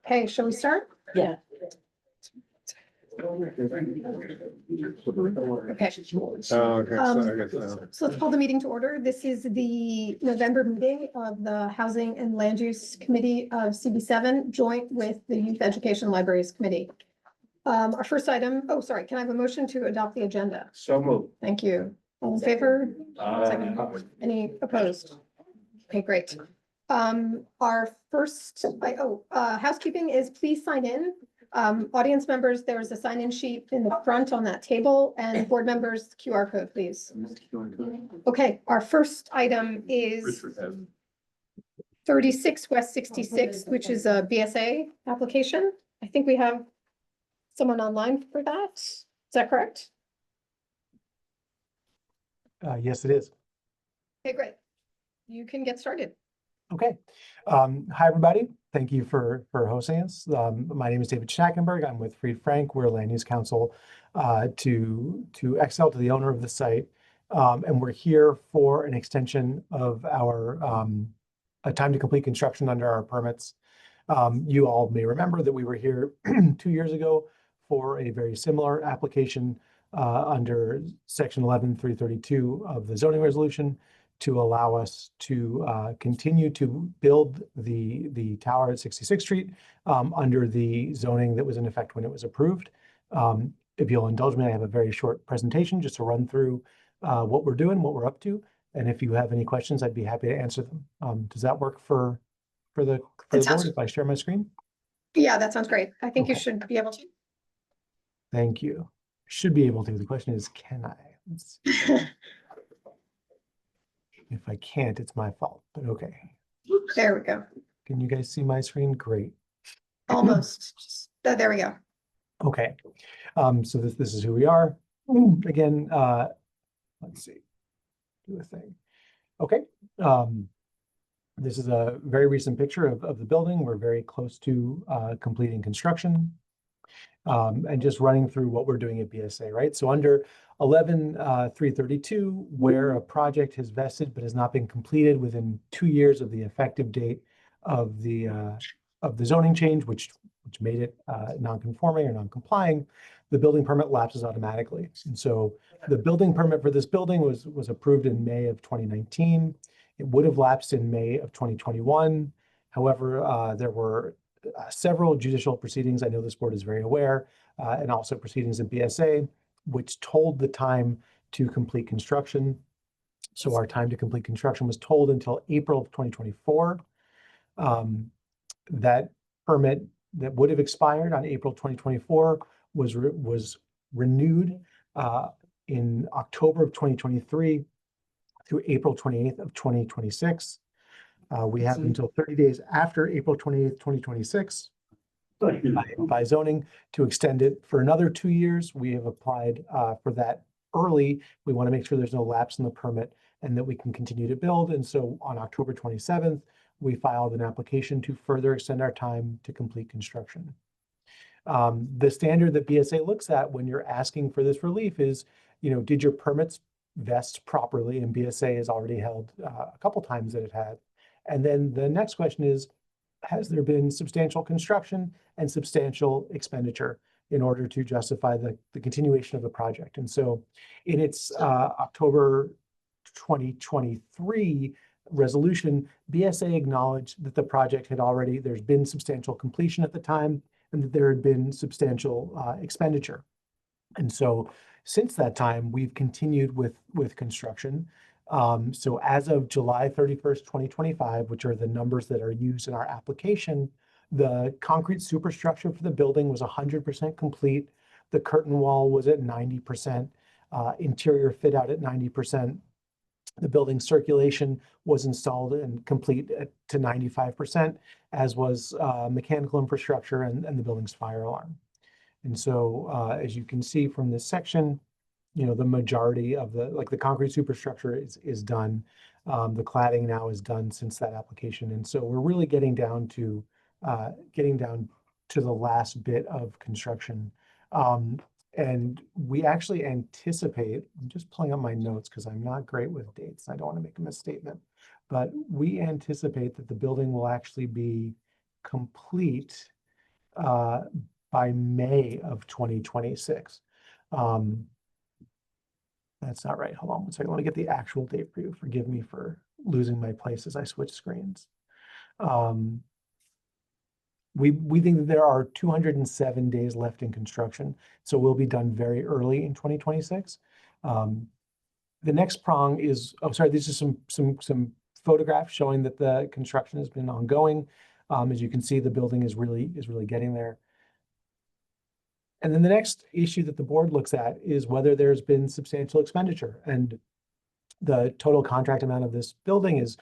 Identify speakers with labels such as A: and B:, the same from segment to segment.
A: Okay, shall we start?
B: Yeah.
A: Okay.
C: Oh, okay, so I guess,
A: So let's call the meeting to order. This is the November meeting of the Housing and Land Use Committee of CB7, joint with the Youth Education Libraries Committee. Our first item, oh, sorry, can I have a motion to adopt the agenda?
C: so moved.
A: Thank you. All in favor? Second. Any opposed? Okay, great. Our first, housekeeping is please sign in. Audience members, there is a sign-in sheet in the front on that table, and board members, QR code, please. Okay, our first item is 36 West 66, which is a BSA application. I think we have someone online for that. Is that correct?
D: Yes, it is.
A: Okay, great. You can get started.
D: Okay. Hi, everybody. Thank you for hosting us. My name is David Schackenberg. I'm with Fried Frank. We're a land use council to excel to the owner of the site. And we're here for an extension of our a time to complete construction under our permits. You all may remember that we were here 2 years ago for a very similar application under section 11.332 of the zoning resolution to allow us to continue to build the tower at 66th Street under the zoning that was in effect when it was approved. If you'll indulge me, I have a very short presentation just to run through what we're doing, what we're up to. And if you have any questions, I'd be happy to answer them. Does that work for the board if I share my screen?
A: Yeah, that sounds great. I think you
D: Okay.
A: should be able to.
D: Thank you. Should be able to. The question is, can I? Let's see. If I can't, it's my fault, but okay.
A: There we go.
D: Can you guys see my screen? Great.
A: Almost. Just, there we go.
D: Okay. So this is who we are. Again, let's see. do a thing. Okay. This is a very recent picture of the building. We're very close to completing construction. And just running through what we're doing at BSA, right? So under 11.332, where a project has vested but has not been completed within 2 years of the effective date of the zoning change, which made it non-conforming or non-complying, the building permit lapses automatically. And so the building permit for this building was approved in May of 2019. It would have lapsed in May of 2021. However, there were several judicial proceedings, I know this board is very aware, and also proceedings in BSA, which told the time to complete construction. So our time to complete construction was told until April of 2024. That permit that would have expired on April 2024 was renewed in October of 2023 through April 28th of 2026. We have until 30 days after April 28th, 2026 by zoning to extend it for another 2 years. We have applied for that early. We want to make sure there's no lapse in the permit and that we can continue to build. And so on October 27th, we filed an application to further extend our time to complete construction. The standard that BSA looks at when you're asking for this relief is, did your permits vest properly? And BSA has already held a couple times that it had. And then the next question is, has there been substantial construction and substantial expenditure in order to justify the continuation of the project? And so in its October 2023 resolution, BSA acknowledged that the project had already, there's been substantial completion at the time and that there had been substantial expenditure. And so since that time, we've continued with construction. So as of July 31st, 2025, which are the numbers that are used in our application, the concrete superstructure for the building was 100% complete. The curtain wall was at 90%, interior fit out at 90%. The building circulation was installed and complete to 95%, as was mechanical infrastructure and the building's fire alarm. And so as you can see from this section, the majority of the concrete superstructure is done. The cladding now is done since that application. And so we're really getting down to the last bit of construction. And we actually anticipate, I'm just pulling up my notes because I'm not great with dates. I don't want to make a misstatement, but we anticipate that the building will actually be complete by May of 2026. That's not right. Hold on one second. I want to get the actual date for you. Forgive me for losing my place as I switch screens. We think that there are 207 days left in construction, so we'll be done very early in 2026. The next prong is, these are some photographs showing that the construction has been ongoing. As you can see, the building is really getting there. And then the next issue that the board looks at is whether there's been substantial expenditure. And the total contract amount of this building is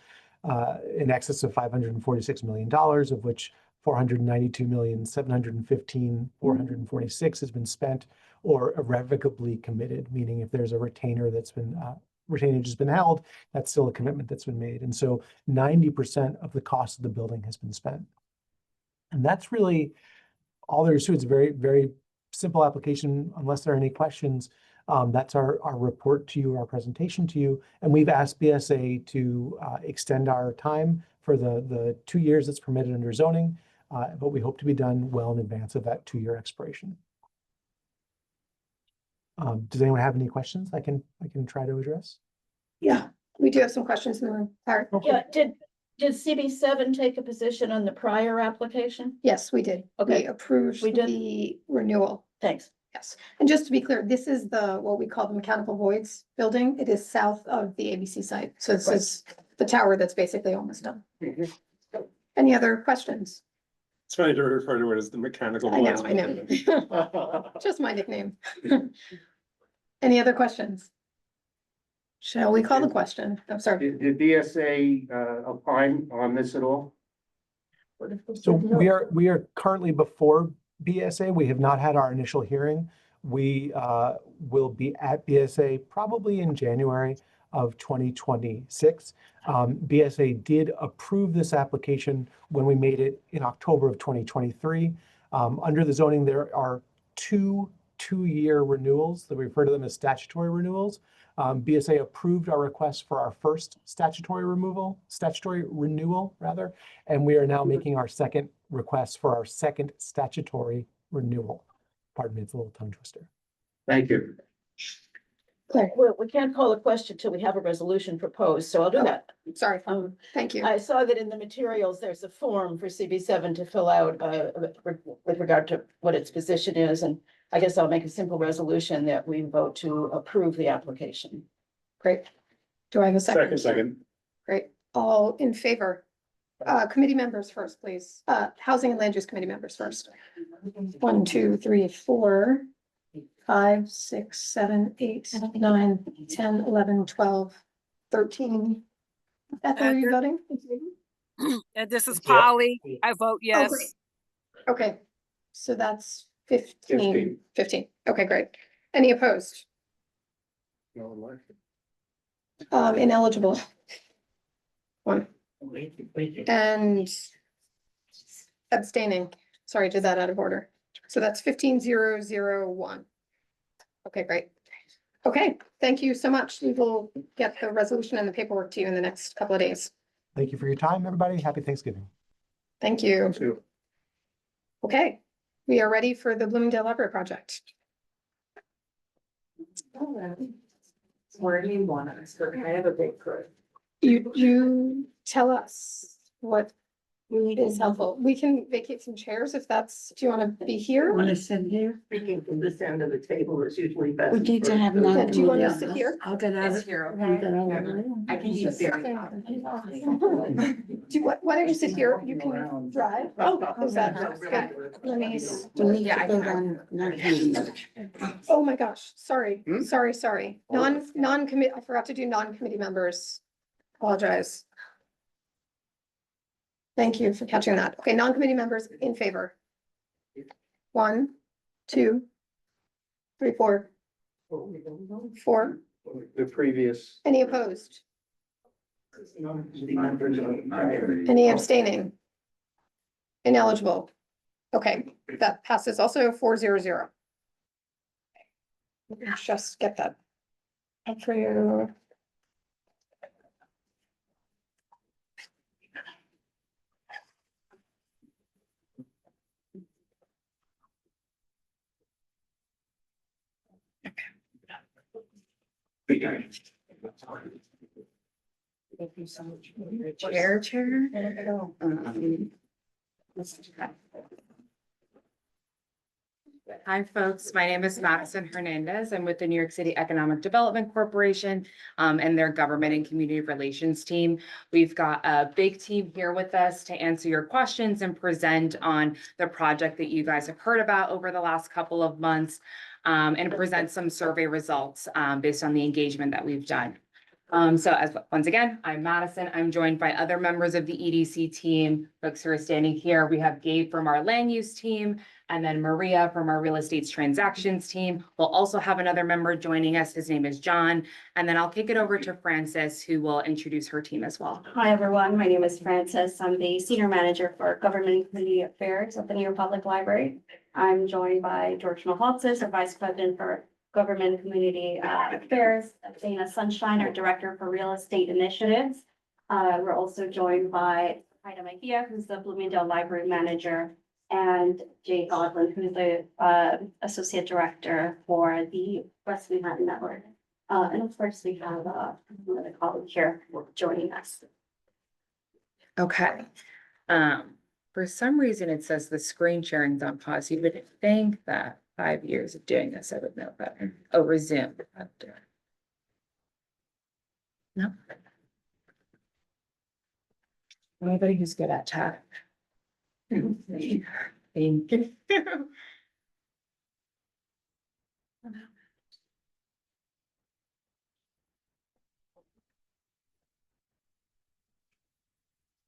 D: in excess of $546 million, of which $492,715,446 has been spent or irrevocably committed, meaning if there's a retainer that's been retainage has been held, that's still a commitment that's been made. And so 90% of the cost of the building has been spent. And that's really all there is to it. It's a very, very simple application, unless there are any questions. That's our report to you, our presentation to you. And we've asked BSA to extend our time for the 2 years that's permitted under zoning, but we hope to be done well in advance of that 2-year expiration. Does anyone have any questions I can try to address?
A: Yeah, we do have some questions in the room. Sorry.
B: Yeah, did CB7 take a position on the prior application?
A: Yes, we did.
B: Okay.
A: We approved
B: We did?
A: the renewal.
B: Thanks.
A: Yes. And just to be clear, this is what we call the mechanical voids building. It is south of the ABC site. So this is the tower that's basically almost done. Any other questions?
C: It's funny to refer to it as the mechanical.
A: I know,
C: voids.
A: I know. Just my nickname. Any other questions? Shall we call the question? I'm sorry.
E: Did BSA opine on this at all?
D: So we are currently before BSA. We have not had our initial hearing. We will be at BSA probably in January of 2026. BSA did approve this application when we made it in October of 2023. Under the zoning, there are two-year renewals that we refer to them as statutory renewals. BSA approved our request for our first statutory renewal, and we are now making our second request for our second statutory renewal. Pardon me, it's a little tongue twister.
E: Thank you.
A: Klari,
B: We can't call a question till we have a resolution proposed, so I'll do that.
A: sorry,
B: Um,
A: thank you.
B: I saw that in the materials, there's a form for CB7 to fill out, with regard to what its position is, and I guess I'll make a simple resolution that we vote to approve the application.
A: Great. Do I have a second?
C: Second.
A: Great. All in favor? Committee members first, please. Housing and Land Use Committee members first. 1, 2, 3, 4, 5, 6, 7, 8, 9, 10, 11, 12, 13. Beth, are you voting?
F: And this is Polly. I vote
A: Oh,
F: yes.
A: great. Okay, so that's 15. 15. Okay, great. Any opposed? Ineligible. 1. And abstaining. Sorry, I did that out of order. So that's 15,001. Okay, great. Okay, thank you so much. We will get the resolution and the paperwork to you in the next couple of days.
D: Thank you for your time, everybody. Happy Thanksgiving.
A: Thank you. Okay, we are ready for the Bloomingdale Library project.
G: Where do you want us? I have a big group.
A: You tell us what is helpful. We can vacate some chairs if that's, do you want to be here?
G: Want to sit here?
E: Speaking from this end of the table is usually best.
G: We need to have
A: Yeah, do you want to sit here?
G: I'll get out of here. I can be very.
A: Why don't you sit here? You can drive. Oh, is that good? Let me, oh my gosh, sorry, sorry. Non-commit, I forgot to do non-committee members. Apologize. Thank you for catching that. Okay, non-committee members in favor. 1, 2, 3, 4. 4.
E: The previous.
A: Any opposed? Any abstaining? Ineligible? Okay, that passes also 400. Let's just get that up for you.
G: Thank you so much. Chair.
H: Hi, folks. My name is Madison Hernandez. I'm with the New York City Economic Development Corporation and their Government and Community Relations team. We've got a big team here with us to answer your questions and present on the project that you guys have heard about over the last couple of months and present some survey results based on the engagement that we've done. Once again, I'm Madison. I'm joined by other members of the EDC team, folks who are standing here. We have Gabe from our land use team, and then Maria from our real estate transactions team. We'll also have another member joining us. His name is John. And then I'll kick it over to Frances, who will introduce her team as well.
I: Hi, everyone. My name is Frances. I'm the Senior Manager for Government and Community Affairs at the New York Public Library. I'm joined by George Mahaltzis, our Vice President for Government and Community Affairs, Dana Sunshine, our Director for Real Estate Initiatives. We're also joined by Haida Mahia, who's the Bloomingdale Library Manager, and Jay Godwin, who's the Associate Director for the West Manhattan Network. And of course, we have another colleague here joining us.
H: Okay. For some reason, it says the screen sharing's on pause. You would think that 5 years of doing this, I would know better. Over Zoom. No. Anybody who's good at chat. Thank you.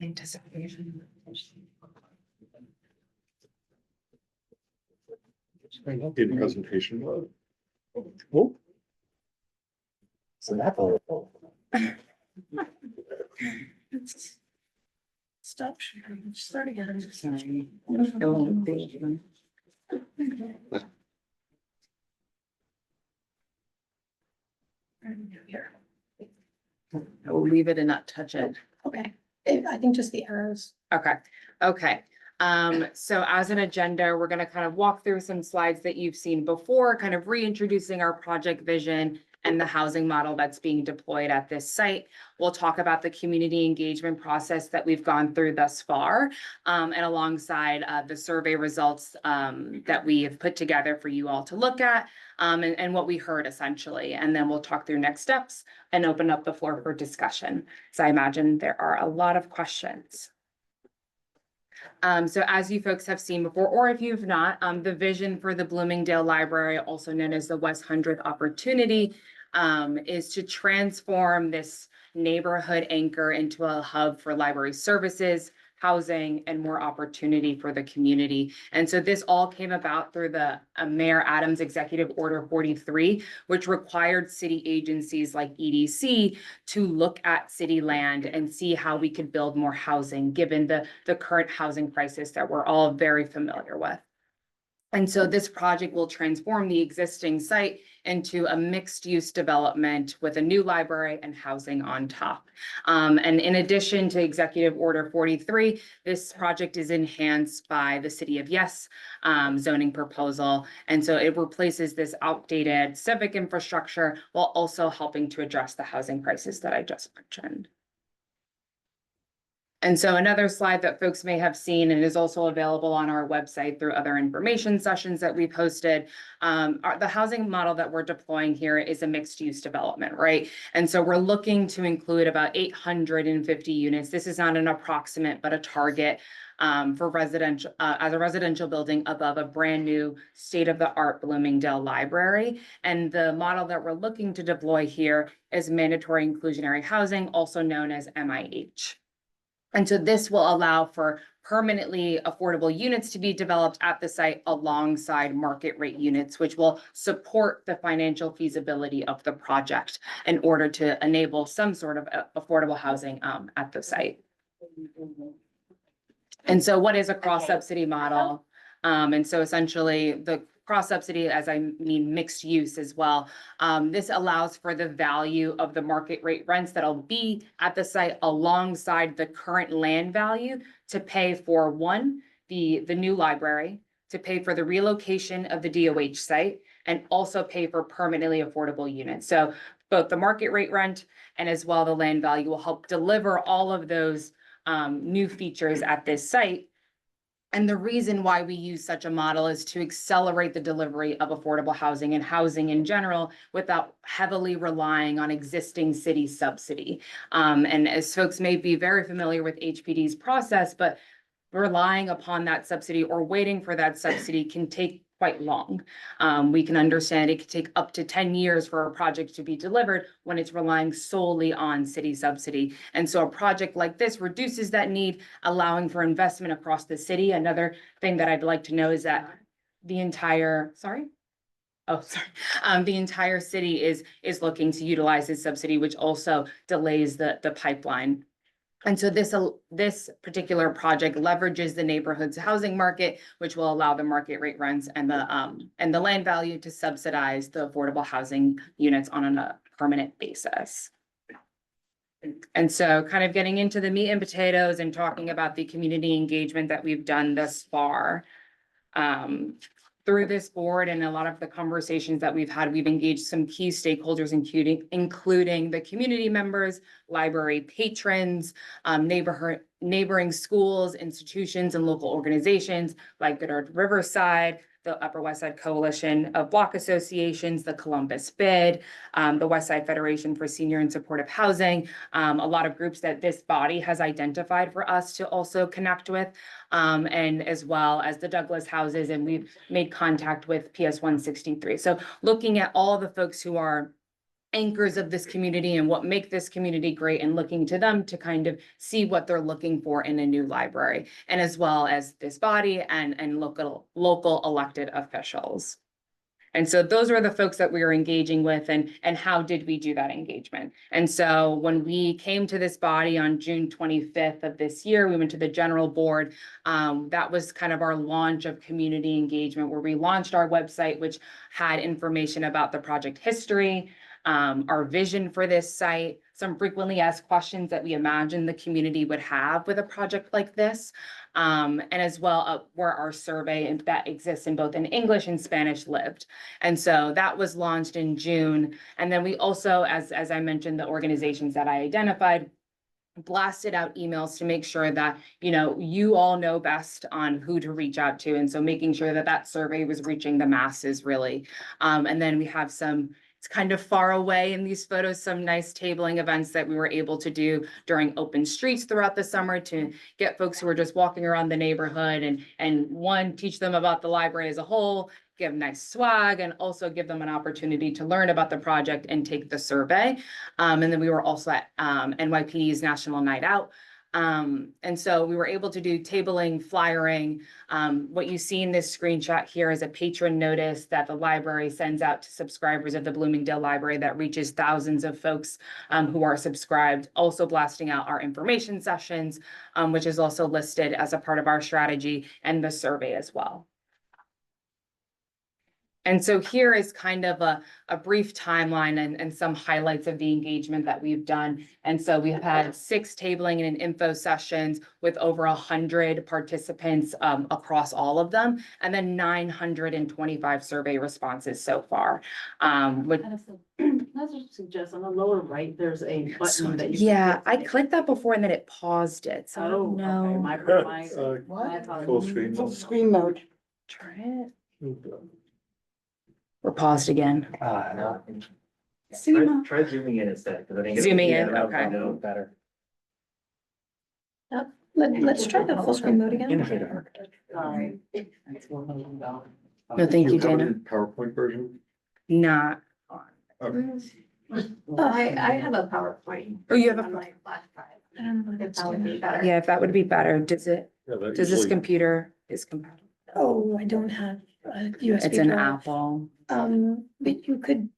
H: Anticipation.
C: In presentation mode.
D: So that's all.
B: Stop sharing, start again.
H: Sorry. It won't be.
B: Here.
H: I'll leave it and not touch it.
A: Okay, I think just the arrows.
H: Okay, okay. So as an agenda, we're gonna kind of walk through some slides that you've seen before, kind of reintroducing our project vision and the housing model that's being deployed at this site. We'll talk about the community engagement process that we've gone through thus far, and alongside the survey results that we have put together for you all to look at, and what we heard essentially. And then we'll talk through next steps and open up the floor for discussion. So I imagine there are a lot of questions. So as you folks have seen before, or if you've not, the vision for the Bloomingdale Library, also known as the West 100th Opportunity, is to transform this neighborhood anchor into a hub for library services, housing, and more opportunity for the community. And so this all came about through the Mayor Adams Executive Order 43, which required city agencies like EDC to look at city land and see how we could build more housing, given the current housing crisis that we're all very familiar with. And so this project will transform the existing site into a mixed-use development with a new library and housing on top. And in addition to Executive Order 43, this project is enhanced by the City of Yes zoning proposal. And so it replaces this outdated civic infrastructure while also helping to address the housing crisis that I just mentioned. And so another slide that folks may have seen and is also available on our website through other information sessions that we posted. The housing model that we're deploying here is a mixed use development, right? And so we're looking to include about 850 units. This is not an approximate, but a target for residential, as a residential building above a brand new state-of-the-art Bloomingdale library. And the model that we're looking to deploy here is mandatory inclusionary housing, also known as MIH. And so this will allow for permanently affordable units to be developed at the site alongside market rate units, which will support the financial feasibility of the project in order to enable some sort of affordable housing at the site. And so what is a cross-subsidy model? And so essentially the cross-subsidy, as I mean mixed use as well. This allows for the value of the market rate rents that'll be at the site alongside the current land value to pay for one, the new library, to pay for the relocation of the DOH site, and also pay for permanently affordable units. So both the market rate rent and as well the land value will help deliver all of those new features at this site. And the reason why we use such a model is to accelerate the delivery of affordable housing and housing in general without heavily relying on existing city subsidy. And as folks may be very familiar with HPD's process, but relying upon that subsidy or waiting for that subsidy can take quite long. We can understand it could take up to 10 years for a project to be delivered when it's relying solely on city subsidy. And so a project like this reduces that need, allowing for investment across the city. Another thing that I'd like to know is that the entire, the entire city is looking to utilize this subsidy, which also delays the pipeline. And so this particular project leverages the neighborhood's housing market, which will allow the market rate rents and the land value to subsidize the affordable housing units on a permanent basis. And so kind of getting into the meat and potatoes and talking about the community engagement that we've done thus far. Through this board and a lot of the conversations that we've had, we've engaged some key stakeholders, including the community members, library patrons, neighboring schools, institutions, and local organizations like Goodwin Riverside, the Upper West Side Coalition of Block Associations, the Columbus Bid, the West Side Federation for Senior and Supportive Housing, a lot of groups that this body has identified for us to also connect with, and as well as the Douglas houses, and we've made contact with PS 163. So looking at all the folks who are anchors of this community and what make this community great, and looking to them to kind of see what they're looking for in a new library, and as well as this body and local elected officials. And so those were the folks that we were engaging with, and how did we do that engagement? And so when we came to this body on June 25th of this year, we went to the general board. That was kind of our launch of community engagement, where we launched our website, which had information about the project history, our vision for this site, some frequently asked questions that we imagined the community would have with a project like this, and as well where our survey that exists in both in English and Spanish lived. And so that was launched in June. And then we also, as I mentioned, the organizations that I identified, blasted out emails to make sure that, you all know best on who to reach out to. And so making sure that that survey was reaching the masses really. And then we have it's kind of far away in these photos, some nice tabling events that we were able to do during open streets throughout the summer to get folks who are just walking around the neighborhood and one, teach them about the library as a whole, give nice swag, and also give them an opportunity to learn about the project and take the survey. And then we were also at NYPD's National Night Out. And so we were able to do tabling, flyering. What you see in this screenshot here is a patron notice that the library sends out to subscribers of the Bloomingdale Library that reaches thousands of folks who are subscribed, also blasting out our information sessions, which is also listed as a part of our strategy, and the survey as well. And so here is kind of a brief timeline and some highlights of the engagement that we've done. And so we've had 6 tabling and info sessions with over 100 participants across all of them, and then 925 survey responses so far.
G: Let's just suggest on the lower right, there's a button that you.
H: Yeah, I clicked that before and then it paused it. So I
G: Oh,
H: don't know.
G: okay, my
C: Full screen.
B: Full screen mode.
H: Try it. We're paused again.
J: No.
H: Seema.
J: Try zooming in instead. 'Cause I think
H: Zooming in,
J: that'll
H: okay.
J: probably look better.
A: Let's try the full screen mode again.
J: Innovative architecture.
G: Sorry.
H: No, thank you, Dana.
C: PowerPoint version?
H: Not on.
I: I have a PowerPoint.
H: Oh, you have
I: on
H: a,
I: my flash drive.
A: I don't know what
I: If
A: it's
I: that would be
A: doing.
I: better.
H: yeah, if that would be better. Does
C: Yeah, that
H: this
C: usually-
H: computer is compatible?
A: Oh, I don't have a USB
H: It's an
A: drive.
H: Apple.
A: But you could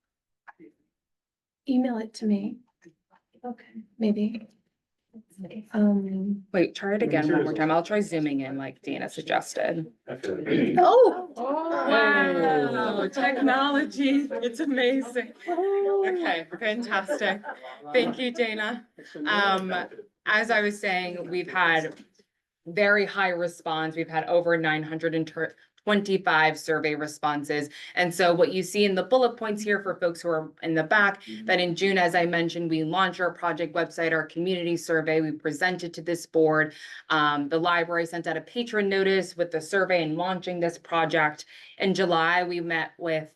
A: email it to me. Okay, maybe.
H: Wait, try it again one more time. I'll try zooming in like Dana suggested.
A: Oh.
H: Wow, technology, it's amazing. Okay, fantastic. Thank you, Dana. As I was saying, we've had very high response. We've had over 925 survey responses. And so what you see in the bullet points here for folks who are in the back, that in June, as I mentioned, we launched our project website, our community survey. We presented to this board. The library sent out a patron notice with the survey and launching this project. In July, we met with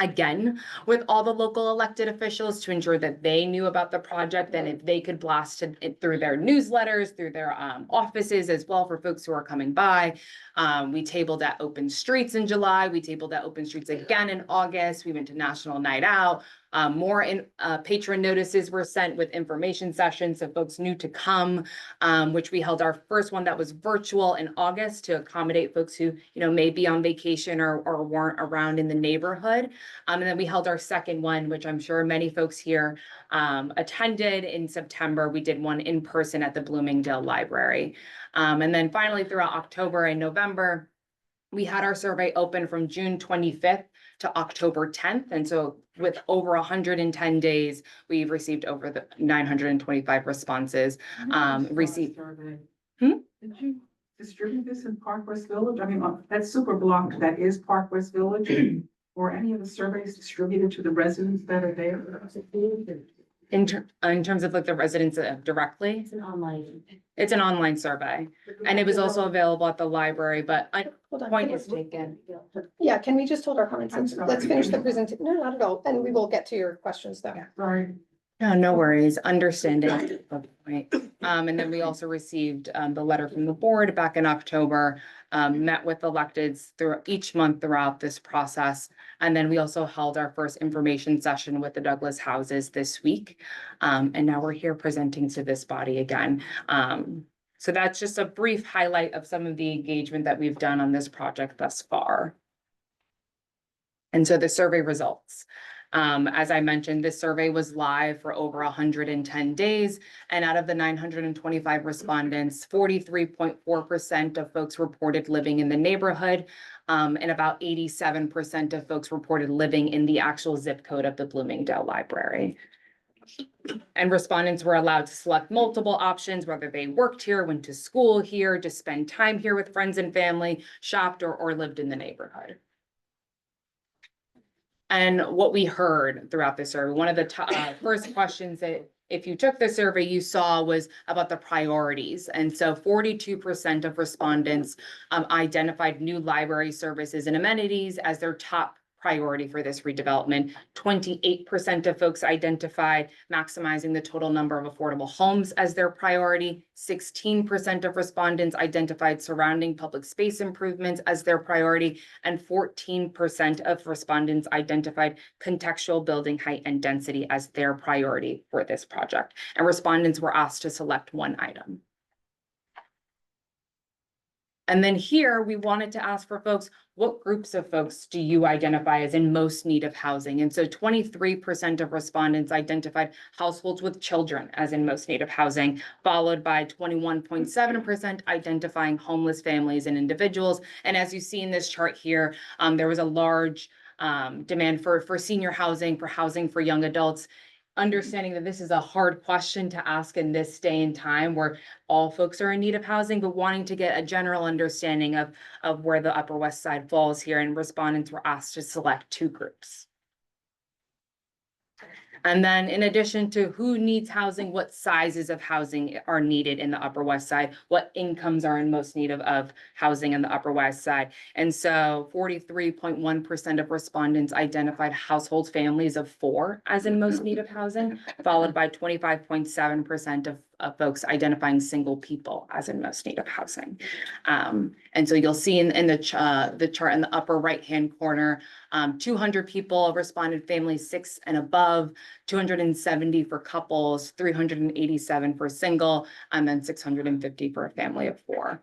H: again, with all the local elected officials to ensure that they knew about the project and if they could blast it through their newsletters, through their offices as well for folks who are coming by. We tabled at Open Streets in July. We tabled at Open Streets again in August. We went to National Night Out. More patron notices were sent with information sessions so folks knew to come, which we held our first one that was virtual in August to accommodate folks who, may be on vacation or weren't around in the neighborhood. And then we held our second one, which I'm sure many folks here attended in September. We did one in person at the Bloomingdale Library. And then finally throughout October and November, we had our survey open from June 25th to October 10th. And so with over 110 days, we've received over the 925 responses. Received.
G: Did you distribute this in Park West Village? I mean, that super block that is Park West Village, or any of the surveys distributed to the residents that are there?
H: In terms of like the residents directly,
I: It's an online.
H: it's an online survey. And it was also available at the library, but
A: Hold on.
H: point is taken.
A: Yeah, can we just hold our comments?
G: I'm
A: Let's
G: sorry.
A: finish the presentation. No, not at all. And we will get to your questions though.
G: Sorry.
H: No, no worries, understanding. Right. And then we also received the letter from the board back in October, met with electeds through each month throughout this process. And then we also held our first information session with the Douglas houses this week. And now we're here presenting to this body again. So that's just a brief highlight of some of the engagement that we've done on this project thus far. And so the survey results. As I mentioned, this survey was live for over 110 days. And out of the 925 respondents, 43.4% of folks reported living in the neighborhood. And about 87% of folks reported living in the actual zip code of the Bloomingdale library. And respondents were allowed to select multiple options, whether they worked here, went to school here, just spend time here with friends and family, shopped, or lived in the neighborhood. And what we heard throughout the survey, one of the first questions that if you took the survey you saw was about the priorities. And so 42% of respondents identified new library services and amenities as their top priority for this redevelopment. 28% of folks identified maximizing the total number of affordable homes as their priority. 16% of respondents identified surrounding public space improvements as their priority, and 14% of respondents identified contextual building height and density as their priority for this project. And respondents were asked to select one item. And then here we wanted to ask for folks, what groups of folks do you identify as in most need of housing? And so 23% of respondents identified households with children as in most need of housing, followed by 21.7% identifying homeless families and individuals. And as you see in this chart here, there was a large demand for senior housing, for housing for young adults. Understanding that this is a hard question to ask in this day and time where all folks are in need of housing, but wanting to get a general understanding of where the Upper West Side falls here, and respondents were asked to select two groups. And then in addition to who needs housing, what sizes of housing are needed in the Upper West Side, what incomes are in most need of housing in the Upper West Side. And so 43.1% of respondents identified household families of 4 as in most need of housing, followed by 25.7% of folks identifying single people as in most need of housing. And so you'll see in the chart in the upper right-hand corner, 200 people responded families 6 and above, 270 for couples, 387 for single, and then 650 for a family of 4.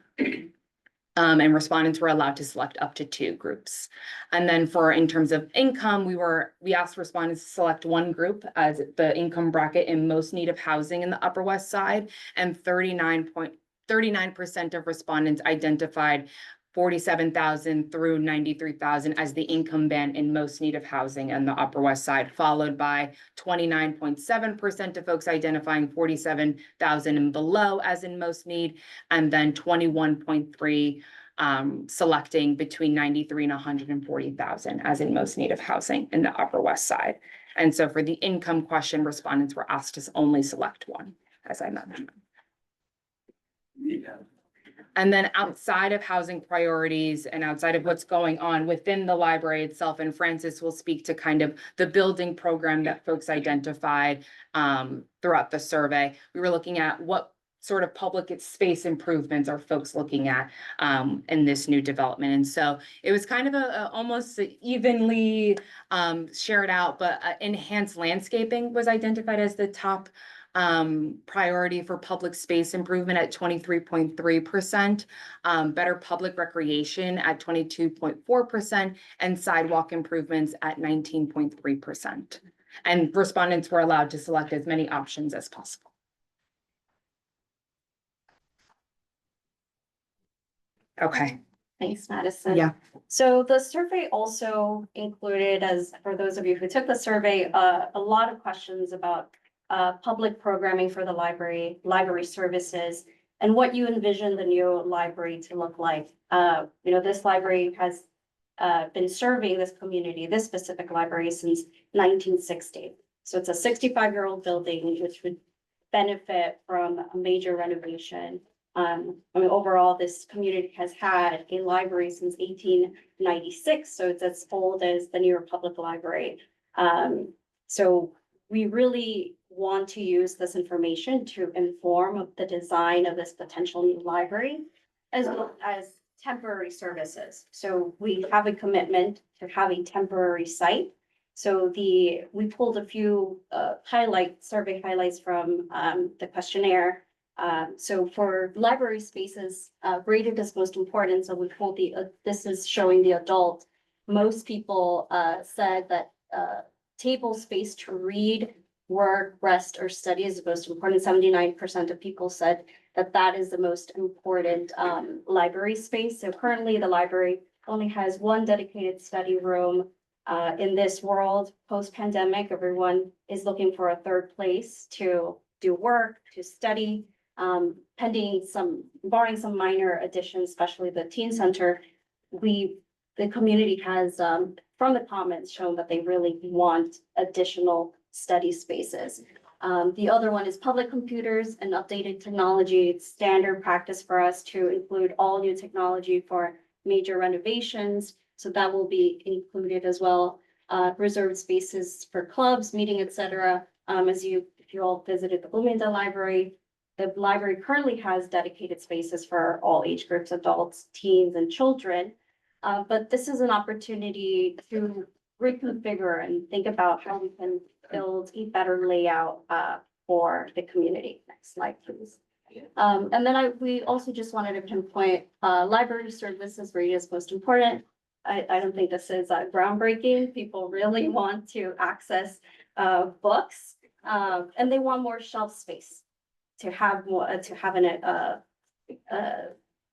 H: And respondents were allowed to select up to 2 groups. And then in terms of income, we asked respondents to select one group as the income bracket in most need of housing in the Upper West Side, and 39% of respondents identified 47,000 through 93,000 as the income band in most need of housing in the Upper West Side, followed by 29.7% of folks identifying 47,000 and below as in most need, and then 21.3% selecting between 93 and 140,000 as in most need of housing in the Upper West Side. And so for the income question, respondents were asked to only select one, as I mentioned.
E: Yeah.
H: And then outside of housing priorities and outside of what's going on within the library itself, and Francis will speak to kind of the building program that folks identified throughout the survey. We were looking at what sort of public space improvements are folks looking at in this new development. And so it was kind of almost evenly shared out, but enhanced landscaping was identified as the top priority for public space improvement at 23.3%, better public recreation at 22.4%, and sidewalk improvements at 19.3%. And respondents were allowed to select as many options as possible. Okay.
I: Thanks, Madison.
H: Yeah.
I: So the survey also included, as for those of you who took the survey, a lot of questions about public programming for the library services, and what you envision the new library to look like. This library has been serving this community, this specific library, since 1960. So it's a 65-year-old building, which would benefit from a major renovation. Overall, this community has had a library since 1896, so it's as old as the New York Public Library. So we really want to use this information to inform the design of this potential new library, as well as temporary services. So we have a commitment to have a temporary site. So we pulled a few survey highlights from the questionnaire. So for library spaces, rated as most important, so we pulled this is showing the adult most people said that table space to read, work, rest, or study is the most important. 79% of people said that that is the most important library space. So currently the library only has one dedicated study room. In this world, post-pandemic, everyone is looking for a third place to do work, to study. Barring some minor additions, especially the teen center, the community has, from the comments, shown that they really want additional study spaces. The other one is public computers and updated technology. It's standard practice for us to include all new technology for major renovations. So that will be included as well. Reserved spaces for clubs, meeting, etc. If you all visited the Bloomingdale Library, the library currently has dedicated spaces for all age groups, adults, teens, and children. But this is an opportunity to reconfigure and think about how we can build a better layout for the community. Next slide, please. And then we also just wanted to pinpoint library services rate is most important. I don't think this is groundbreaking. People really want to access books, and they want more shelf space to have more an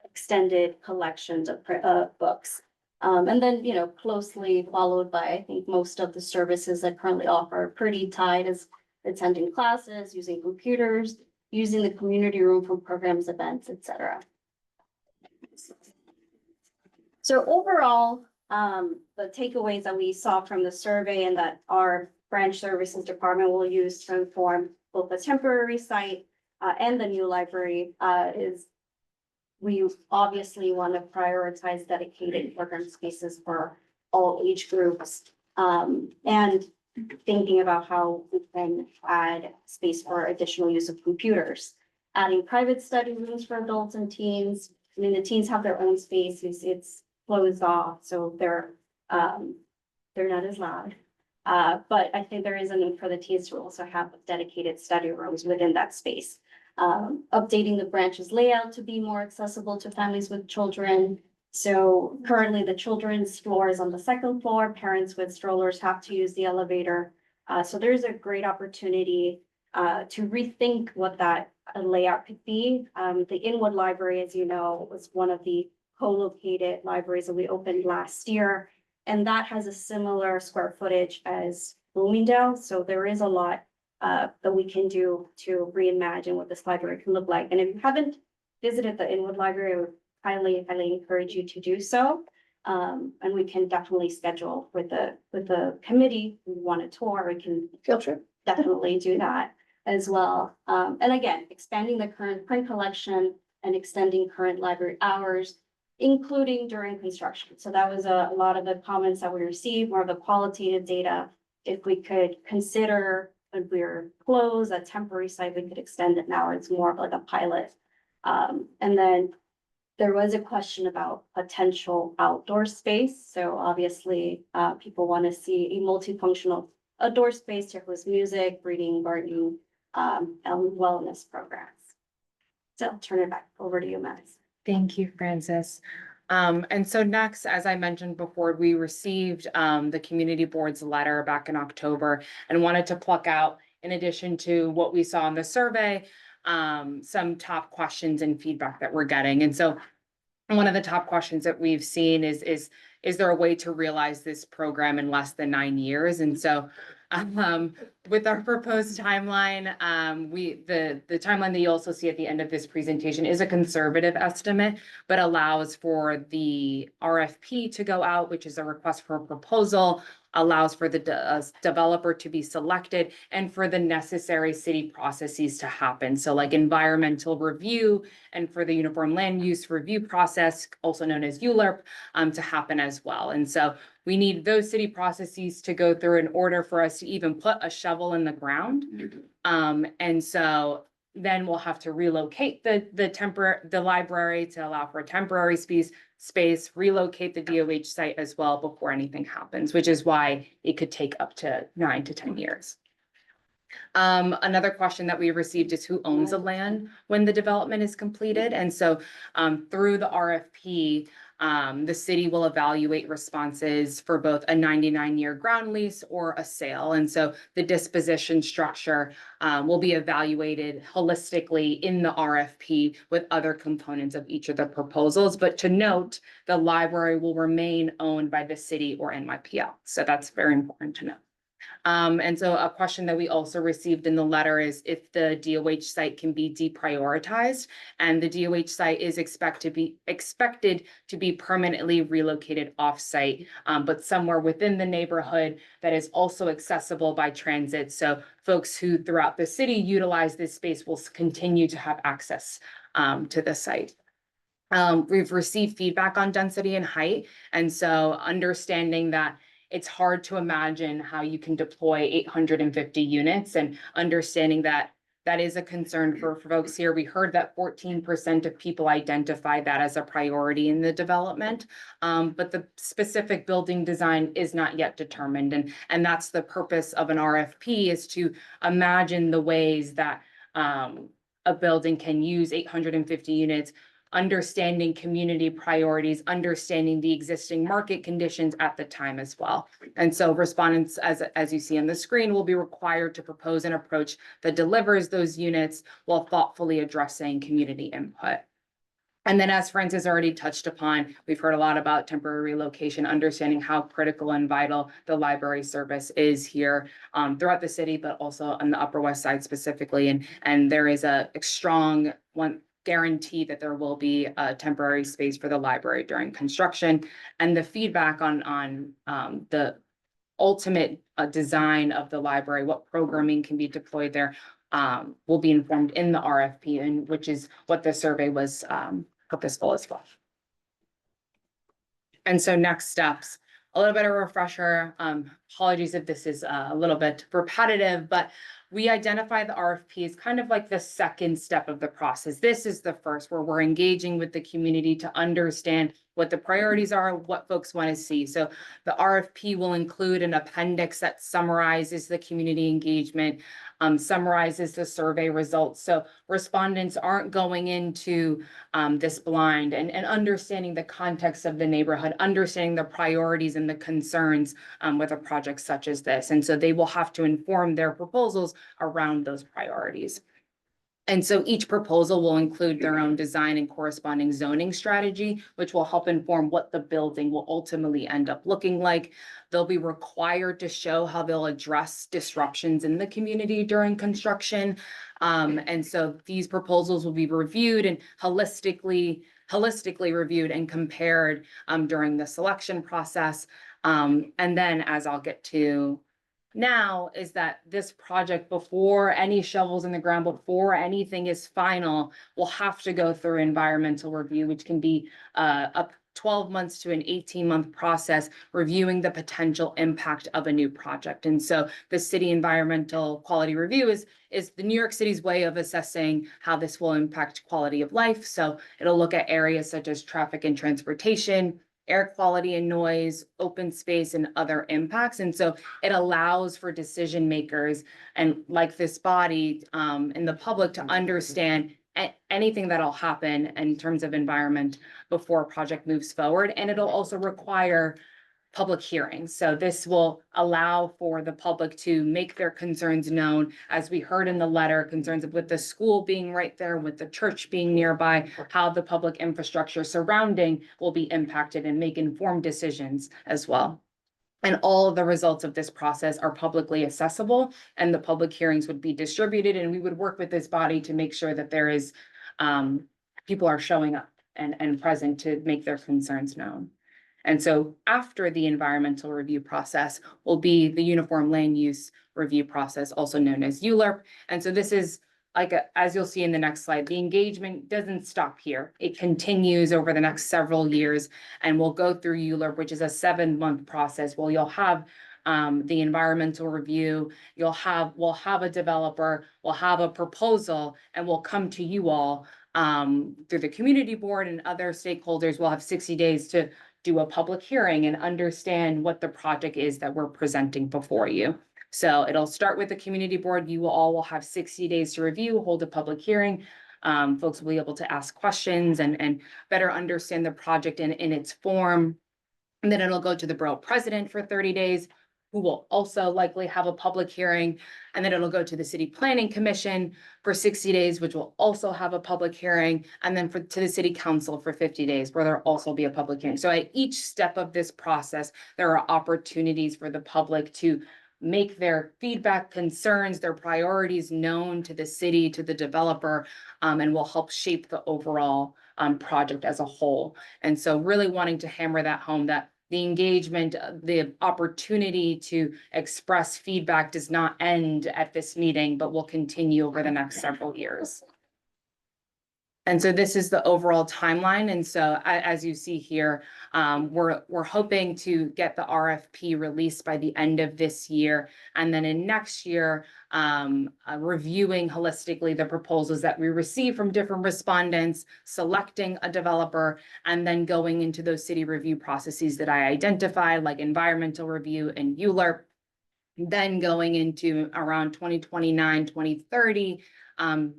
I: extended collections of books. And then, closely followed by, I think most of the services that currently offer are pretty tied as attending classes, using computers, using the community room for programs, events, etc. So overall, the takeaways that we saw from the survey and that our branch services department will use to inform both the temporary site and the new library is we obviously want to prioritize dedicated program spaces for all age groups, and thinking about how we can add space for additional use of computers, adding private study rooms for adults and teens. I mean, the teens have their own space, it's closed off, so they're not as loud. But I think there is a need for the teens to also have dedicated study rooms within that space. Updating the branch's layout to be more accessible to families with children. So currently the children's floor is on the second floor. Parents with strollers have to use the elevator. So there's a great opportunity to rethink what that layout could be. The Inwood Library, as you know, was one of the co-located libraries that we opened last year. And that has a similar square footage as Bloomingdale. So there is a lot that we can do to reimagine what this library can look like. And if you haven't visited the Inwood Library, I would highly encourage you to do so. And we can definitely schedule with the committee, we want a tour, we can
A: Field trip.
I: definitely do that as well. And again, expanding the current print collection and extending current library hours, including during construction. So that was a lot of the comments that we received, more of the qualitative data. If we could consider when we're closed, a temporary site, we could extend it now. It's more of like a pilot. And then there was a question about potential outdoor space. So obviously, people want to see a multifunctional outdoor space to host music, reading, gardening, and wellness programs. So I'll turn it back over to you, Max.
H: Thank you, Frances. And so next, as I mentioned before, we received the community board's letter back in October and wanted to pluck out, in addition to what we saw in the survey, some top questions and feedback that we're getting. And so one of the top questions that we've seen is there a way to realize this program in less than 9 years? And so with our proposed timeline, the timeline that you also see at the end of this presentation is a conservative estimate, but allows for the RFP to go out, which is a request for a proposal, allows for the developer to be selected and for the necessary city processes to happen. So like environmental review and for the uniform land use review process, also known as ULURP, to happen as well. And so we need those city processes to go through in order for us to even put a shovel in the ground. And so then we'll have to relocate the library to allow for a temporary space, relocate the DOH site as well before anything happens, which is why it could take up to 9 to 10 years. Another question that we received is who owns the land when the development is completed. And so through the RFP, The city will evaluate responses for both a 99-year ground lease or a sale. And so the disposition structure will be evaluated holistically in the RFP with other components of each of the proposals. But to note, the library will remain owned by the city or NYPL. So that's very important to know. And so a question that we also received in the letter is if the DOH site can be deprioritized, and the DOH site is expected to be permanently relocated off-site, but somewhere within the neighborhood that is also accessible by transit. So folks who throughout the city utilize this space will continue to have access to the site. We've received feedback on density and height, and so understanding that it's hard to imagine how you can deploy 850 units, and understanding that that is a concern for folks here. We heard that 14% of people identify that as a priority in the development, but the specific building design is not yet determined. And that's the purpose of an RFP, is to imagine the ways that a building can use 850 units, understanding community priorities, understanding the existing market conditions at the time as well. And so respondents, as you see on the screen, will be required to propose an approach that delivers those units while thoughtfully addressing community input. And then, as Francis already touched upon, we've heard a lot about temporary relocation, understanding how critical and vital the library service is here throughout the city, but also on the Upper West Side specifically. And there is a strong guarantee that there will be a temporary space for the library during construction. And the feedback on the ultimate design of the library, what programming can be deployed there, will be informed in the RFP, and which is what the survey was purposeful as well. And so next steps, a little bit of a refresher. Apologies if this is a little bit repetitive, but we identify the RFP as kind of like the second step of the process. This is the first, where we're engaging with the community to understand what the priorities are, what folks want to see. So the RFP will include an appendix that summarizes the community engagement, summarizes the survey results. So respondents aren't going into this blind, and understanding the context of the neighborhood, understanding the priorities and the concerns with a project such as this. And so they will have to inform their proposals around those priorities. And so each proposal will include their own design and corresponding zoning strategy, which will help inform what the building will ultimately end up looking like. They'll be required to show how they'll address disruptions in the community during construction. And so these proposals will be reviewed and holistically reviewed and compared during the selection process. And then, as I'll get to now, is that this project, before any shovels in the ground, before anything is final, will have to go through environmental review, which can be up 12 months to an 18-month process, reviewing the potential impact of a new project. And so the city environmental quality review is the New York City's way of assessing how this will impact quality of life. So it'll look at areas such as traffic and transportation, air quality and noise, open space, and other impacts. And so it allows for decision makers, and like this body and the public, to understand anything that'll happen in terms of environment before a project moves forward. And it'll also require public hearings. So this will allow for the public to make their concerns known. As we heard in the letter, concerns with the school being right there, with the church being nearby, how the public infrastructure surrounding will be impacted, and make informed decisions as well. And all of the results of this process are publicly accessible, and the public hearings would be distributed, and we would work with this body to make sure that there is people are showing up and present to make their concerns known. And so after the environmental review process will be the uniform land use review process, also known as ULURP. And so this is as you'll see in the next slide, the engagement doesn't stop here. It continues over the next several years, and we'll go through ULURP, which is a 7-month process. Well, you'll have the environmental review, we'll have a developer, we'll have a proposal, and we'll come to you all through the community board and other stakeholders. We'll have 60 days to do a public hearing and understand what the project is that we're presenting before you. So it'll start with the community board. You all will have 60 days to review, hold a public hearing. folks will be able to ask questions and better understand the project in its form. And then it'll go to the borough president for 30 days, who will also likely have a public hearing. And then it'll go to the city planning commission for 60 days, which will also have a public hearing. And then to the city council for 50 days, where there'll also be a public hearing. So at each step of this process, there are opportunities for the public to make their feedback, concerns, their priorities known to the city, to the developer, and will help shape the overall project as a whole. And so really wanting to hammer that home, that the engagement, the opportunity to express feedback does not end at this meeting, but will continue over the next several years. And so this is the overall timeline. And so as you see here, we're hoping to get the RFP released by the end of this year. And then in next year, reviewing holistically the proposals that we receive from different respondents, selecting a developer, and then going into those city review processes that I identified, like environmental review and ULURP. Then going into around 2029, 2030,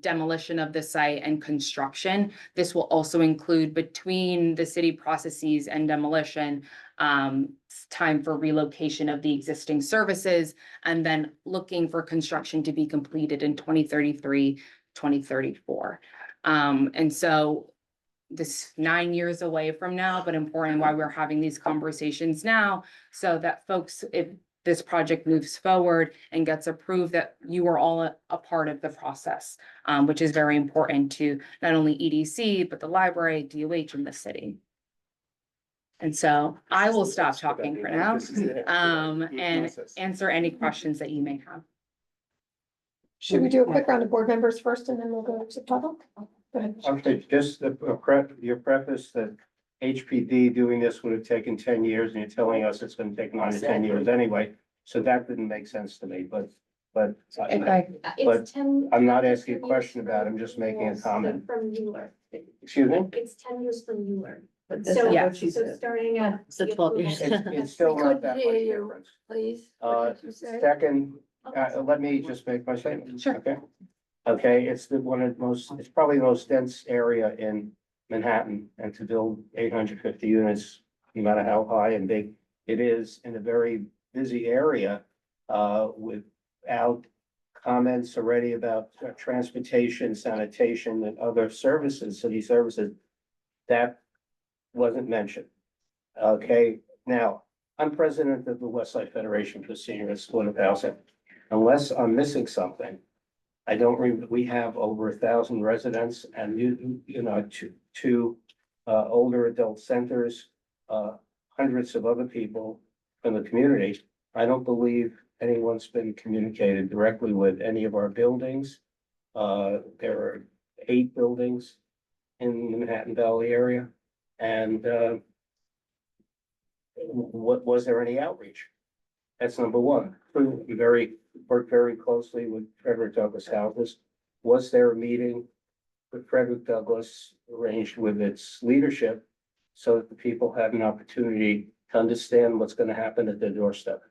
H: demolition of the site and construction. This will also include, between the city processes and demolition, time for relocation of the existing services, and then looking for construction to be completed in 2033, 2034. And so this 9 years away from now, but important why we're having these conversations now, so that folks, if this project moves forward and gets approved, that you are all a part of the process, which is very important to not only EDC, but the library, DOH, and the city. And so I will stop talking for now, and answer any questions that you may have.
A: Should we do a quick round of board members first and then we'll go to public? Go ahead.
E: Okay, just your preface that HPD doing this would have taken 10 years, and you're telling us it's gonna take 9 to 10 years anyway. So that didn't make sense to me, but
I: It's 10.
E: I'm not asking a question about it, I'm just making a comment.
I: From Mueller.
E: Excuse me?
I: It's 10 years from Mueller.
B: But
I: So,
H: Yeah.
I: so starting at.
B: So 12 years.
E: It's still not that much difference.
A: Please.
E: Second, let me just make my statement.
H: Sure.
E: Okay. Okay, it's it's probably the most dense area in Manhattan, and to build 850 units, no matter how high and big it is, in a very busy area, without comments already about transportation, sanitation, and other services, city services, that wasn't mentioned. Okay, now, I'm president of the West Side Federation for Senior and Supportive Housing. Unless I'm missing something, I don't we have over 1,000 residents, and you know, two older adult centers, hundreds of other people in the community. I don't believe anyone's been communicated directly with any of our buildings. There are 8 buildings in the Manhattan Valley area, and was there any outreach? That's number one. Worked very closely with Frederick Douglass Houses. Was there a meeting with Frederick Douglass arranged with its leadership so that the people had an opportunity to understand what's going to happen at their doorstep?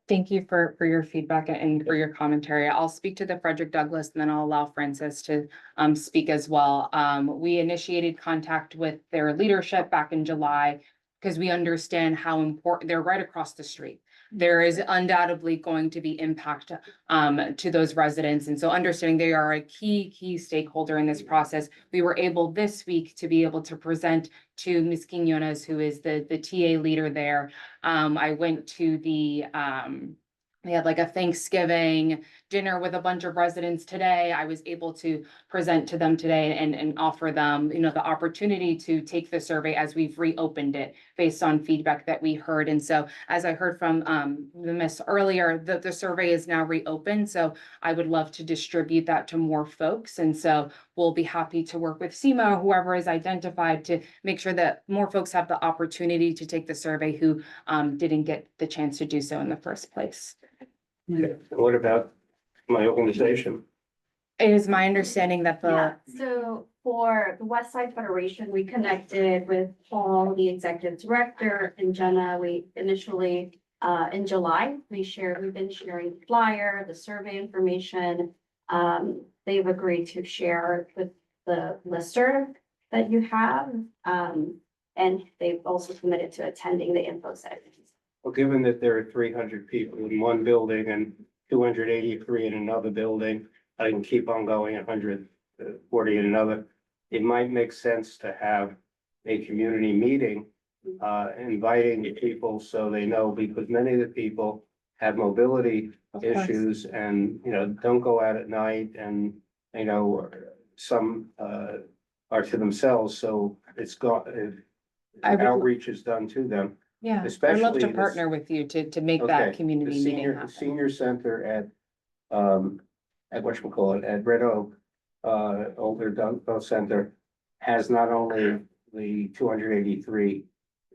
H: Thank you for your feedback and for your commentary. I'll speak to the Frederick Douglass, and then I'll allow Francis to speak as well. We initiated contact with their leadership back in July, because we understand how important, they're right across the street. There is undoubtedly going to be impact to those residents. And so understanding they are a key stakeholder in this process, we were able this week to be able to present to Ms. Quinones, who is the TA leader there. I went to they had like a Thanksgiving dinner with a bunch of residents today. I was able to present to them today and offer them, you know, the opportunity to take the survey as we've reopened it based on feedback that we heard. And so as I heard from the miss earlier, the survey is now reopened. So I would love to distribute that to more folks. And so we'll be happy to work with Seema or whoever is identified to make sure that more folks have the opportunity to take the survey who didn't get the chance to do so in the first place.
E: What about my organization?
H: It is my understanding that
I: Yeah, so for the West Side Federation, we connected with Paul, the executive director, and Jenna. We initially, in July, we've been sharing the flyer, the survey information. they've agreed to share with the lister that you have. And they've also committed to attending the info sessions.
E: Well, given that there are 300 people in one building and 283 in another building, I can keep on going 140 in another. It might make sense to have a community meeting, inviting people so they know, because many of the people have mobility issues and, don't go out at night and, some, are to themselves. So it's got,
H: I would-
E: outreach is done to them.
H: Yeah, I'd love
E: Especially
H: to
E: this-
H: partner with you to make
E: Okay,
H: that
E: The
H: community meeting
E: senior,
H: happen.
E: senior center at whatchamacallit, at Red Oak, older Dunco Center, has not only the 283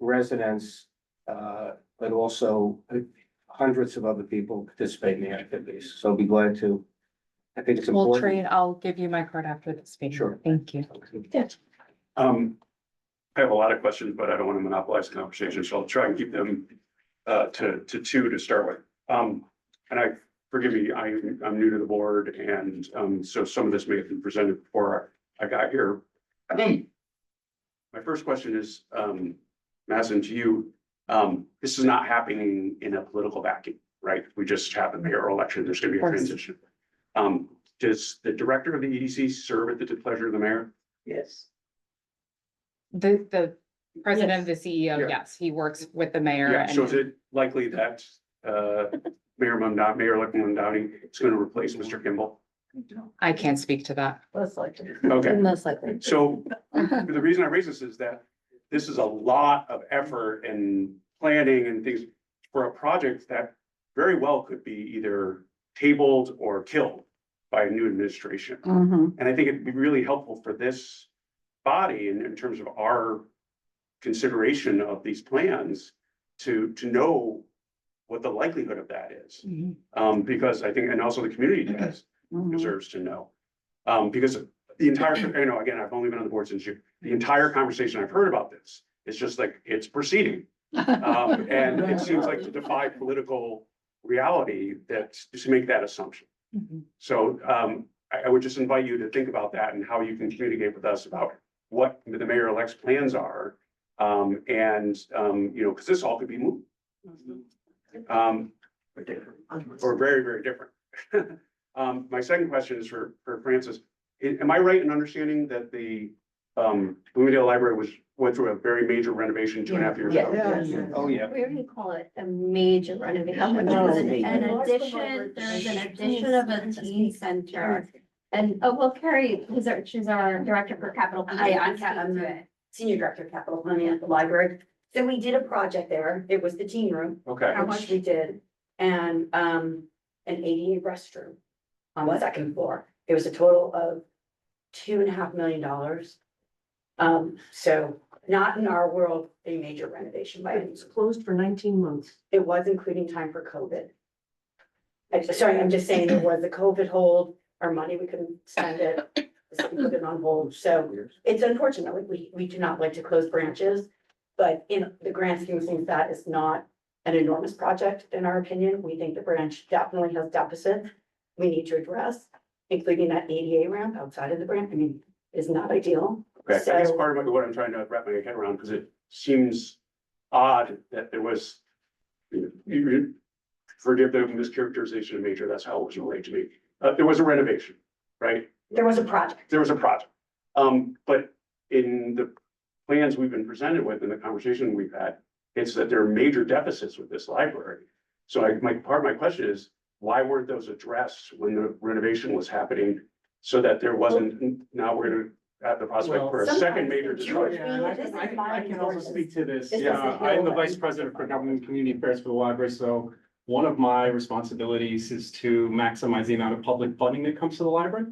E: residents, but also hundreds of other people participate in the activities. So be glad to. I think it's
H: We'll
E: important.
H: trade, I'll give you my card after this meeting.
E: Sure.
H: Thank you.
C: I have a lot of questions, but I don't want to monopolize the conversation, so I'll try and keep them to two to start with. And forgive me, I'm new to the board, and so some of this may have been presented before I got here. My first question is, Mazen, to you. This is not happening in a political vacuum, right? We just had the mayoral election. There's going to be a transition. Does the director of the EDC serve at the pleasure of the mayor?
E: Yes.
H: The president of the CEO,
C: Yeah.
H: yes, he works with the mayor.
C: Yeah, so
H: and-
C: is it likely that Mayor-elect Molinari is going to replace Mr. Kimball?
H: I can't speak to that.
B: Most likely.
C: Okay,
B: Most likely.
C: so the reason I raise this is that this is a lot of effort and planning and things for a project that very well could be either tabled or killed by a new administration. And I think it'd be really helpful for this body in terms of our consideration of these plans to know what the likelihood of that is. Because I think, and also the community deserves to know. Because the entire, again, I've only been on the board since the entire conversation I've heard about this, it's just like, it's proceeding. And it seems like to defy political reality that to make that assumption. So I would just invite you to think about that and how you can communicate with us about what the mayor-elect's plans are. Because this all could be moved. Or very, very different. My second question is for Francis. Am I right in understanding that the Bloomingdale Library went through a very major renovation 2.5 years ago?
B: Yeah.
E: Oh, yeah.
I: We already call it a major renovation.
B: much
I: There's
B: was
I: an
B: it?
I: addition, there's an addition of a teen center. And, Carrie, she's our director for capital.
K: Hi, I'm
I: Planning.
K: the Senior Director of Capital Planning at the library. So we did a project there. It was the teen room,
C: Okay,
I: How
K: which
I: much?
K: we did, and an ADA restroom on the second floor. It was a total of $2.5 million. So not in our world, a major renovation by any means.
B: Closed for 19 months.
K: It was including time for COVID. Sorry, I'm just saying there was a COVID hold, our money, we couldn't spend it, so we put it on hold. So it's unfortunate, we do not like to close branches. But in the grand scheme of things, that is not an enormous project, in our opinion. We think the branch definitely has deficits we need to address, including that ADA ramp outside of the branch. I mean, is not ideal.
C: okay. I guess
K: So-
C: part of what I'm trying to wrap my head around, because it seems odd that there was, forgive the mischaracterization of major, that's how it was relayed to me. There was a renovation, right?
K: There was a project.
C: There was a project. But in the plans we've been presented with and the conversation we've had, it's that there are major deficits with this library. So my question is, why weren't those addressed when the renovation was happening? So that there wasn't, now we're gonna have the prospect for a second major disruption.
L: I can also speak to this.
K: This is the
L: I am the
K: hill.
L: vice president for government and community affairs for the library, so one of my responsibilities is to maximize the amount of public funding that comes to the library.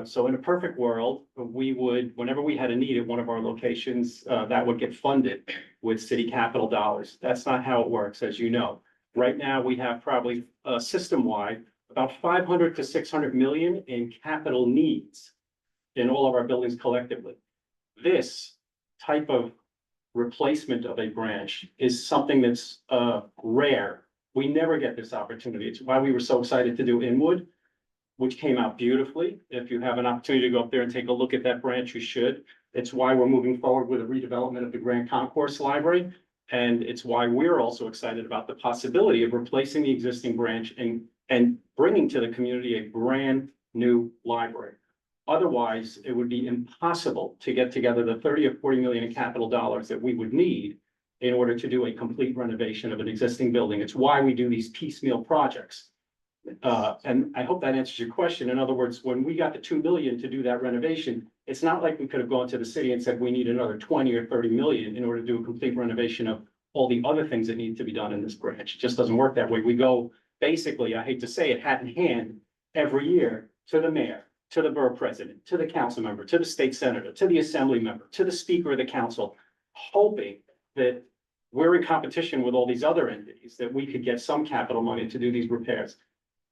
L: So in a perfect world, we would, whenever we had a need at one of our locations, that would get funded with city capital dollars. That's not how it works, as you know. Right now, we have probably system-wide about 500 to 600 million in capital needs in all of our buildings collectively. This type of replacement of a branch is something that's rare. We never get this opportunity. It's why we were so excited to do Inwood. which came out beautifully. If you have an opportunity to go up there and take a look at that branch, you should. It's why we're moving forward with a redevelopment of the Grand Concourse Library. And it's why we're also excited about the possibility of replacing the existing branch and bringing to the community a brand new library. Otherwise, it would be impossible to get together the 30 or 40 million in capital dollars that we would need in order to do a complete renovation of an existing building. It's why we do these piecemeal projects. And I hope that answers your question. In other words, when we got the 2 million to do that renovation, it's not like we could have gone to the city and said, we need another 20 or 30 million in order to do a complete renovation of all the other things that need to be done in this branch. It just doesn't work that way. We go, basically, I hate to say it, hat in hand every year to the mayor, to the borough president, to the council member, to the state senator, to the assembly member, to the speaker of the council, hoping that we're in competition with all these other entities, that we could get some capital money to do these repairs.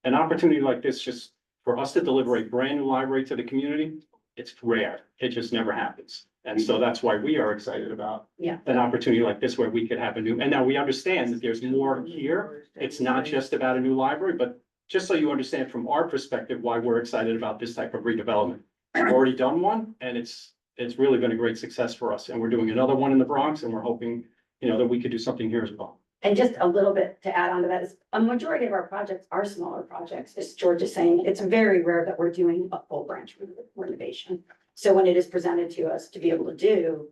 L: An opportunity like this, just for us to deliver a brand new library to the community, it's rare. It just never happens. And so that's why we are excited about an opportunity like this where we could have a new, and now we understand that there's more here. It's not just about a new library, but just so you understand from our perspective, why we're excited about this type of redevelopment. We've already done one and it's really been a great success for us. And we're doing another one in the Bronx and we're hoping, that we could do something here as well.
K: And just a little bit to add on to that is a majority of our projects are smaller projects. As George is saying, it's very rare that we're doing a full branch renovation. So when it is presented to us to be able to do,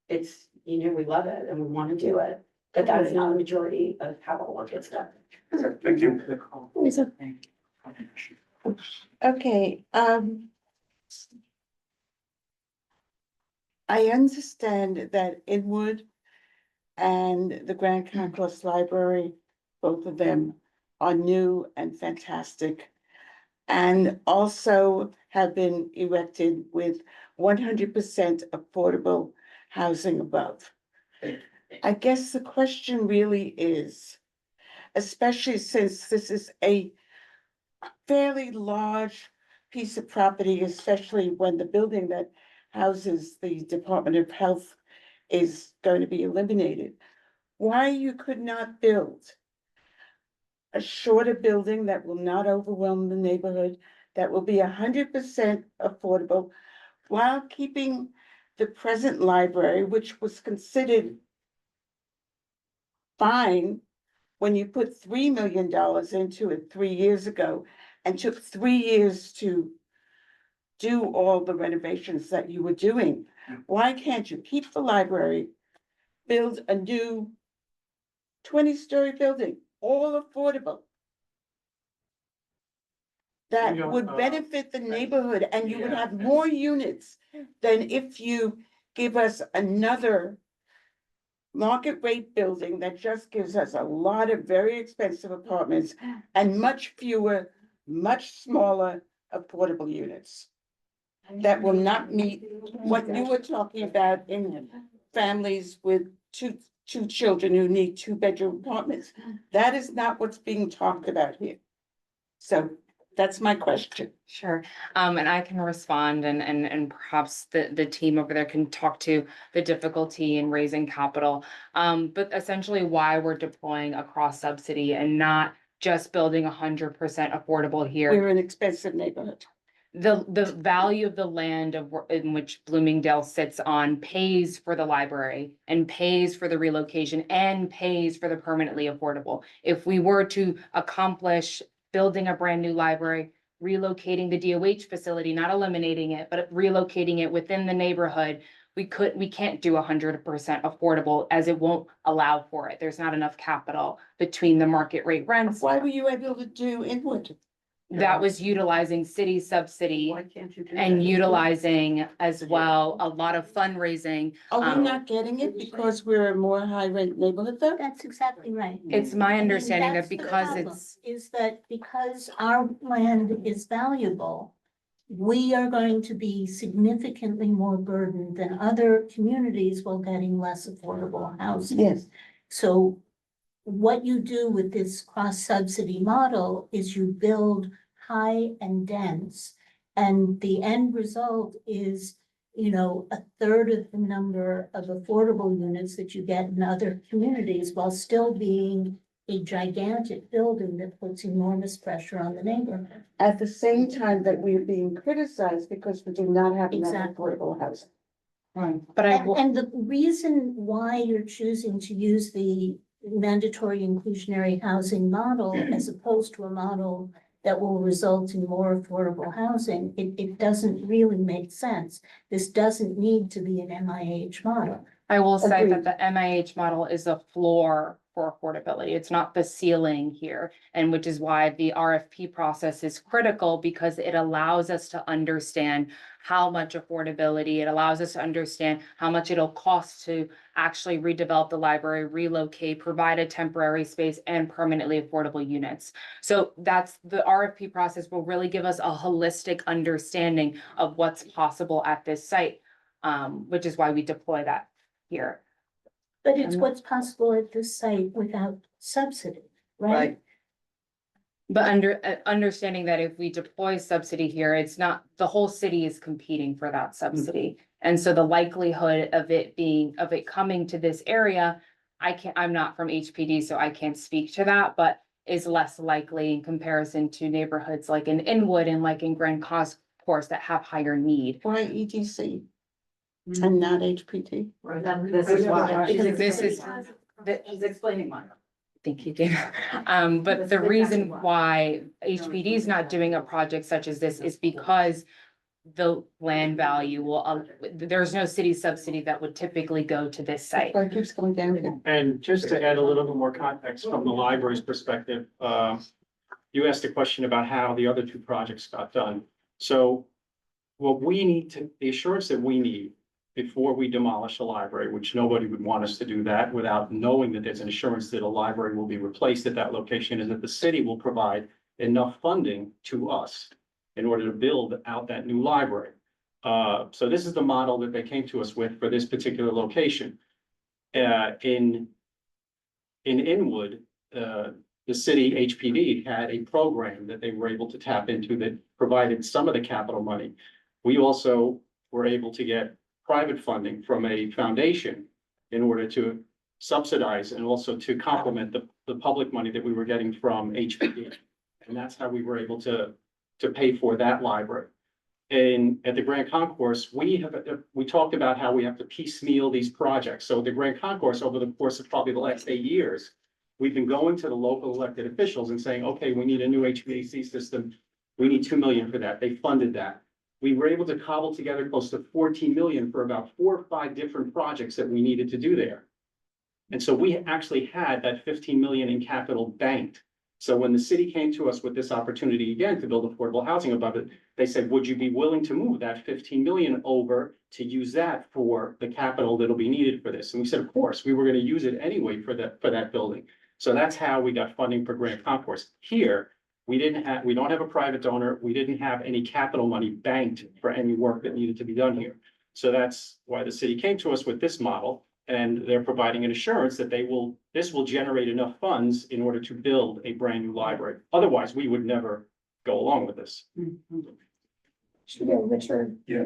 K: it's, we love it and we want to do it. But that is not a majority of how our work gets done.
C: Thank you.
A: Louisa.
M: Okay, I understand that Inwood and the Grand Concourse Library, both of them are new and fantastic. And also have been erected with 100% affordable housing above. I guess the question really is, especially since this is a fairly large piece of property, especially when the building that houses the Department of Health is going to be eliminated, why you could not build a shorter building that will not overwhelm the neighborhood, that will be 100% affordable, while keeping the present library, which was considered fine when you put $3 million into it 3 years ago and took 3 years to do all the renovations that you were doing. Why can't you keep the library, build a new 20-story building, all affordable? That would benefit the neighborhood and you would have more units than if you give us another market rate building that just gives us a lot of very expensive apartments and much fewer, much smaller affordable units that will not meet what you were talking about in families with two children who need 2-bedroom apartments. That is not what's being talked about here. So that's my question.
H: Sure. And I can respond and perhaps the team over there can talk to the difficulty in raising capital. But essentially why we're deploying a cross subsidy and not just building 100% affordable here.
M: We're an expensive neighborhood.
H: The value of the land in which Bloomingdale sits on pays for the library and pays for the relocation and pays for the permanently affordable. If we were to accomplish building a brand new library, relocating the DOH facility, not eliminating it, but relocating it within the neighborhood, we can't do 100% affordable as it won't allow for it. There's not enough capital between the market rate rents.
M: Why were you able to do Inwood?
H: That was utilizing city subsidy
M: Why can't you do
H: and
M: that?
H: utilizing as well a lot of fundraising.
M: Are we not getting it because we're a more high rent neighborhood though?
N: That's exactly right.
H: It's my understanding that
N: that's the
H: because
N: problem,
H: it's,
N: is that because our land is valuable, we are going to be significantly more burdened than other communities while getting less affordable housing.
M: Yes.
N: So what you do with this cross-subsidy model is you build high and dense, and the end result is, a third of the number of affordable units that you get in other communities while still being a gigantic building that puts enormous pressure on the neighborhood.
M: At the same time that we're being criticized because we do not have enough
N: Exactly.
M: affordable housing.
H: But I will.
N: And the reason why you're choosing to use the mandatory inclusionary housing model as opposed to a model that will result in more affordable housing, it doesn't really make sense. This doesn't need to be an MIH model.
H: I will say that
M: Agreed.
H: the MIH model is a floor for affordability. It's not the ceiling here. And which is why the RFP process is critical, because it allows us to understand how much affordability, it allows us to understand how much it'll cost to actually redevelop the library, relocate, provide a temporary space and permanently affordable units. So that's the RFP process will really give us a holistic understanding of what's possible at this site, which is why we deploy that here.
N: But it's what's possible at this site without subsidy, right?
H: But understanding that if we deploy subsidy here, it's not, the whole city is competing for that subsidy. And so the likelihood of it coming to this area, I'm not from HPD, so I can't speak to that, but is less likely in comparison to neighborhoods like in Inwood and like in Grand Concourse that have higher need.
M: Why EDC and not HPT?
B: This is why.
H: This is,
B: He's explaining why.
H: thank you, Dana. But the reason why HPD is not doing a project such as this is because the land value will, there's no city subsidy that would typically go to this site.
M: It keeps going down here.
L: And just to add a little bit more context from the library's perspective, you asked a question about how the other two projects got done. So what we need to, the assurance that we need before we demolish a library, which nobody would want us to do that without knowing that there's an assurance that a library will be replaced at that location, is that the city will provide enough funding to us in order to build out that new library. So this is the model that they came to us with for this particular location. In Inwood, the city HPD had a program that they were able to tap into that provided some of the capital money. We also were able to get private funding from a foundation in order to subsidize and also to complement the public money that we were getting from HPD. And that's how we were able to pay for that library. And at the Grand Concourse, we talked about how we have to piecemeal these projects. So the Grand Concourse, over the course of probably the last 8 years, we've been going to the local elected officials and saying, okay, we need a new HVAC system. We need 2 million for that. They funded that. We were able to cobble together close to 14 million for about 4 or 5 different projects that we needed to do there. And so we actually had that 15 million in capital banked. So when the city came to us with this opportunity again to build affordable housing above it, they said, would you be willing to move that 15 million over to use that for the capital that'll be needed for this? And we said, of course, we were going to use it anyway for that building. So that's how we got funding for Grand Concourse. Here, we don't have a private donor. We didn't have any capital money banked for any work that needed to be done here. So that's why the city came to us with this model, and they're providing an assurance that this will generate enough funds in order to build a brand new library. Otherwise, we would never go along with this.
A: Richard.
O: Yeah,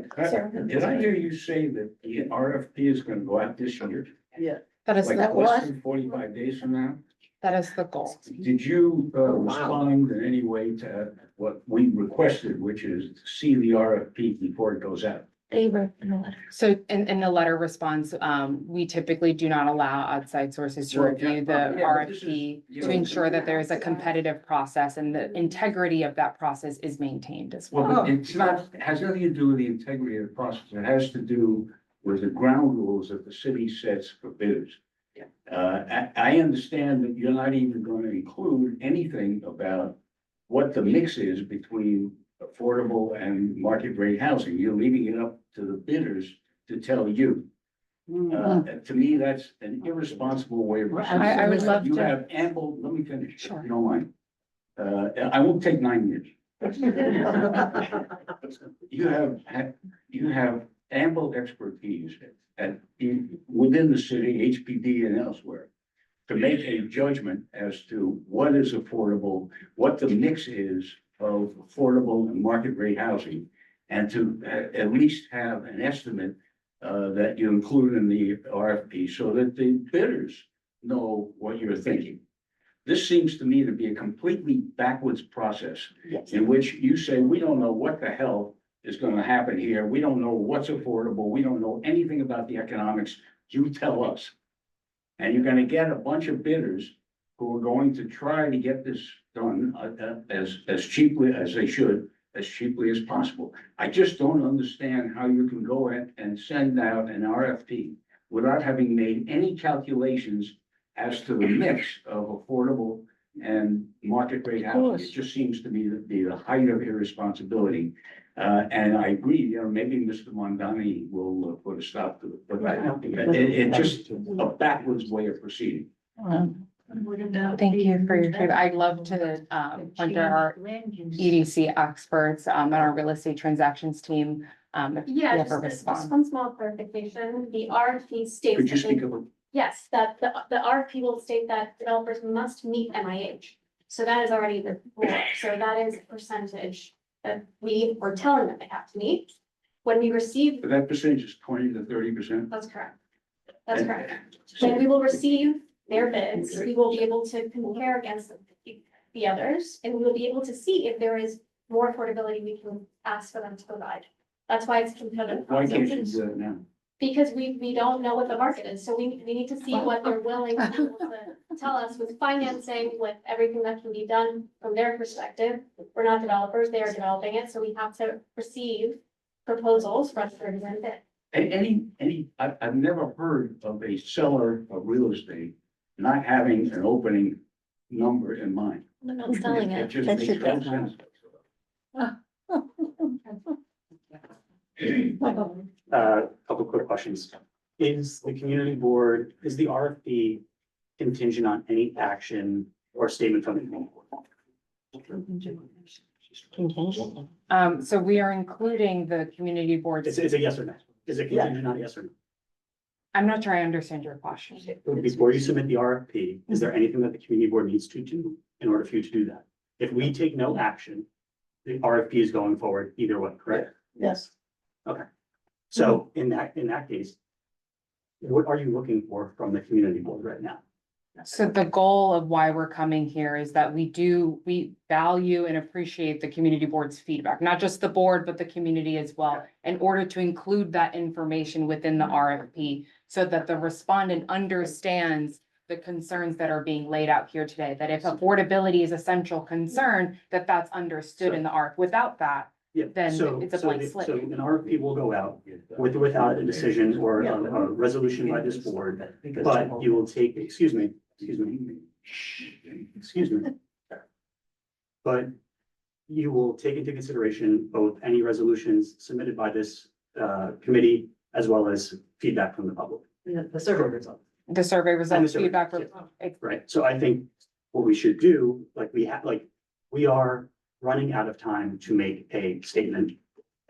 O: did I hear you say that the RFP is gonna go out this year?
B: Yeah.
H: That is,
O: Like less than 45 days from now?
H: that is the goal.
O: Did you respond in any way to what we requested, which is to see the RFP before it goes out?
N: They wrote in the letter.
H: So in the letter response, we typically do not allow outside sources to
O: Well,
H: review the
O: yeah, but this is,
H: RFP
O: you
H: to
O: know,
H: ensure that there is a competitive process and the integrity of that process is maintained as well.
O: Well, but it's not, it has nothing to do with the integrity of the process. It has to do with the ground rules that the city sets for bidders. I understand that you're not even going to include anything about what the mix is between affordable and market rate housing. You're leaving it up to the bidders to tell you. To me, that's an irresponsible way of.
H: I would love
O: You
H: to.
O: have ample, let me finish, if
H: Sure.
O: you don't mind. I won't take 9 years. You have ample expertise within the city, HPD and elsewhere, to make a judgment as to what is affordable, what the mix is of affordable and market rate housing, and to at least have an estimate that you include in the RFP so that the bidders know what you're thinking. This seems to me to be a completely backwards process
B: Yes.
O: in which you say, we don't know what the hell is gonna happen here. We don't know what's affordable. We don't know anything about the economics. You tell us. And you're gonna get a bunch of bidders who are going to try to get this done as cheaply as they should, as cheaply as possible. I just don't understand how you can go ahead and send out an RFP without having made any calculations as to the mix of affordable and market rate housing. It just seems to me to be the height of irresponsibility. And I agree, you know, maybe Mr. Mondani will put a stop to it, but it just a backwards way of proceeding.
H: Thank you for your feedback. I'd love to, under our EDC experts, and our real estate transactions team, if you
I: Yeah,
H: have a
I: just
H: response.
I: one small clarification. The RFP states.
O: Could you
I: that
O: speak up?
I: Yes, that the RFP will state that developers must meet MIH. So that is already the rule. So that is a percentage that we were telling them they have to meet. When we receive,
O: But that percentage is 20 to 30%.
I: that's correct. That's correct. When we will receive their bids, we will be able to compare against the others, and we will be able to see if there is more affordability we can ask for them to provide. That's why it's competitive.
O: Why can't you do that now?
I: Because we don't know what the market is, so we need to see what they're willing to be able to tell us with financing, with everything that can be done from their perspective. We're not developers, they are developing it, so we have to receive proposals for us to present it.
O: I've never heard of a seller of real estate not having an opening number in mind.
I: They're not selling
O: It
I: it.
O: just makes no sense.
P: Couple quick questions. Is the community board, is the RFP contingent on any action or statement from the community board?
H: So we are including the community boards.
P: Is it yes or no? Is it contingent on yes or no?
H: I'm not sure I understand your question.
P: Before you submit the RFP, is there anything that the community board needs to do in order for you to do that? If we take no action, the RFP is going forward either way, correct?
B: Yes.
P: Okay. So in that case, what are you looking for from the community board right now?
H: So the goal of why we're coming here is that we value and appreciate the community board's feedback, not just the board, but the community as well, in order to include that information within the RFP so that the respondent understands the concerns that are being laid out here today, that if affordability is a central concern, that that's understood in the RFP. Without that,
P: Yeah,
H: then
P: so,
H: it's a
P: so,
H: blank
P: the-
H: slate.
P: so an RFP will go out with or without a decision or a resolution by this board, but you will take, excuse me. But you will take into consideration both any resolutions submitted by this committee as well as feedback from the public.
B: The survey results.
H: The survey results,
P: survey,
H: feedback,
P: Right, so I think what we should do, we are running out of time to make a statement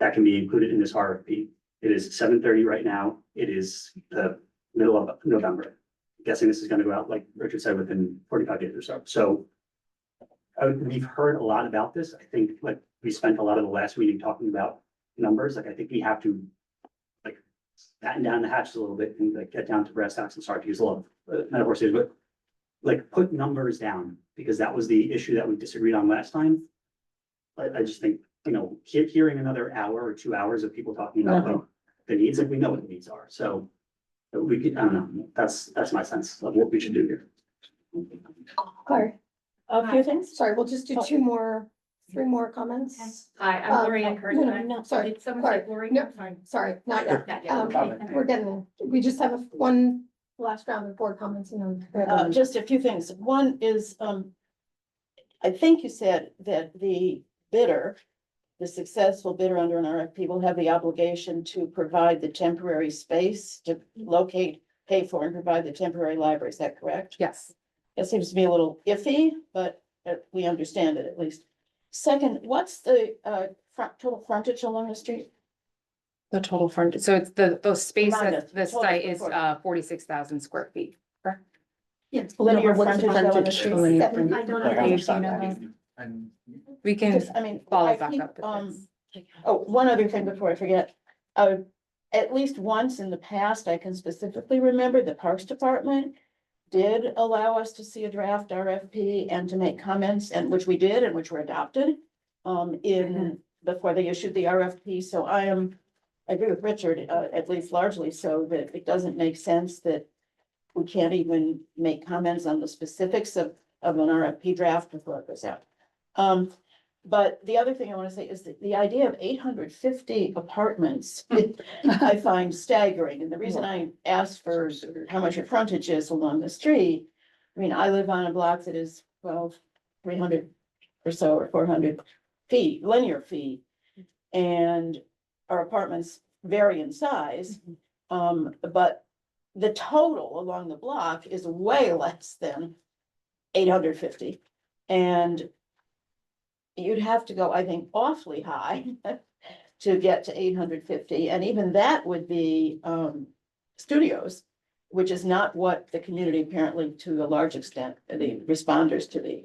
P: that can be included in this RFP. It is 7:30 right now. It is the middle of November. I'm guessing this is gonna go out, like Richard said, within 45 days or so. So we've heard a lot about this. I think like we spent a lot of the last meeting talking about numbers. Like I think we have to like batten down the hatches a little bit and like get down to brass tacks and start to use a lot of metaphors, but like put numbers down because that was the issue that we disagreed on last time. I just think, you know, hearing another hour or 2 hours of people talking about the needs, like we know what the needs are, so. We could, I don't know, that's my sense of what we should do here.
A: Klari.
B: A few things.
A: Sorry, we'll just do three more comments.
I: Hi, I'm Lori
A: No,
I: Encouragement.
A: sorry,
I: Did someone
A: Klari.
I: say Lori?
A: No,
I: Sorry.
A: sorry, not yet.
I: Not yet.
A: We're getting there. We just have one last round of board comments and then.
B: Just a few things. One is, I think you said that the bidder, the successful bidder under an RFP will have the obligation to provide the temporary space to locate, pay for and provide the temporary library. Is that correct?
H: Yes.
B: It seems to be a little iffy, but we understand it at least. Second, what's the total frontage along the street?
H: The total front, so it's those spaces,
B: Miranda,
H: the
B: total
H: site is
B: square
H: 46,000 square feet. Correct?
I: Yes.
B: Linear
A: what's the
B: frontage along the
A: frontage?
B: street?
H: Linear
I: I don't
H: frontage. We can
B: Just, I mean,
H: follow
B: I
H: back
B: think,
H: up with this.
B: oh, one other thing before I forget. At least once in the past, I can specifically remember the Parks Department did allow us to see a draft RFP and to make comments, and which we did and which were adopted before they issued the RFP. So I agree with Richard, at least largely, so that it doesn't make sense that we can't even make comments on the specifics of an RFP draft before it goes out. But the other thing I want to say is that the idea of 850 apartments, I find staggering. And the reason I asked for how much your frontage is along the street, I mean, I live on a block that is, well, 300 or so, or 400 feet, linear feet. And our apartments vary in size, but the total along the block is way less than 850. And you'd have to go, I think, awfully high to get to 850. And even that would be studios, which is not what the community apparently, to a large extent, the responders to the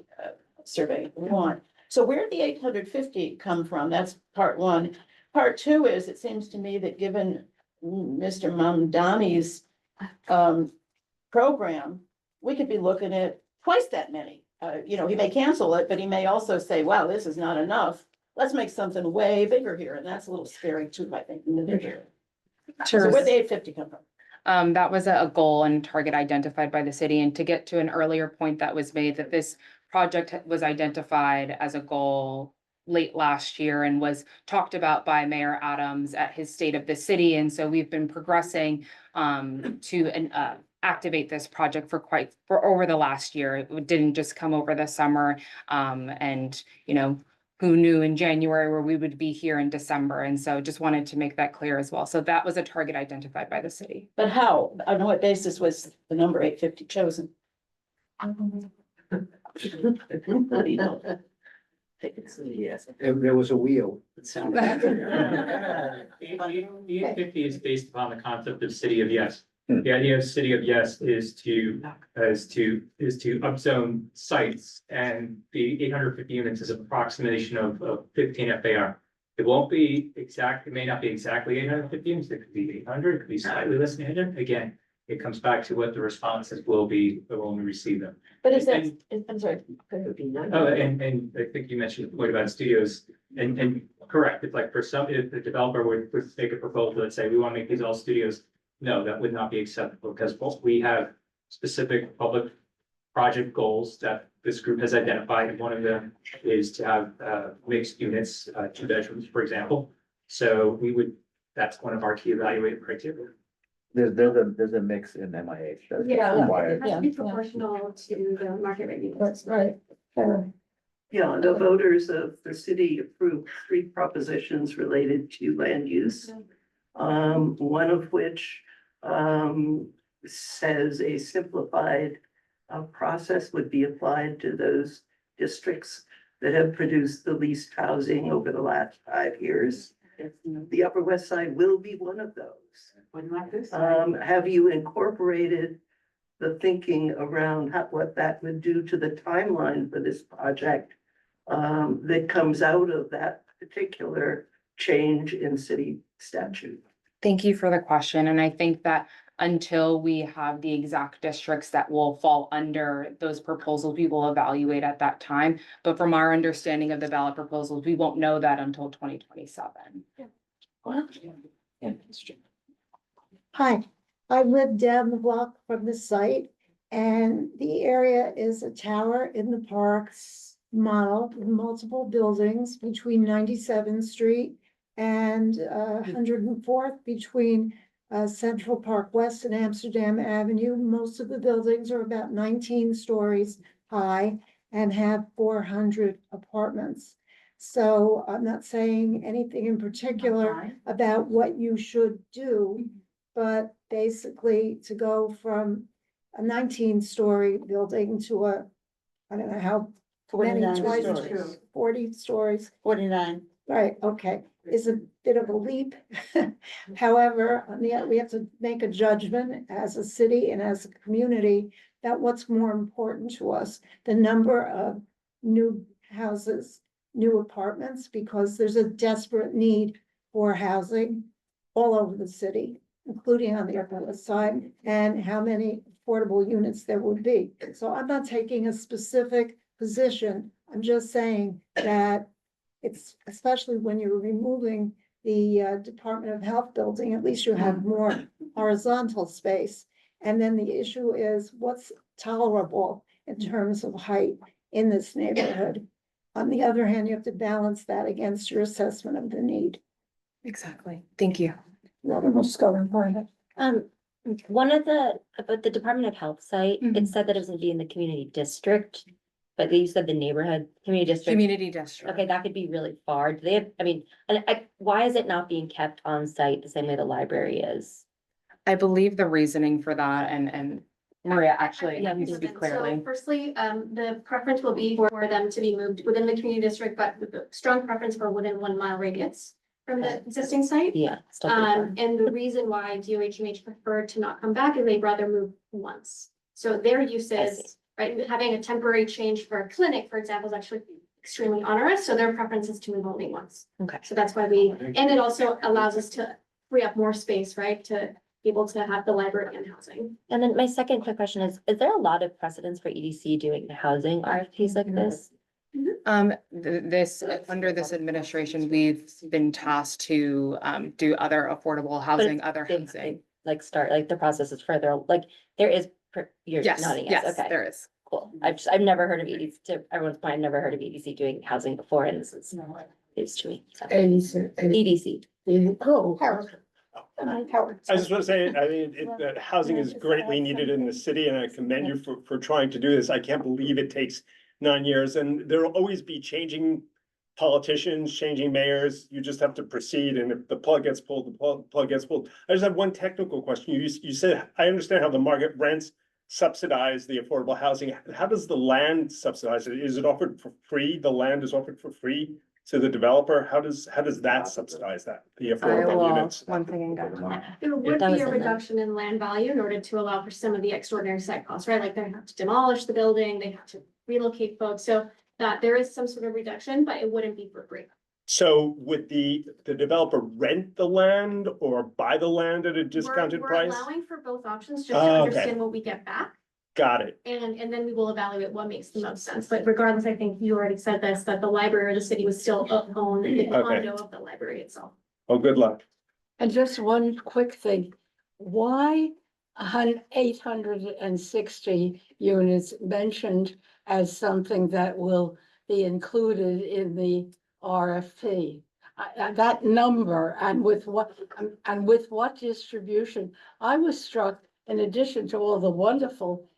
B: survey want. So where did the 850 come from? That's part one. Part two is, it seems to me that given Mr. Mamdani's program, we could be looking at twice that many. He may cancel it, but he may also say, wow, this is not enough. Let's make something way bigger here. And that's a little scary too, I think, in the future. So where'd the 850 come from?
H: That was a goal and target identified by the city. And to get to an earlier point that was made, that this project was identified as a goal late last year and was talked about by Mayor Adams at his State of the City. And so we've been progressing to activate this project for over the last year. It didn't just come over the summer. And who knew in January where we would be here in December. And so just wanted to make that clear as well. So that was a target identified by the city.
B: But how? On what basis was the number 850 chosen?
E: Yes, there was a wheel. It sounded.
J: The 850 is based upon the concept of city of yes. The idea of city of yes is to upzone sites, and the 850 units is an approximation of 15 FAR. It won't be exact, it may not be exactly 850 units, it could be 800, it could be slightly less than 800. Again, it comes back to what the responses will be when we receive them.
B: But is that, I'm sorry.
J: Oh, and I think you mentioned the point about studios, and correct, it's like for some, if the developer would make a proposal that say, we want to make these all studios. No, that would not be acceptable, because we have specific public project goals that this group has identified, and one of them is to have mixed units, 2 bedrooms, for example. So that's one of our key evaluating criteria.
E: There's a mix in MIH. That's required.
I: It has to be proportional to the market rate.
B: That's right.
Q: Yeah, the voters of the city approved 3 propositions related to land use. One of which says a simplified process would be applied to those districts that have produced the least housing over the last 5 years. The Upper West Side will be one of those.
G: But not this.
Q: Have you incorporated the thinking around what that would do to the timeline for this project that comes out of that particular change in city statute?
H: Thank you for the question. And I think that until we have the exact districts that will fall under those proposals, we will evaluate at that time. But from our understanding of the ballot proposals, we won't know that until 2027.
R: Hi, I live down the block from the site, and the area is a tower in the parks model with multiple buildings between 97th Street and 104th, between Central Park West and Amsterdam Avenue. Most of the buildings are about 19 stories high and have 400 apartments. So I'm not saying anything in particular about what you should do, but basically to go from a 19-story building to a, I don't know how many,
M: 49 stories.
R: 40 stories.
M: 49.
R: Right, okay, is a bit of a leap. However, we have to make a judgment as a city and as a community about what's more important to us, the number of new houses, new apartments, because there's a desperate need for housing all over the city. including on the Upper West Side, and how many affordable units there would be. So I'm not taking a specific position. I'm just saying that it's, especially when you're removing the Department of Health building, at least you have more horizontal space. And then the issue is what's tolerable in terms of height in this neighborhood. On the other hand, you have to balance that against your assessment of the need.
H: Exactly. Thank you.
R: Let's go and find it.
S: One of about the Department of Health site, it said that it was gonna be in the community district. But you said the neighborhood, community district.
H: Community district.
S: Okay, that could be really far. Do they have, I mean, why is it not being kept on site the same way the library is?
H: I believe the reasoning for that and Maria, actually,
S: Yeah,
H: you speak clearly.
T: So firstly, the preference will be for them to be moved within the community district, but with a strong preference for within 1 mile radius from the existing site.
S: Yeah. Still pretty far.
T: And the reason why DOHMH preferred to not come back is they'd rather move once. So their uses, right, having a temporary change for a clinic, for example, is actually extremely onerous, so their preference is to move only once.
S: Okay.
T: So that's why and it also allows us to free up more space, right, to be able to have the library and housing.
S: And then my second quick question is there a lot of precedence for EDC doing housing RFPs like this?
H: Under this administration, we've been tasked to do other affordable housing, other housing.
S: Like the process is further, like there is, you're
H: Yes,
S: nodding, yes,
H: yes,
S: okay.
H: there is.
S: Cool. I've never heard of EDC, to everyone's point, I've never heard of EDC doing housing before, and this is news to me. So. EDC.
R: Oh,
U: Howard. I just want to say, I mean, that housing is greatly needed in the city, and I commend you for trying to do this. I can't believe it takes 9 years, and there will always be changing politicians, changing mayors. You just have to proceed, and if the plug gets pulled, the plug gets pulled. I just have one technical question. You said, I understand how the market rents subsidize the affordable housing. How does the land subsidize it? Is it offered for free? The land is offered for free to the developer? How does that subsidize that, the affordable units?
H: One thing and go.
T: There would be a reduction in land value in order to allow for some of the extraordinary site costs, right? Like they have to demolish the building, they have to relocate folks, so that there is some sort of reduction, but it wouldn't be for free.
U: So would the developer rent the land or buy the land at a discounted
T: We're
U: price?
T: allowing for both options, just to
U: Oh, okay.
T: understand what we get back.
U: Got it.
T: And then we will evaluate what makes the most sense, but regardless, I think you already said this, that the library or the city would still own the condo of the library itself.
U: Oh, good luck.
V: And just one quick thing, why 860 units mentioned as something that will be included in the RFP? That number and with what distribution? I was struck, in addition to all the wonderful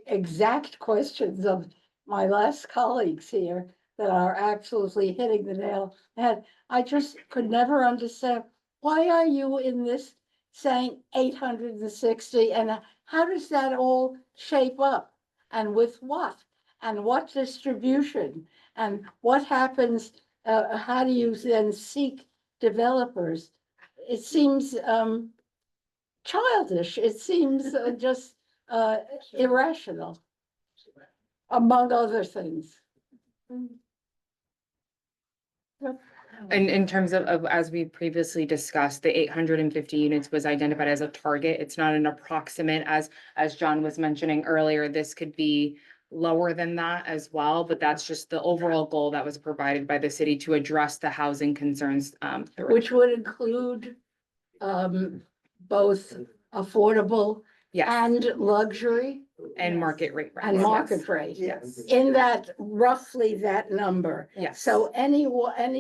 V: exact questions of my last colleagues here that are absolutely hitting the nail on the head. I just could never understand, why are you in this saying 860 and how does that all shape up? And with what? And what distribution? And what happens, how do you then seek developers? It seems childish. It seems just irrational, among other things.
H: In terms of, as we previously discussed, the 850 units was identified as a target. It's not an approximate, as John was mentioning earlier. This could be lower than that as well, but that's just the overall goal that was provided by the city to address the housing concerns.
V: Which would include both affordable and luxury.
H: And market rate.
V: And market rate.
H: Yes.
V: In that, roughly that number.
H: Yes.
V: So any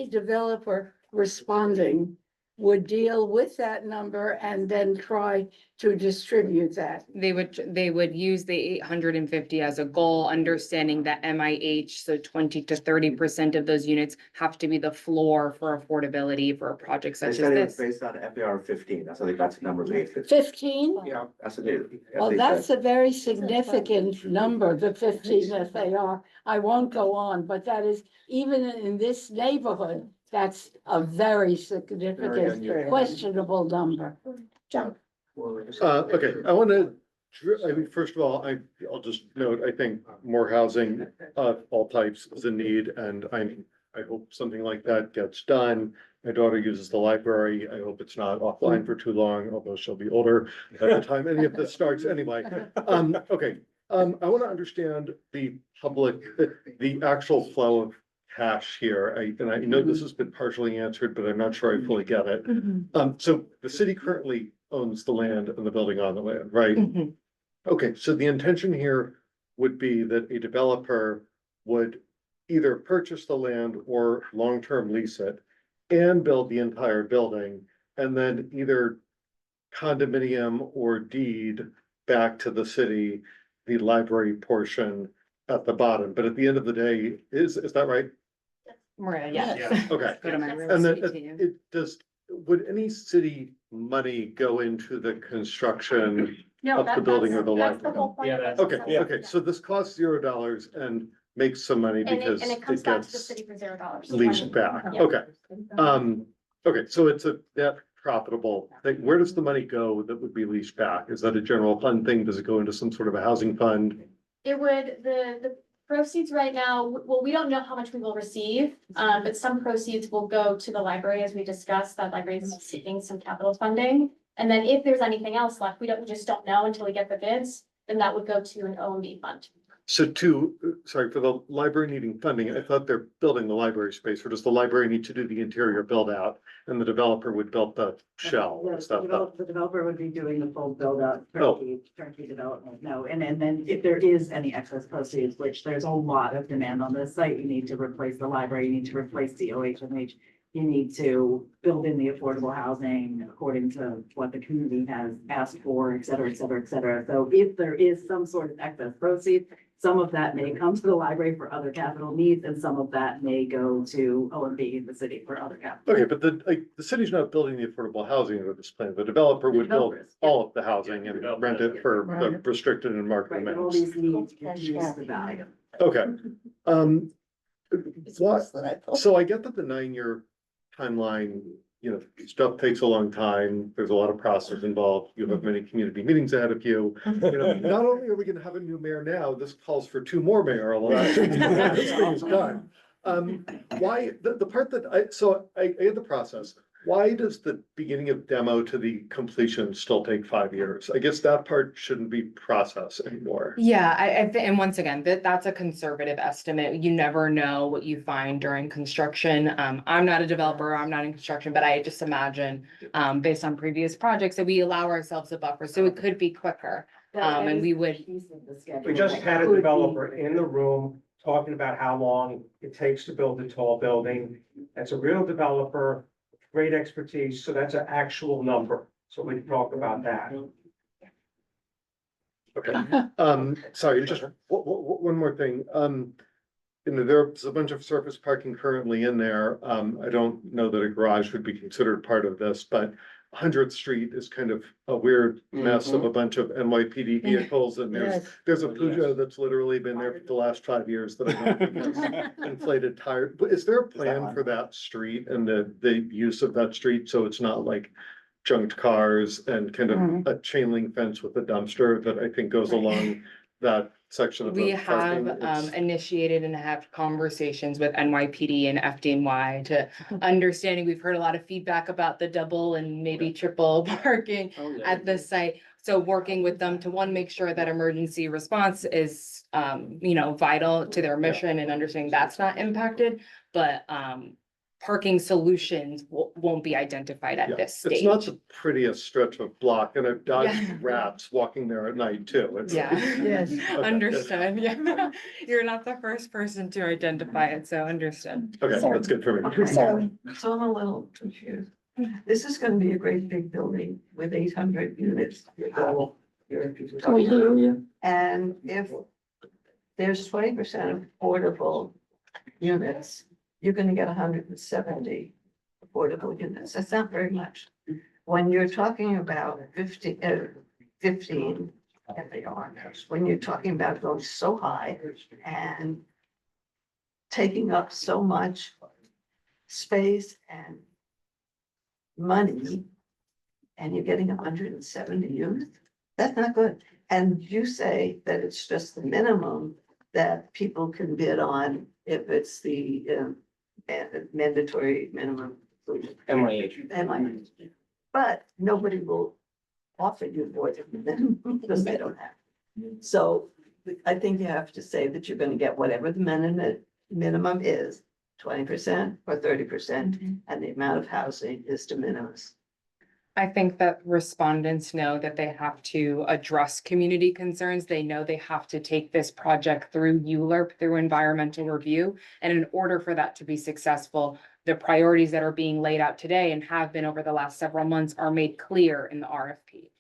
V: developer responding would deal with that number and then try to distribute that.
H: They would use the 850 as a goal, understanding that MIH, so 20 to 30% of those units have to be the floor for affordability for a project
W: They
H: such as
W: said it was
H: this.
W: based on FAR 15, that's how they got the number of 850.
V: 15?
W: Yeah, that's what it is.
V: Well, that's a very significant number, the 15 FAR. I won't go on, but that is, even in this neighborhood, that's a very significant, questionable number. John.
X: Okay, I want to, I mean, first of all, I'll just note, I think more housing of all types is a need, and I hope something like that gets done. My daughter uses the library. I hope it's not offline for too long, although she'll be older at the time any of this starts anyway. Okay, I want to understand the actual flow of cash here. And I know this has been partially answered, but I'm not sure I fully get it. So the city currently owns the land and the building on the land, right? Okay, so the intention here would be that a developer would either purchase the land or long-term lease it and build the entire building, and then either condominium or deed back to the city, the library portion at the bottom. But at the end of the day, is that right?
H: Miranda, yes.
X: Okay.
H: Go to my real
X: And then
H: estate team.
X: would any city money go into the construction
T: No,
X: of the building or the
T: that's the
X: library?
T: whole point.
J: Yeah,
T: of
J: that's-
T: it.
X: Okay, okay, so this costs $0 and makes some money
T: And
X: because
T: it comes
X: it
T: back to the
X: gets
T: city for $0.
X: leased back.
T: Yeah.
X: Okay. Okay, so it's a net profitable thing. Where does the money go that would be leased back? Is that a general fund thing? Does it go into some sort of a housing fund?
T: It would, the proceeds right now, well, we don't know how much we will receive, but some proceeds will go to the library, as we discussed, that library is seeking some capital funding. And then if there's anything else left, we just don't know until we get the bids, then that would go to an OMB fund.
X: So sorry, for the library needing funding, I thought they're building the library space, or does the library need to do the interior build out and the developer would build the shell and stuff?
B: The developer would be doing the full build out,
X: Oh.
B: turnkey development, no, and then if there is any excess proceeds, which there's a lot of demand on this site, you need to replace the library, you need to replace the OHMH. You need to build in the affordable housing according to what the community has asked for, et cetera, et cetera, et cetera. So if there is some sort of excess proceeds, some of that may come to the library for other capital needs, and some of that may go to OMB in the city for other capital.
X: Okay, but the city's not building the affordable housing under this plan. The developer would build all of the housing and rent it for the restricted and market
B: Right, but all
X: amounts.
B: these needs reduce the value.
X: Okay. So I get that the 9-year timeline, stuff takes a long time. There's a lot of process involved. You have many community meetings ahead of you. Not only are we gonna have a new mayor now, this calls for 2 more mayoral elections. This thing is done. Why, the part that I get the process. Why does the beginning of demo to the completion still take 5 years? I guess that part shouldn't be processed anymore.
H: Yeah, and once again, that's a conservative estimate. You never know what you find during construction. I'm not a developer, I'm not in construction, but I just imagine, based on previous projects, that we allow ourselves a buffer, so it could be quicker. And we would.
E: We just had a developer in the room talking about how long it takes to build a tall building. That's a real developer, great expertise, so that's an actual number. So we can talk about that.
X: Okay, sorry, just one more thing. There's a bunch of surface parking currently in there. I don't know that a garage would be considered part of this, but 100th Street is kind of a weird mess of a bunch of NYPD vehicles, and there's a Peugeot that's literally been there for the last 5 years that I don't think has inflated tires. But is there a plan for that street and the use of that street, so it's not like junked cars and kind of a chain link fence with a dumpster that I think goes along that section of the
H: We
X: parking?
H: have initiated and have conversations with NYPD and FDNY to understanding, we've heard a lot of feedback about the double and maybe triple parking at the site. So working with them to make sure that emergency response is, vital to their mission and understanding that's not impacted, but, parking solutions won't be identified at this stage.
X: It's not the prettiest stretch of block, and I've dodged
H: Yeah.
X: rats walking there at night too.
H: Yeah.
R: Yes.
H: Understood, yeah. You're not the first person to identify it, so understood.
X: Okay, that's good for me.
Q: So I'm a little confused. This is gonna be a great big building with 800 units. And if there's 20% affordable units, you're gonna get 170 affordable units. That's not very much. When you're talking about 15, and they are, when you're talking about going so high and taking up so much space and money, and you're getting 170 units, that's not good. And you say that it's just the minimum that people can bid on if it's the mandatory minimum included.
E: NYH.
Q: But nobody will offer you more than them because they don't have. So I think you have to say that you're gonna get whatever the minimum is, 20% or 30%, and the amount of housing is de minimis.
H: I think that respondents know that they have to address community concerns. They know they have to take this project through ULURP, through environmental review. And in order for that to be successful, the priorities that are being laid out today and have been over the last several months are made clear in the RFP.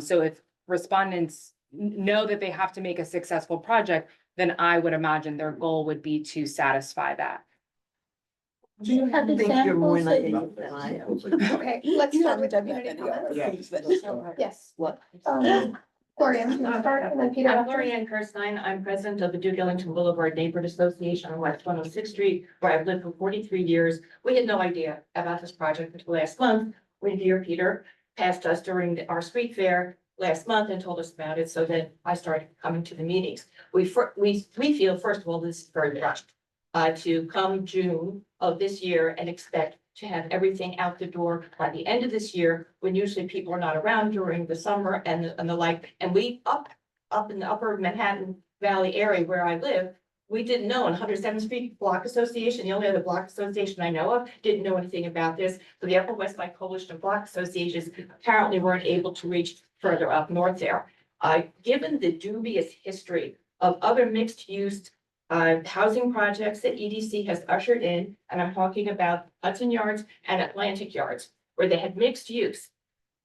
H: So if respondents know that they have to make a successful project, then I would imagine their goal would be to satisfy that.
N: Do you have
Q: I think you're more
N: examples?
Q: naive than I am.
A: Okay, let's start with community comments. Yes.
Q: What?
A: Gloria, you wanna start, and then Peter.
C: I'm
A: after?
C: Gloria Gerstein. I'm president of the Duke Ellington Boulevard Neighborhood Association on West 106th Street, where I've lived for 43 years. We had no idea about this project until last month, when dear Peter passed us during our street fair last month and told us about it. So then I started coming to the meetings. We feel, first of all, this is very rushed. To come June of this year and expect to have everything out the door by the end of this year, when usually people are not around during the summer and the like. And we up in the upper Manhattan Valley area where I live, we didn't know, in 107th Street Block Association, the only other block association I know of, didn't know anything about this. So the Upper West Side Coalition of Block Associations apparently weren't able to reach further up north there. Given the dubious history of other mixed use housing projects that EDC has ushered in, and I'm talking about Hudson Yards and Atlantic Yards, where they had mixed use.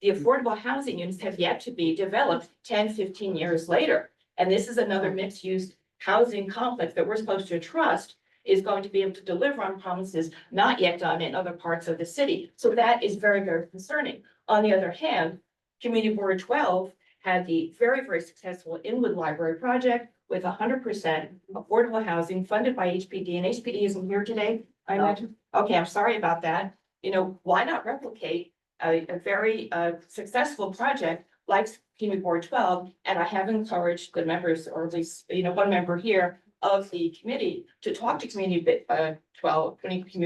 C: The affordable housing units have yet to be developed 10, 15 years later. And this is another mixed use housing complex that we're supposed to trust is going to be able to deliver on promises not yet done in other parts of the city. So that is very, very concerning. On the other hand, Community Board 12 had the very, very successful Inwood Library project with 100% affordable housing funded by HPD, and HPD isn't here today, I imagine. Okay, I'm sorry about that. You know, why not replicate a very successful project like Community Board 12? And I have encouraged the members, or at least, you know, one member here of the committee to talk to Community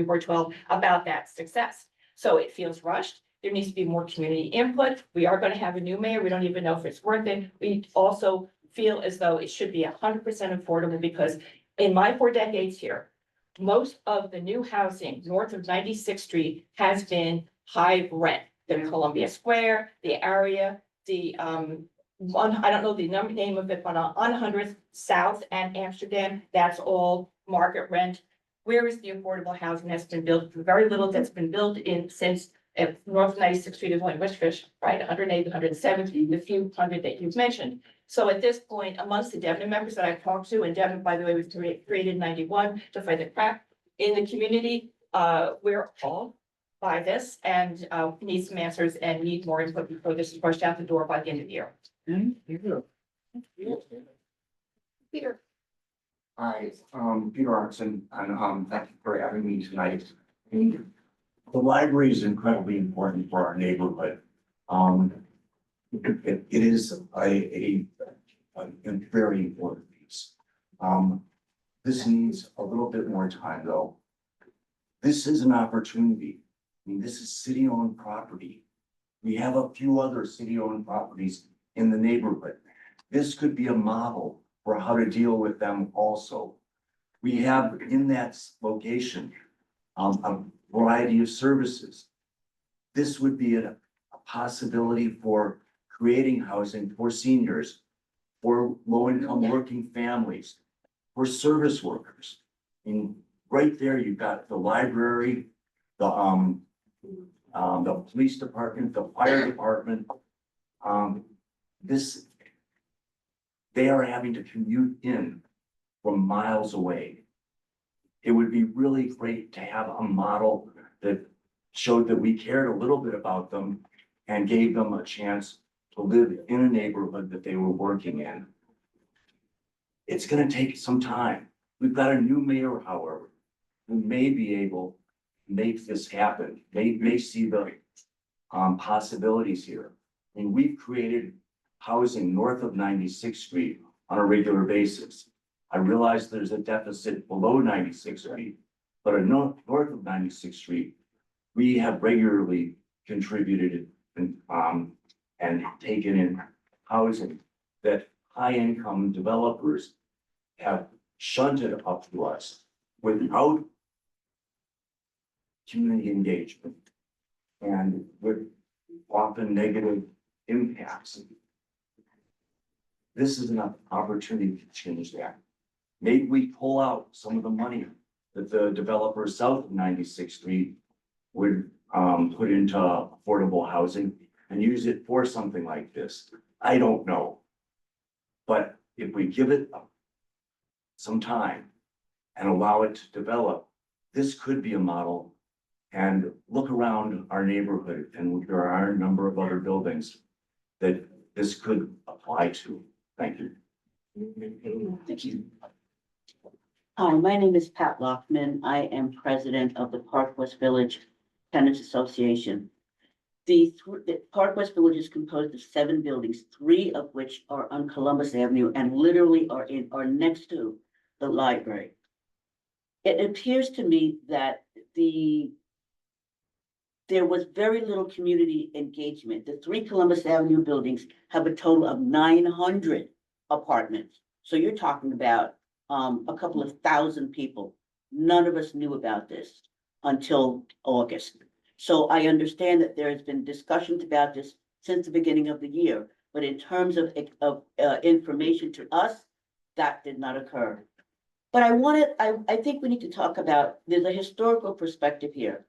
C: Board 12 about that success. So it feels rushed. There needs to be more community input. We are going to have a new mayor. We don't even know if it's worth it. We also feel as though it should be 100% affordable, because in my 4 decades here, most of the new housing north of 96th Street has been high rent. The Columbia Square, the area, the I don't know the name of it, but on 100th South and Amsterdam, that's all market rent. Where is the affordable housing that's been built? Very little that's been built in since North 96th Street is only Westfish, right? 108, 170, the few hundred that you've mentioned. So at this point, amongst the Devon members that I've talked to, and Devon, by the way, was created in 91 to fight the crack in the community, we're all by this and need some answers and need more input before this is rushed out the door by the end of the year.
A: Peter.
W: Hi, Peter Arnson, and thank you for having me tonight. The library is incredibly important for our neighborhood. It is a very important piece. This needs a little bit more time, though. This is an opportunity. I mean, this is city-owned property. We have a few other city-owned properties in the neighborhood. This could be a model for how to deal with them also. We have in that location a variety of services. This would be a possibility for creating housing for seniors, for low-income working families, for service workers. And right there, you've got the library, the police department, the fire department. They are having to commute in from miles away. It would be really great to have a model that showed that we cared a little bit about them and gave them a chance to live in a neighborhood that they were working in. It's going to take some time. We've got a new mayor, however, who may be able to make this happen. They may see the possibilities here. And we've created housing north of 96th Street on a regular basis. I realize there's a deficit below 96th Street, but north of 96th Street, we have regularly contributed and taken in housing that high-income developers have shunted up to us without community engagement and with often negative impacts. This is an opportunity to change that. Maybe we pull out some of the money that the developers south of 96th Street would put into affordable housing and use it for something like this. I don't know. But if we give it some time and allow it to develop, this could be a model. And look around our neighborhood, and there are a number of other buildings that this could apply to. Thank you.
D: Thank you. Hi, my name is Pat Lockman. I am president of the Park West Village Tenants Association. The Park West Village is composed of 7 buildings, 3 of which are on Columbus Avenue and literally are next to the library. It appears to me that there was very little community engagement. The 3 Columbus Avenue buildings have a total of 900 apartments. So you're talking about a couple of thousand people. None of us knew about this until August. So I understand that there has been discussions about this since the beginning of the year, but in terms of information to us, that did not occur. But I think we need to talk about, there's a historical perspective here.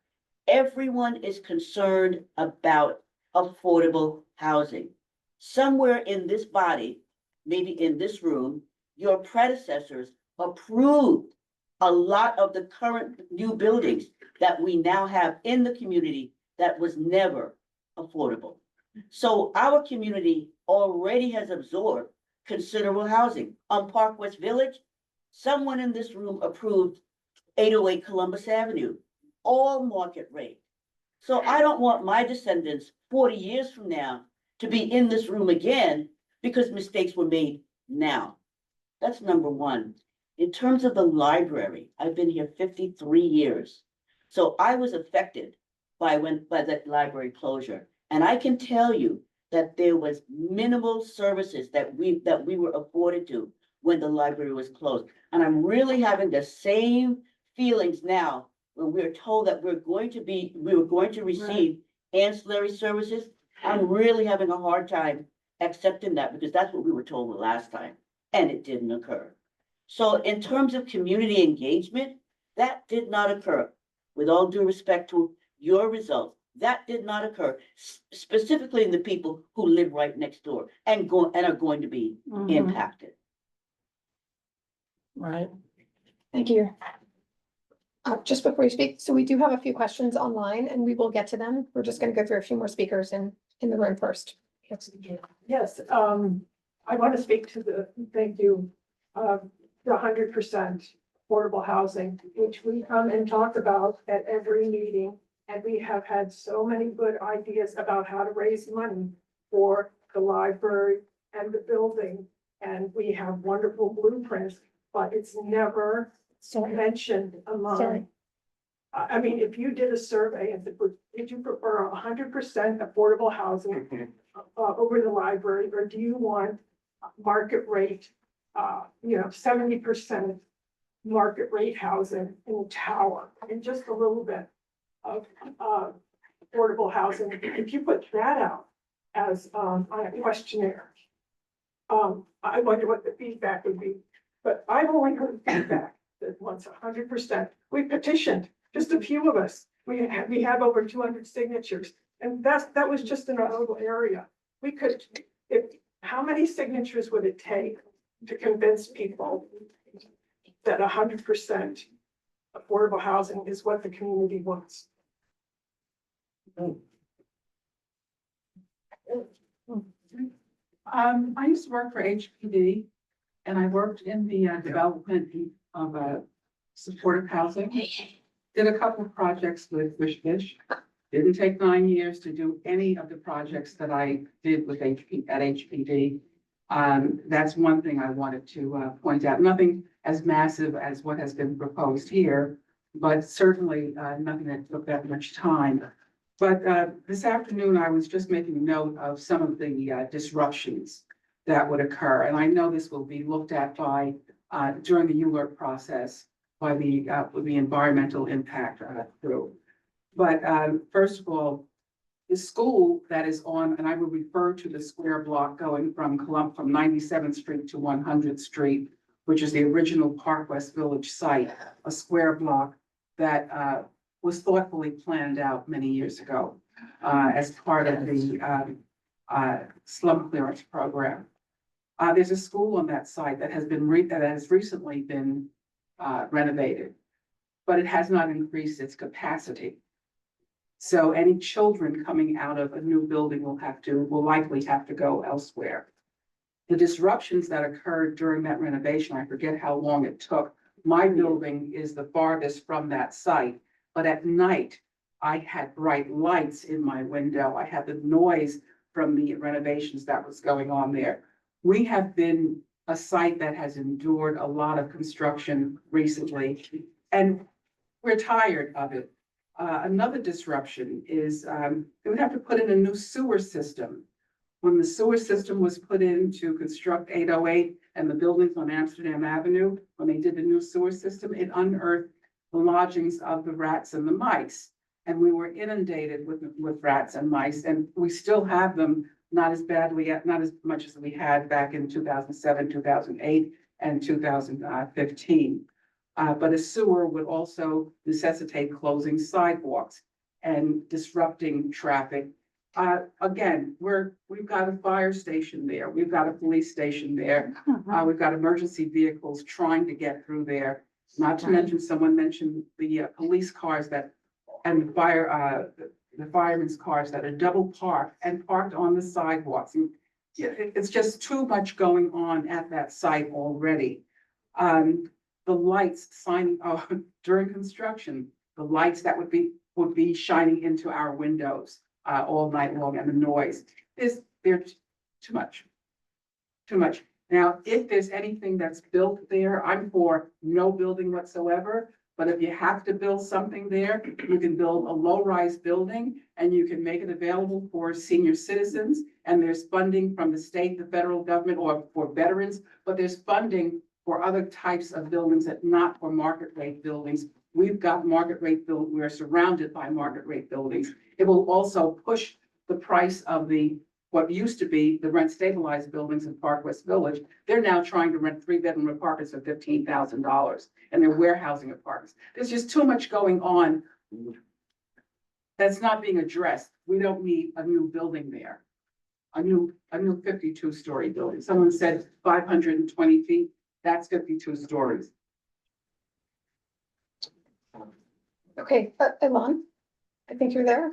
D: Everyone is concerned about affordable housing. Somewhere in this body, maybe in this room, your predecessors approved a lot of the current new buildings that we now have in the community that was never affordable. So our community already has absorbed considerable housing. On Park West Village, someone in this room approved 808 Columbus Avenue, all market rate. So I don't want my descendants 40 years from now to be in this room again because mistakes were made now. That's number one. In terms of the library, I've been here 53 years. So I was affected by that library closure. And I can tell you that there was minimal services that we were afforded to when the library was closed. And I'm really having the same feelings now when we're told that we were going to receive ancillary services. I'm really having a hard time accepting that because that's what we were told the last time, and it didn't occur. So in terms of community engagement, that did not occur. With all due respect to your results, that did not occur, specifically in the people who live right next door and are going to be impacted.
A: Right. Thank you. Just before you speak, so we do have a few questions online and we will get to them. We're just going to go through a few more speakers in the room first.
F: Yes, I want to speak to thank you, the 100% affordable housing, which we come and talk about at every meeting. And we have had so many good ideas about how to raise money for the library and the building. And we have wonderful blueprints, but it's never mentioned among. I mean, if you did a survey and would you prefer 100% affordable housing over the library, or do you want market rate, 70% market rate housing in the tower and just a little bit of affordable housing? If you put that out as on a questionnaire, I wonder what the feedback would be. But I've only heard feedback that wants 100%. We petitioned, just a few of us. We have over 200 signatures, and that was just in our little area. We could, how many signatures would it take to convince people that 100% affordable housing is what the community wants?
G: I used to work for HPD, and I worked in the development of supportive housing. Did a couple of projects with Fish. Didn't take 9 years to do any of the projects that I did with HPD. That's one thing I wanted to point out. Nothing as massive as what has been proposed here, but certainly nothing that took that much time. But this afternoon, I was just making note of some of the disruptions that would occur. And I know this will be looked at by, during the ULURP process, by the environmental impact group. But first of all, the school that is on, and I would refer to the square block going from 97th Street to 100th Street, which is the original Park West Village site, a square block that was thoughtfully planned out many years ago as part of the slum clearance program. There's a school on that site that has recently been renovated, but it has not increased its capacity. So any children coming out of a new building will likely have to go elsewhere. The disruptions that occurred during that renovation, I forget how long it took. My building is the farthest from that site, but at night I had bright lights in my window. I had the noise from the renovations that was going on there. We have been a site that has endured a lot of construction recently, and we're tired of it. Another disruption is they would have to put in a new sewer system. When the sewer system was put in to construct 808 and the buildings on Amsterdam Avenue, when they did the new sewer system, it unearthed the lodgings of the rats and the mice. And we were inundated with rats and mice, and we still have them, not as much as we had back in 2007, 2008, and 2015. But a sewer would also necessitate closing sidewalks and disrupting traffic. Again, we've got a fire station there. We've got a police station there. We've got emergency vehicles trying to get through there. Not to mention, someone mentioned the police cars and the firemen's cars that are double parked on the sidewalks. And it's just too much going on at that site already. The lights during construction, the lights that would be shining into our windows all night long, and the noise they're too much. Now, if there's anything that's built there, I'm for no building whatsoever. But if you have to build something there, you can build a low-rise building and you can make it available for senior citizens. And there's funding from the state, the federal government, or for veterans, but there's funding for other types of buildings that not for market rate buildings. We've got market rate buildings. We're surrounded by market rate buildings. It will also push the price of what used to be the rent stabilized buildings in Park West Village. They're now trying to rent 3-bedroom apartments for $15,000, and they're warehousing apartments. There's just too much going on that's not being addressed. We don't need a new building there. A new 52-story building. Someone said 520 feet. That's 52 stories.
A: Okay, Ilan, I think you're there.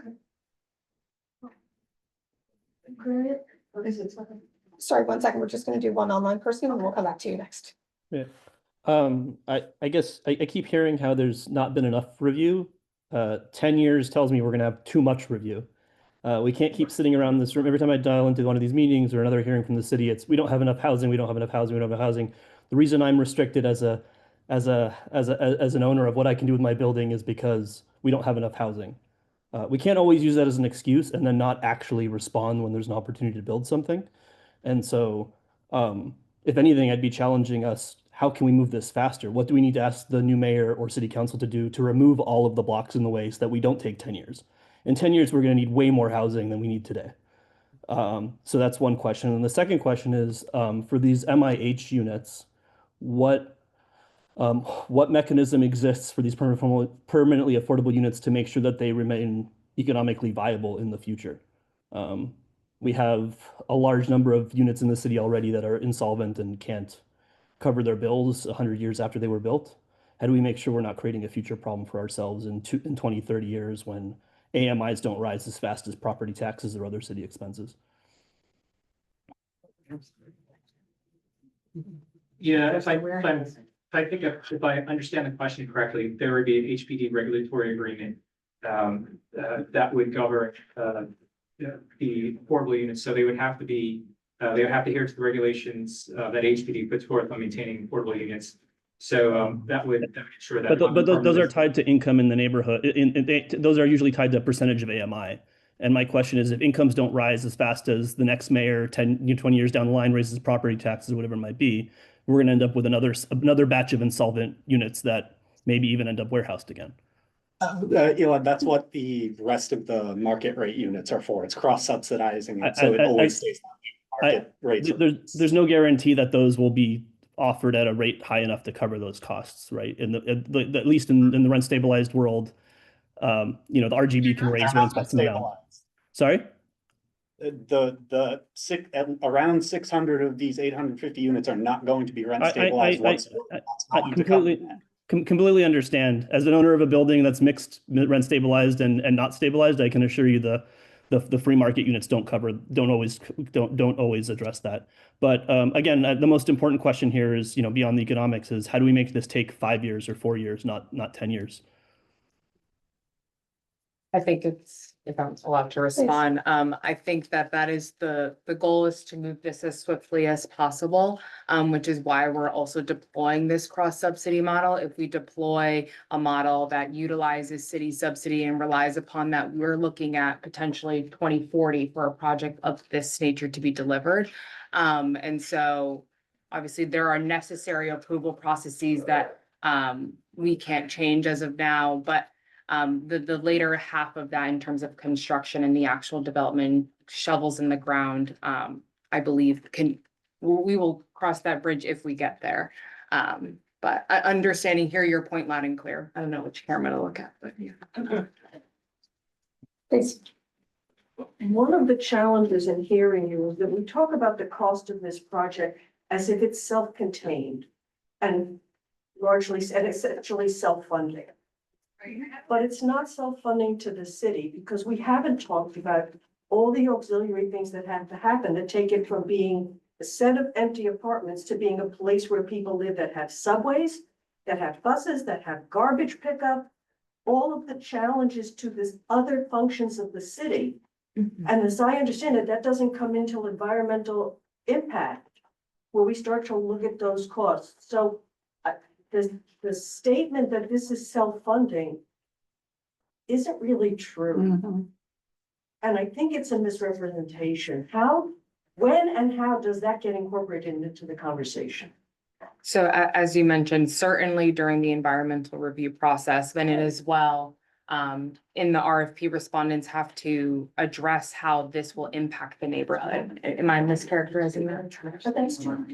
A: Sorry, 1 second. We're just gonna do one online person and we'll come back to you next.
K: Yeah. I guess I keep hearing how there's not been enough review. 10 years tells me we're gonna have too much review. We can't keep sitting around this room. Every time I dial into one of these meetings or another hearing from the city, it's we don't have enough housing, we don't have enough housing, we don't have enough housing. The reason I'm restricted as an owner of what I can do with my building is because we don't have enough housing. We can't always use that as an excuse and then not actually respond when there's an opportunity to build something. And so, if anything, I'd be challenging us, how can we move this faster? What do we need to ask the new mayor or city council to do to remove all of the blocks in the way so that we don't take 10 years? In 10 years, we're gonna need way more housing than we need today. So that's one question. And the second question is, for these MIH units, what mechanism exists for these permanently affordable units to make sure that they remain economically viable in the future? We have a large number of units in the city already that are insolvent and can't cover their bills 100 years after they were built. How do we make sure we're not creating a future problem for ourselves in 20, 30 years when AMIs don't rise as fast as property taxes or other city expenses?
J: Yeah, if I understand the question correctly, there would be an HPD regulatory agreement that would govern the affordable units. So they would have to be, they would have to adhere to the regulations that HPD puts forth on maintaining affordable units. So, that would ensure that.
K: But those are tied to income in the neighborhood. Those are usually tied to a percentage of AMI. And my question is, if incomes don't rise as fast as the next mayor 20 years down the line raises property taxes, whatever it might be, we're gonna end up with another batch of insolvent units that maybe even end up warehoused again.
I: That's what the rest of the market rate units are for. It's cross subsidizing it, so it always stays on market rates.
K: There's no guarantee that those will be offered at a rate high enough to cover those costs, right? At least in the rent stabilized world, the RGB can raise rents by some amount. Sorry?
I: Around 600 of these 850 units are not going to be rent stabilized.
K: I completely understand. As an owner of a building that's mixed rent stabilized and not stabilized, I can assure you the free market units don't always address that. But again, the most important question here is, beyond the economics, is how do we make this take 5 years or 4 years, not 10 years?
H: I think it's, if I'm allowed to respond, I think that is the goal is to move this as swiftly as possible, which is why we're also deploying this cross subsidy model. If we deploy a model that utilizes city subsidy and relies upon that, we're looking at potentially 2040 for a project of this nature to be delivered. And so obviously there are necessary approval processes that we can't change as of now, but the later half of that in terms of construction and the actual development, shovels in the ground, I believe we will cross that bridge if we get there. But understanding, hear your point loud and clear. I don't know which camera to look at, but yeah.
A: Please.
F: One of the challenges in hearing you is that we talk about the cost of this project as if it's self-contained and essentially self-funding. But it's not self-funding to the city, because we haven't talked about all the auxiliary things that have to happen to take it from being a set of empty apartments to being a place where people live, that have subways, that have buses, that have garbage pickup, all of the challenges to this other functions of the city. And as I understand it, that doesn't come into environmental impact, where we start to look at those costs. So the statement that this is self-funding isn't really true. And I think it's a misrepresentation. When and how does that get incorporated into the conversation?
H: So as you mentioned, certainly during the environmental review process, then it is well, in the RFP, respondents have to address how this will impact the neighborhood. Am I mischaracterizing that?
T: But that's true.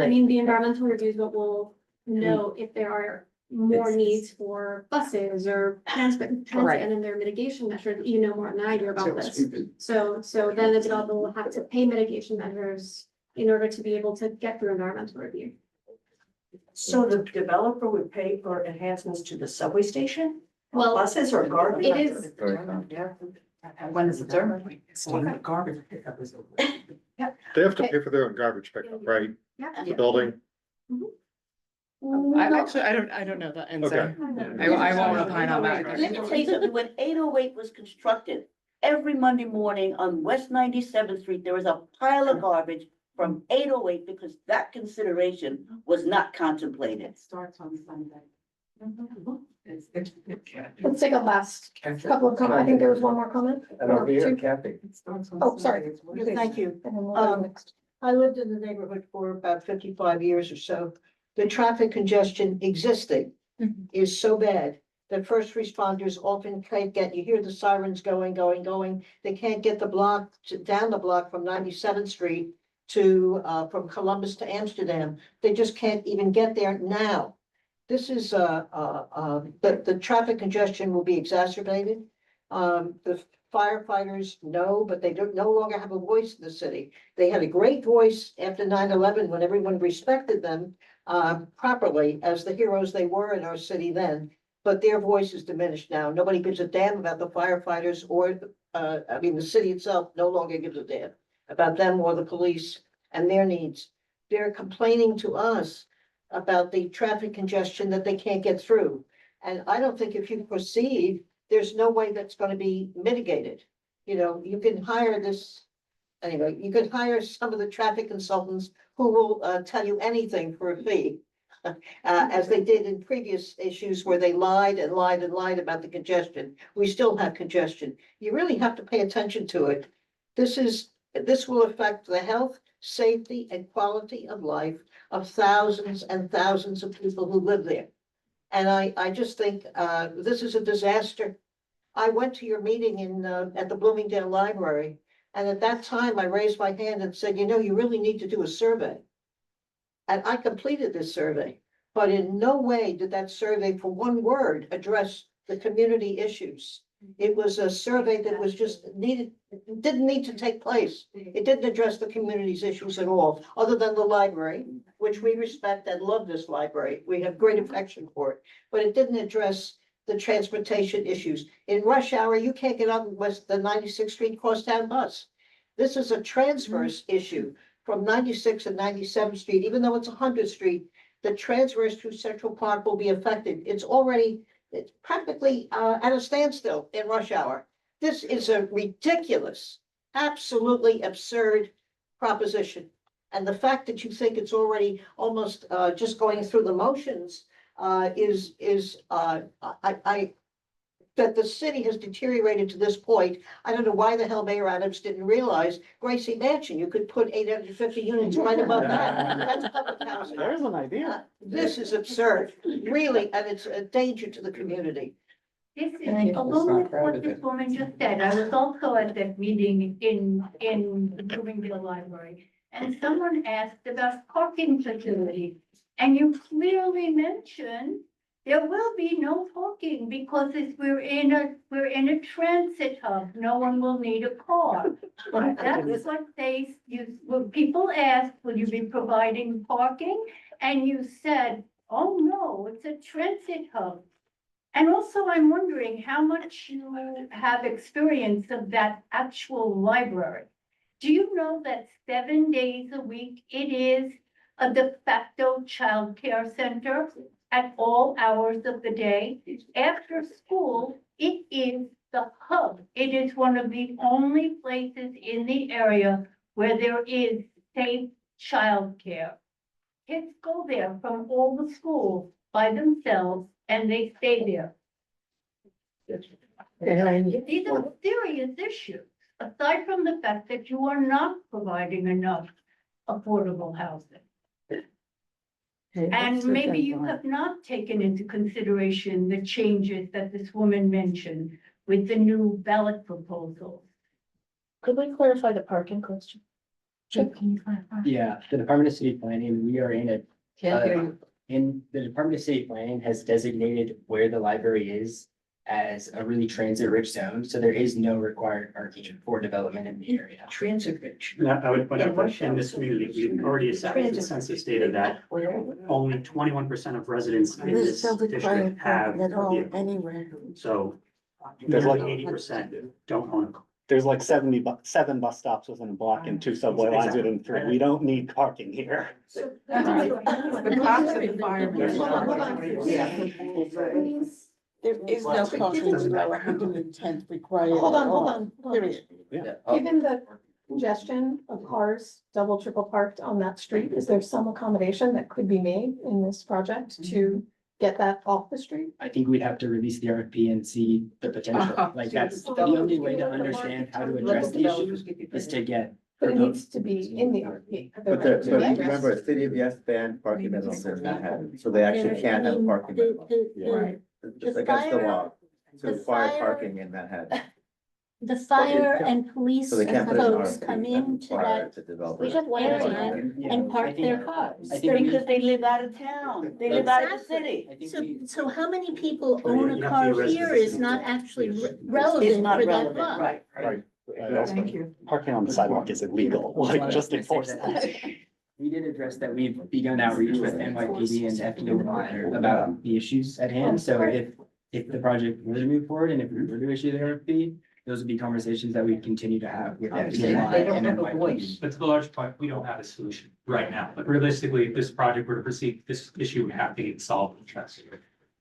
T: I mean, the environmental reviews will know if there are more needs for buses or transit, and then there are mitigation measures. You know more than I do about this. So then the developer will have to pay mitigation measures in order to be able to get through environmental review.
F: So the developer would pay for enhancements to the subway station?
T: Well,
F: buses or garbage?
T: It is.
B: When is it determined?
G: Garbage pickup is.
X: They have to pay for their own garbage pickup, right? The building?
H: I don't know the answer. I won't opine on that.
D: Let me tell you something, when 808 was constructed, every Monday morning on West 97th Street, there was a pile of garbage from 808 because that consideration was not contemplated.
G: It starts on Sunday.
A: Let's take a last couple of comments. I think there was one more comment. Or two. Oh, sorry.
L: Thank you.
A: And then we'll go next.
L: I lived in the neighborhood for about 55 years or so. The traffic congestion existing is so bad that first responders often can't get, you hear the sirens going. They can't get down the block from 97th Street to, from Columbus to Amsterdam. They just can't even get there now. This is, the traffic congestion will be exacerbated. The firefighters know, but they no longer have a voice in the city. They had a great voice after 9/11 when everyone respected them properly as the heroes they were in our city then, but their voice is diminished now. Nobody gives a damn about the firefighters or, the city itself no longer gives a damn about them or the police and their needs. They're complaining to us about the traffic congestion that they can't get through. And I don't think if you proceed, there's no way that's going to be mitigated. You can hire you could hire some of the traffic consultants who will tell you anything for a fee. as they did in previous issues where they lied and lied and lied about the congestion. We still have congestion. You really have to pay attention to it. This will affect the health, safety, and quality of life of thousands and thousands of people who live there. And I just think, this is a disaster. I went to your meeting at the Bloomingdale Library, and at that time I raised my hand and said, you know, you really need to do a survey. And I completed this survey, but in no way did that survey for one word address the community issues. It was a survey that was just didn't need to take place. It didn't address the community's issues at all, other than the library, which we respect and love this library. We have great affection for it, but it didn't address the transportation issues. In rush hour, you can't get on the 96th Street crosstown bus. This is a transverse issue from 96th and 97th Street, even though it's 100th Street, the transverse through Central Park will be affected. It's practically at a standstill in rush hour. This is a ridiculous, absolutely absurd proposition. And the fact that you think it's already almost just going through the motions that the city has deteriorated to this point. I don't know why the hell Mayor Adams didn't realize Gracie Mansion, you could put 850 units right above that. That's public housing.
I: There's an idea.
L: This is absurd, really, and it's a danger to the community.
M: This is along with what this woman just said. I was also at that meeting in the Bloomingdale Library, and someone asked about parking facilities. And you clearly mentioned there will be no parking because we're in a transit hub. No one will need a car. That's what when people asked, will you be providing parking? And you said, oh no, it's a transit hub. And also I'm wondering how much you have experience of that actual library. Do you know that 7 days a week it is a de facto child care center at all hours of the day? After school, it is the hub. It is one of the only places in the area where there is safe child care. Kids go there from all the schools by themselves and they stay there. These are serious issues, aside from the fact that you are not providing enough affordable housing. And maybe you have not taken into consideration the changes that this woman mentioned with the new ballot proposals.
B: Could we clarify the parking question?
M: Can you clarify?
O: Yeah, the Department of City Planning, we are in a,
B: Can't hear you.
O: in the Department of City Planning has designated where the library is as a really transit-rich zone, so there is no required parking for development in the area.
B: Transit rich.
P: Now, I would point out that in this community, we've already established the census data that only 21% of residents in this district have a vehicle.
R: Anywhere.
P: So
I: There's like-
P: nearly 80% don't own a car.
I: There's like 7 bus stops within a block and 2 subway lines within 3. We don't need parking here.
G: The cops and fire.
L: There
G: is no parking below 110th required.
A: Hold on.
G: Period.
A: Given the congestion of cars, double, triple parked on that street, is there some accommodation that could be made in this project to get that off the street?
O: I think we'd have to release the RFP and see the potential, like that's the only way to understand how to address the issue is to get.
A: But it needs to be in the RFP.
S: But remember, City of Yes banned parking minimums in Manhattan, so they actually can't have parking minimums. Just against the law to require parking in Manhattan.
N: The fire and police
S: So they can't put an
N: folks
S: RFP
N: come into
S: required
N: that
S: to develop.
N: we have area and park their cars.
D: Because they live out of town, they live out of the city.
N: So how many people own a
P: You have to
N: car
P: be a resident.
N: here is not actually relevant
D: It's not
N: for that
D: relevant,
N: law.
D: right.
G: Thank you.
I: Parking on the sidewalk is illegal, like just enforce that.
O: We did address that. We've begun outreach with NYPD and FDOT about the issues at hand. So if the project were to move forward and if we were to issue the RFP, those would be conversations that we continue to have with FDOT
D: They don't
O: and
D: have a
O: NYPD.
D: voice.
J: But to the large point, we don't have a solution right now, but realistically, if this project were to proceed, this issue would have to get solved.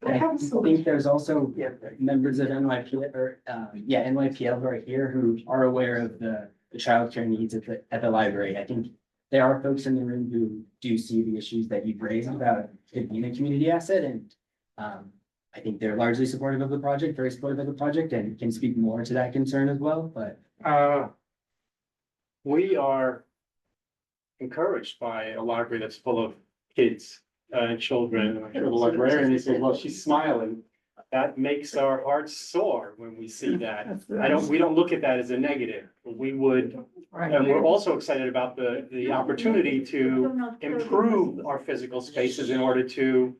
O: I think there's also members of NYPL or, NYPL who are here who are aware of the childcare needs at the library. I think there are folks in the room who do see the issues that you've raised about it being a community asset, and I think they're largely supportive of the project, very supportive of the project, and can speak more to that concern as well, but.
E: We are encouraged by a library that's full of kids and children. I'm sure the librarian said, well, she's smiling. That makes our hearts soar when we see that. We don't look at that as a negative. We would, and we're also excited about the opportunity to improve our physical spaces in order to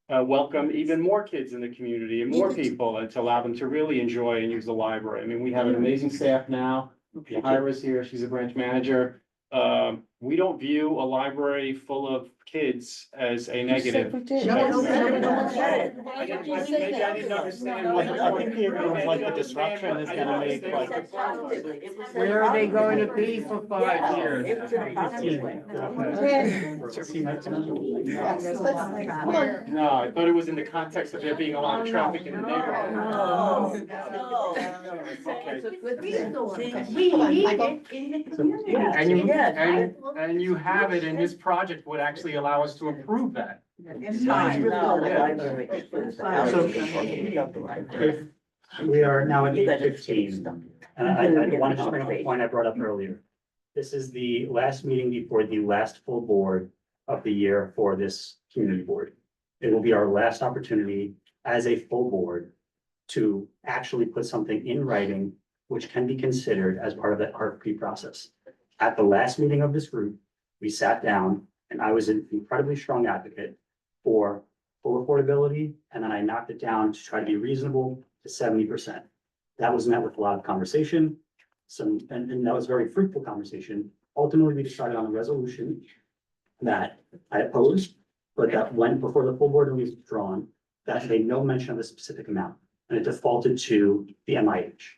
E: welcome even more kids in the community and more people, and to allow them to really enjoy and use the library. I mean, we have an amazing staff now. Yaruss here, she's a branch manager. We don't view a library full of kids as a negative. Maybe I didn't understand.
I: I think the disruption is gonna make like.
E: Where are they going to be for 5 years? No, I thought it was in the context of there being a lot of traffic in the neighborhood. And you have it, and this project would actually allow us to improve that.
P: We are now at 8:15, and I wanted to bring up a point I brought up earlier. This is the last meeting before the last full board of the year for this community board. It will be our last opportunity as a full board to actually put something in writing, which can be considered as part of the RFP process. At the last meeting of this group, we sat down, and I was an incredibly strong advocate for full affordability, and then I knocked it down to try to be reasonable to 70%. That was met with a lot of conversation, and that was very fruitful conversation. Ultimately, we decided on a resolution that I opposed, but that went before the full board was drawn, that made no mention of a specific amount, and it defaulted to the MIH.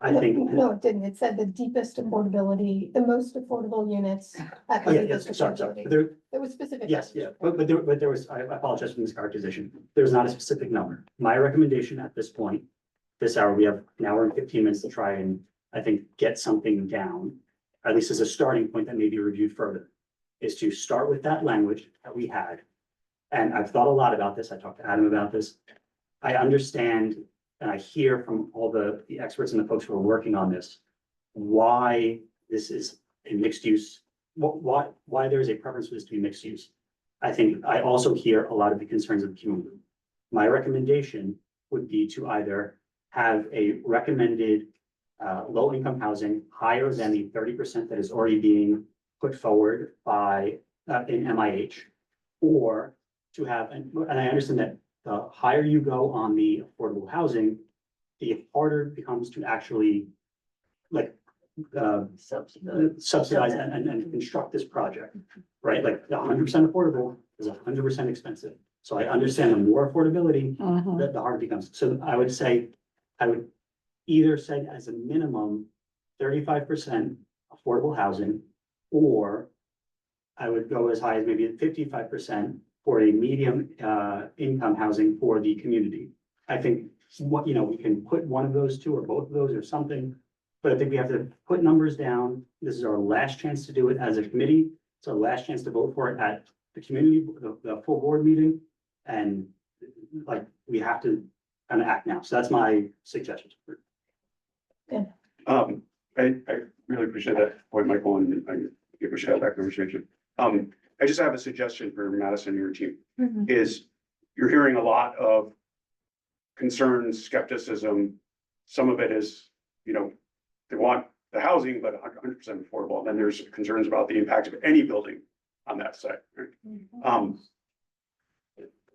P: I think.
A: No, it didn't. It said the deepest affordability, the most affordable units at the
P: Yeah,
A: deepest
P: yes, sorry.
A: affordability.
P: There,
A: It was specific.
P: yes, yeah, but there was, I apologize for this characterization. There's not a specific number. My recommendation at this point, this hour, we have an hour and 15 minutes to try and, I think, get something down, at least as a starting point that may be reviewed further, is to start with that language that we had. And I've thought a lot about this. I talked to Adam about this. I understand, and I hear from all the experts and the folks who are working on this, why this is a mixed use, why there is a preference for this to be mixed use. I think I also hear a lot of the concerns of the community. My recommendation would be to either have a recommended low income housing higher than the 30% that is already being put forward by in MIH, or to have, and I understand that the higher you go on the affordable housing, the harder it becomes to actually like subsidize and construct this project, right? Like 100% affordable is 100% expensive. So I understand the more affordability, the harder it becomes. So I would say, I would either say as a minimum 35% affordable housing, or I would go as high as maybe 55% for a medium income housing for the community. I think what, we can put one of those two or both of those or something, but I think we have to put numbers down. This is our last chance to do it as a committee. It's our last chance to vote for it at the community, the full board meeting. And like, we have to kind of act now. So that's my suggestion.
Q: I really appreciate that point, Michael, and I appreciate that conversation. I just have a suggestion for Madison and your team, is you're hearing a lot of concerns, skepticism. Some of it is, they want the housing, but 100% affordable. And then there's concerns about the impact of any building on that site. Right?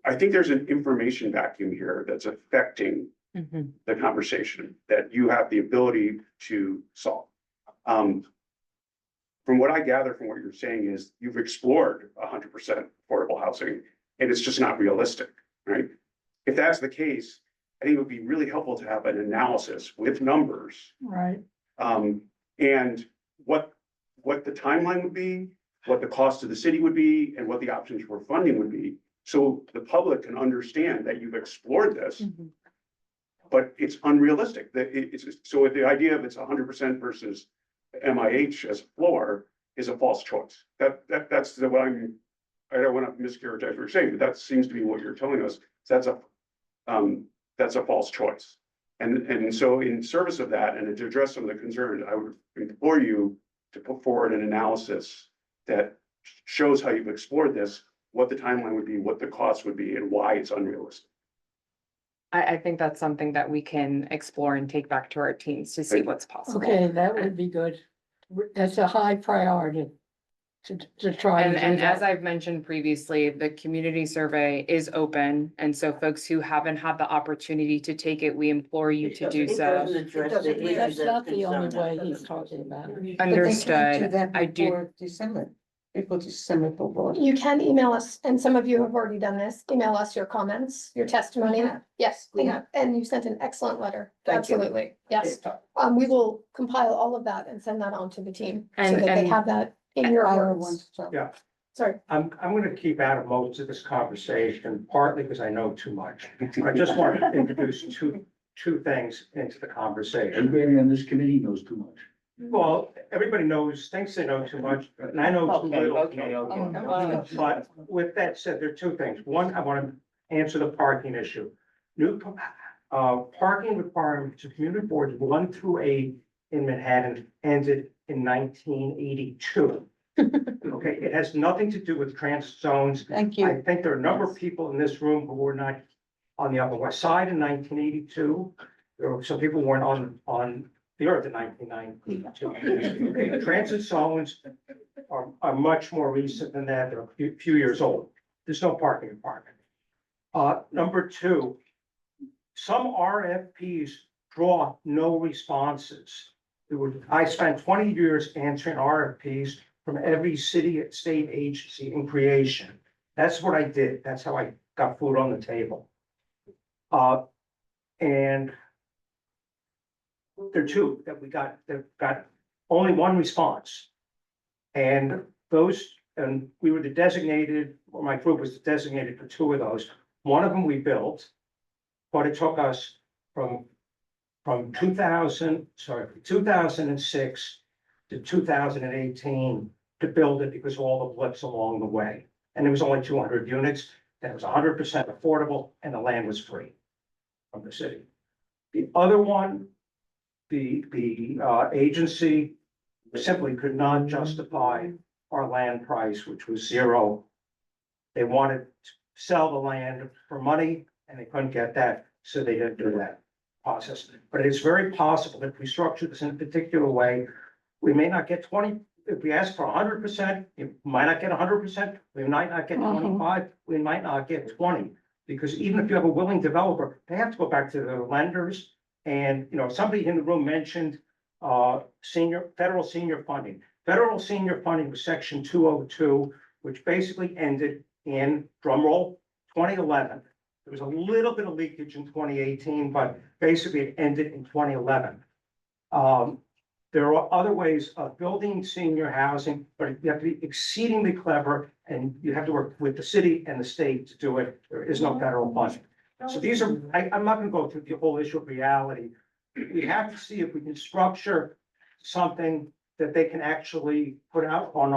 Q: I think there's an information vacuum here that's affecting the conversation that you have the ability to solve. From what I gather from what you're saying is you've explored 100% affordable housing, and it's just not realistic, right? If that's the case, I think it would be really helpful to have an analysis with numbers.
R: Right.
Q: And what the timeline would be, what the cost to the city would be, and what the options for funding would be. So the public can understand that you've explored this, but it's unrealistic. So the idea of it's 100% versus MIH as a floor is a false choice. That's the what I don't want to mischaracterize what you're saying, but that seems to be what you're telling us. That's a false choice. And so in service of that, and to address some of the concerns, I would implore you to put forward an analysis that shows how you've explored this, what the timeline would be, what the cost would be, and why it's unrealistic.
H: I think that's something that we can explore and take back to our teams to see what's possible.
C: Okay, that would be good. That's a high priority to try.
H: And as I've mentioned previously, the community survey is open, and so folks who haven't had the opportunity to take it, we implore you to do so.
C: That's not the only way he's talking about it.
H: Understood. I do.
L: December, April, December.
A: You can email us, and some of you have already done this, email us your comments, your testimony. Yes, we have, and you sent an excellent letter.
L: Thank you.
A: Absolutely, yes. We will compile all of that and send that on to the team, so
H: And-
A: that they
H: and-
A: have that in your words.
U: Yeah,
A: Sorry.
U: I'm gonna keep out of most of this conversation, partly because I know too much. I just want to introduce two things into the conversation.
V: Everybody on this committee knows too much.
U: Well, everybody thinks they know too much, and I know too little. But with that said, there are two things. One, I want to answer the parking issue. New parking requirements to community boards 1 through 8 in Manhattan ended in 1982. Okay, it has nothing to do with transit zones.
L: Thank you.
U: I think there are a number of people in this room who were not on the Upper West Side in 1982. There were some people who weren't on the earth in 1992. Okay, transit zones are much more recent than that. They're a few years old. There's no parking requirement. Number two, some RFPs draw no responses. I spent 20 years answering RFPs from every city, state agency in creation. That's what I did. That's how I got food on the table. And there are two that that got only one response. And we were the designated, or my group was designated for 2 of those. One of them we built, but it took us from 2006 to 2018 to build it because of all the blips along the way. And it was only 200 units, and it was 100% affordable, and the land was free from the city. The other one, the agency simply could not justify our land price, which was 0. They wanted to sell the land for money, and they couldn't get that, so they didn't do that process. But it's very possible if we structure this in a particular way, we may not get 20. If we ask for 100%, you might not get 100%. We might not get 25. We might not get 20. Because even if you have a willing developer, they have to go back to their lenders. And, somebody in the room mentioned federal senior funding. Federal senior funding was section 202, which basically ended in, drumroll, 2011. There was a little bit of leakage in 2018, but basically it ended in 2011. There are other ways of building senior housing, but you have to be exceedingly clever, and you have to work with the city and the state to do it. There is no federal funding. So these are, I'm not gonna go through the whole issue of reality. We have to see if we can structure something that they can actually put out on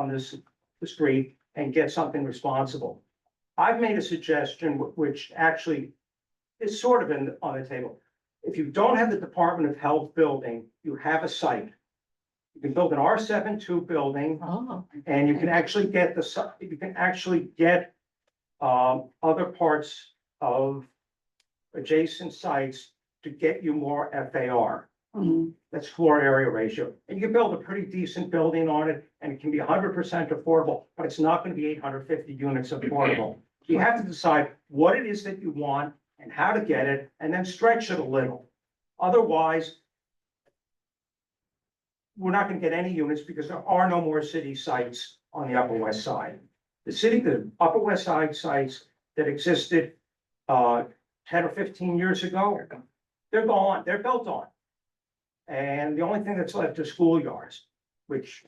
U: the street and get something responsible. I've made a suggestion which actually is sort of on the table. If you don't have the Department of Health building, you have a site. You can build an R7-2 building, and you can actually get other parts of adjacent sites to get you more FAR. That's floor area ratio. And you can build a pretty decent building on it, and it can be 100% affordable, but it's not going to be 850 units affordable. You have to decide what it is that you want and how to get it, and then stretch it a little. Otherwise, we're not going to get any units because there are no more city sites on the Upper West Side. The Upper West Side sites that existed 10 or 15 years ago, they're gone, they're built on. And the only thing that's left is schoolyards, which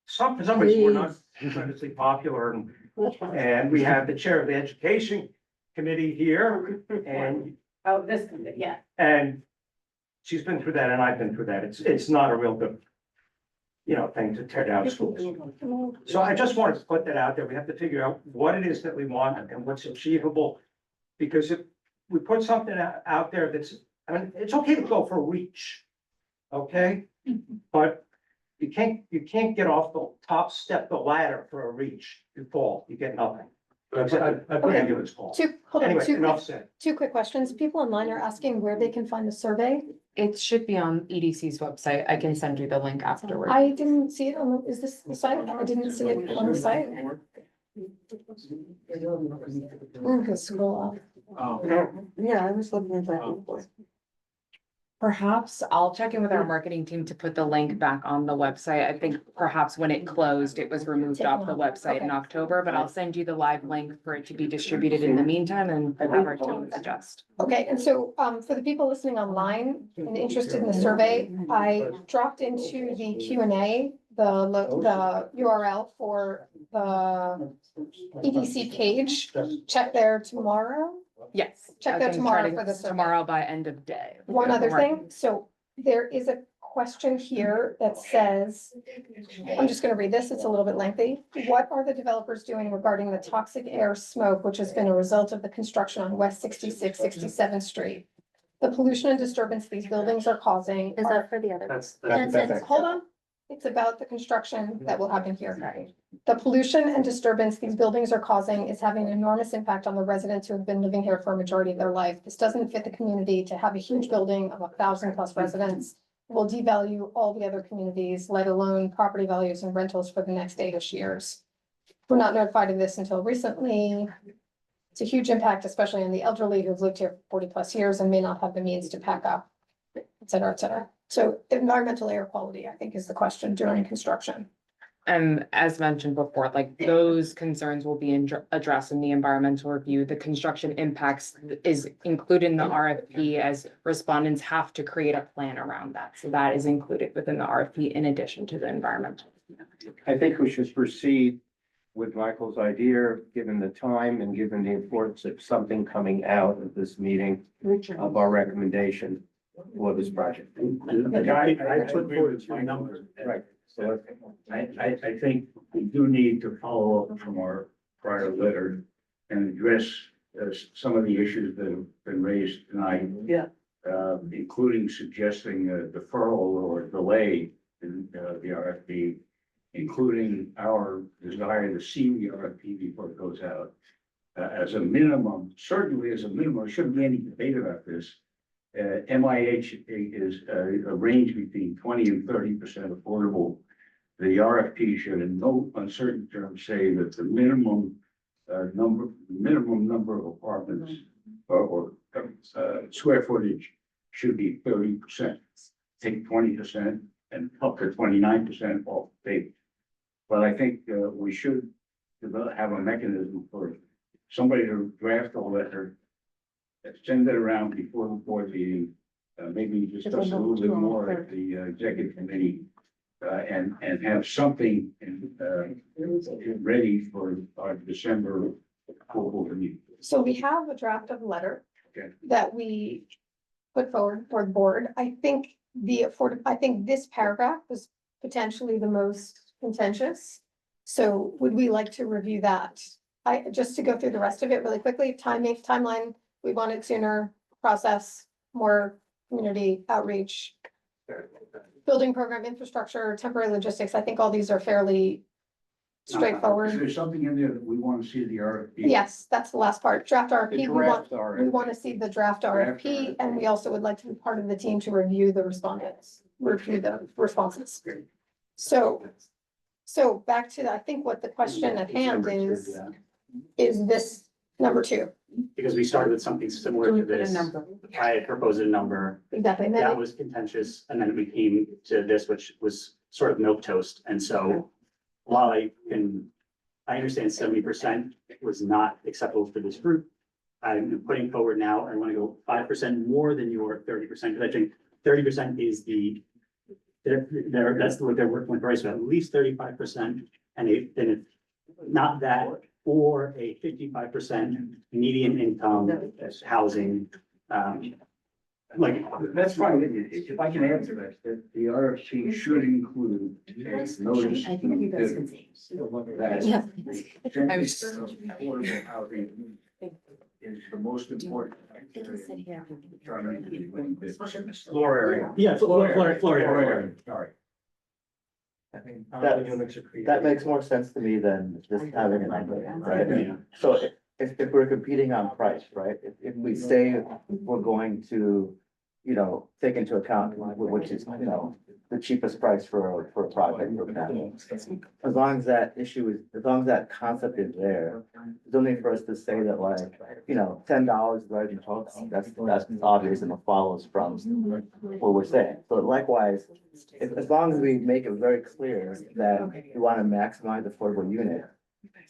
U: for some reason were not tremendously popular. And we have the chair of the education committee here, and and she's been through that, and I've been through that. It's not a real good. thing to tear down schools. So I just wanted to put that out there. We have to figure out what it is that we want and what's achievable. Because if we put something out there that's, I mean, it's okay to go for reach. Okay? But you can't get off the top step of the ladder for a reach. You fall, you get nothing. That's an ambulance call.
A: Hold on,
U: Anyway, enough said.
A: two quick questions. People online are asking where they can find the survey.
H: It should be on EDC's website. I can send you the link afterwards.
A: I didn't see it on, is this the site? I didn't see it on the site. Okay, scroll up.
L: Yeah, I was looking at that before.
H: Perhaps I'll check in with our marketing team to put the link back on the website. I think perhaps when it closed, it was removed off the website in October, but I'll send you the live link for it to be distributed in the meantime and have our team adjust.
A: Okay, and so for the people listening online and interested in the survey, I dropped into the Q&A, the URL for the EDC page. Check there tomorrow.
H: Yes.
A: Check
H: I
A: that
H: can try
A: tomorrow
H: to-
A: for the survey.
H: Tomorrow by end of day.
A: One other thing, so there is a question here that says, I'm just gonna read this, it's a little bit lengthy. What are the developers doing regarding the toxic air smoke, which has been a result of the construction on West 66, 67th Street? The pollution and disturbance these buildings are causing.
N: Is that for the other?
A: Hold on, it's about the construction that will happen here. The pollution and disturbance these buildings are causing is having an enormous impact on the residents who have been living here for a majority of their life. This doesn't fit the community to have a huge building of 1,000+ residents. It will devalue all the other communities, let alone property values and rentals for the next 8-ish years. We're not notified of this until recently. It's a huge impact, especially on the elderly who've lived here for 40+ years and may not have the means to pack up, et cetera, et cetera. So environmental air quality, I think, is the question during construction.
H: And as mentioned before, like those concerns will be addressed in the environmental review. The construction impacts is included in the RFP as respondents have to create a plan around that. So that is included within the RFP in addition to the environmental.
U: I think we should proceed with Michael's idea, given the time and given the importance of something coming out of this meeting of our recommendation for this project.
P: I put forward my number.
U: Right. So
V: I think we do need to follow up from our prior letter and address some of the issues that have been raised tonight.
B: Yeah.
V: Including suggesting a deferral or delay in the RFP, including our desire to see the RFP before it goes out. As a minimum, certainly as a minimum, there shouldn't be any debate about this. MIH is a range between 20% and 30% affordable. The RFP should in no uncertain terms say that the minimum number of apartments or square footage should be 30%. Take 20% and up to 29% off the table. But I think we should have a mechanism for somebody to draft a letter, send it around before the board meeting, maybe discuss a little bit more at the executive committee, and have something ready for our December full meeting.
A: So we have a draft of a letter
V: Okay.
A: that we put forward for the board. I think this paragraph was potentially the most contentious. So would we like to review that? Just to go through the rest of it really quickly, timeline, we want it sooner, process, more community outreach, building program infrastructure, temporary logistics. I think all these are fairly
V: Is
A: straightforward.
V: there something in there that we want to see the RFP?
A: Yes, that's the last part. Draft RFP.
V: The
A: We
V: draft
A: want to see the draft RFP, and we also would like to be part of the team to review the responses. So back to, I think what the question at hand is this number 2.
P: Because we started with something similar to this. I had proposed a number.
A: Exactly.
P: That was contentious, and then we came to this, which was sort of milquetoast. And so while I understand 70% was not acceptable for this group, I'm putting forward now, I want to go 5% more than your 30%, because I think 30% is that's what they're working with, right? So at least 35%, and if not that, or a 55% median income housing like,
V: That's fine, if I can answer that, the RFP should include a notice.
H: I think you guys can see.
V: That
H: Yeah.
V: I was. Affordable housing is the most important.
P: floor area. Yeah, floor area.
V: Sorry.
S: That makes more sense to me than just having a number, right? So if we're competing on price, right, if we say we're going to, you know, take into account which is, you know, the cheapest price for a project, for example. As long as that issue is, as long as that concept is there, it's only for us to say that like, you know, $10 is right in total. That's obvious and it follows from what we're saying. So likewise, as long as we make it very clear that we want to maximize the affordable unit,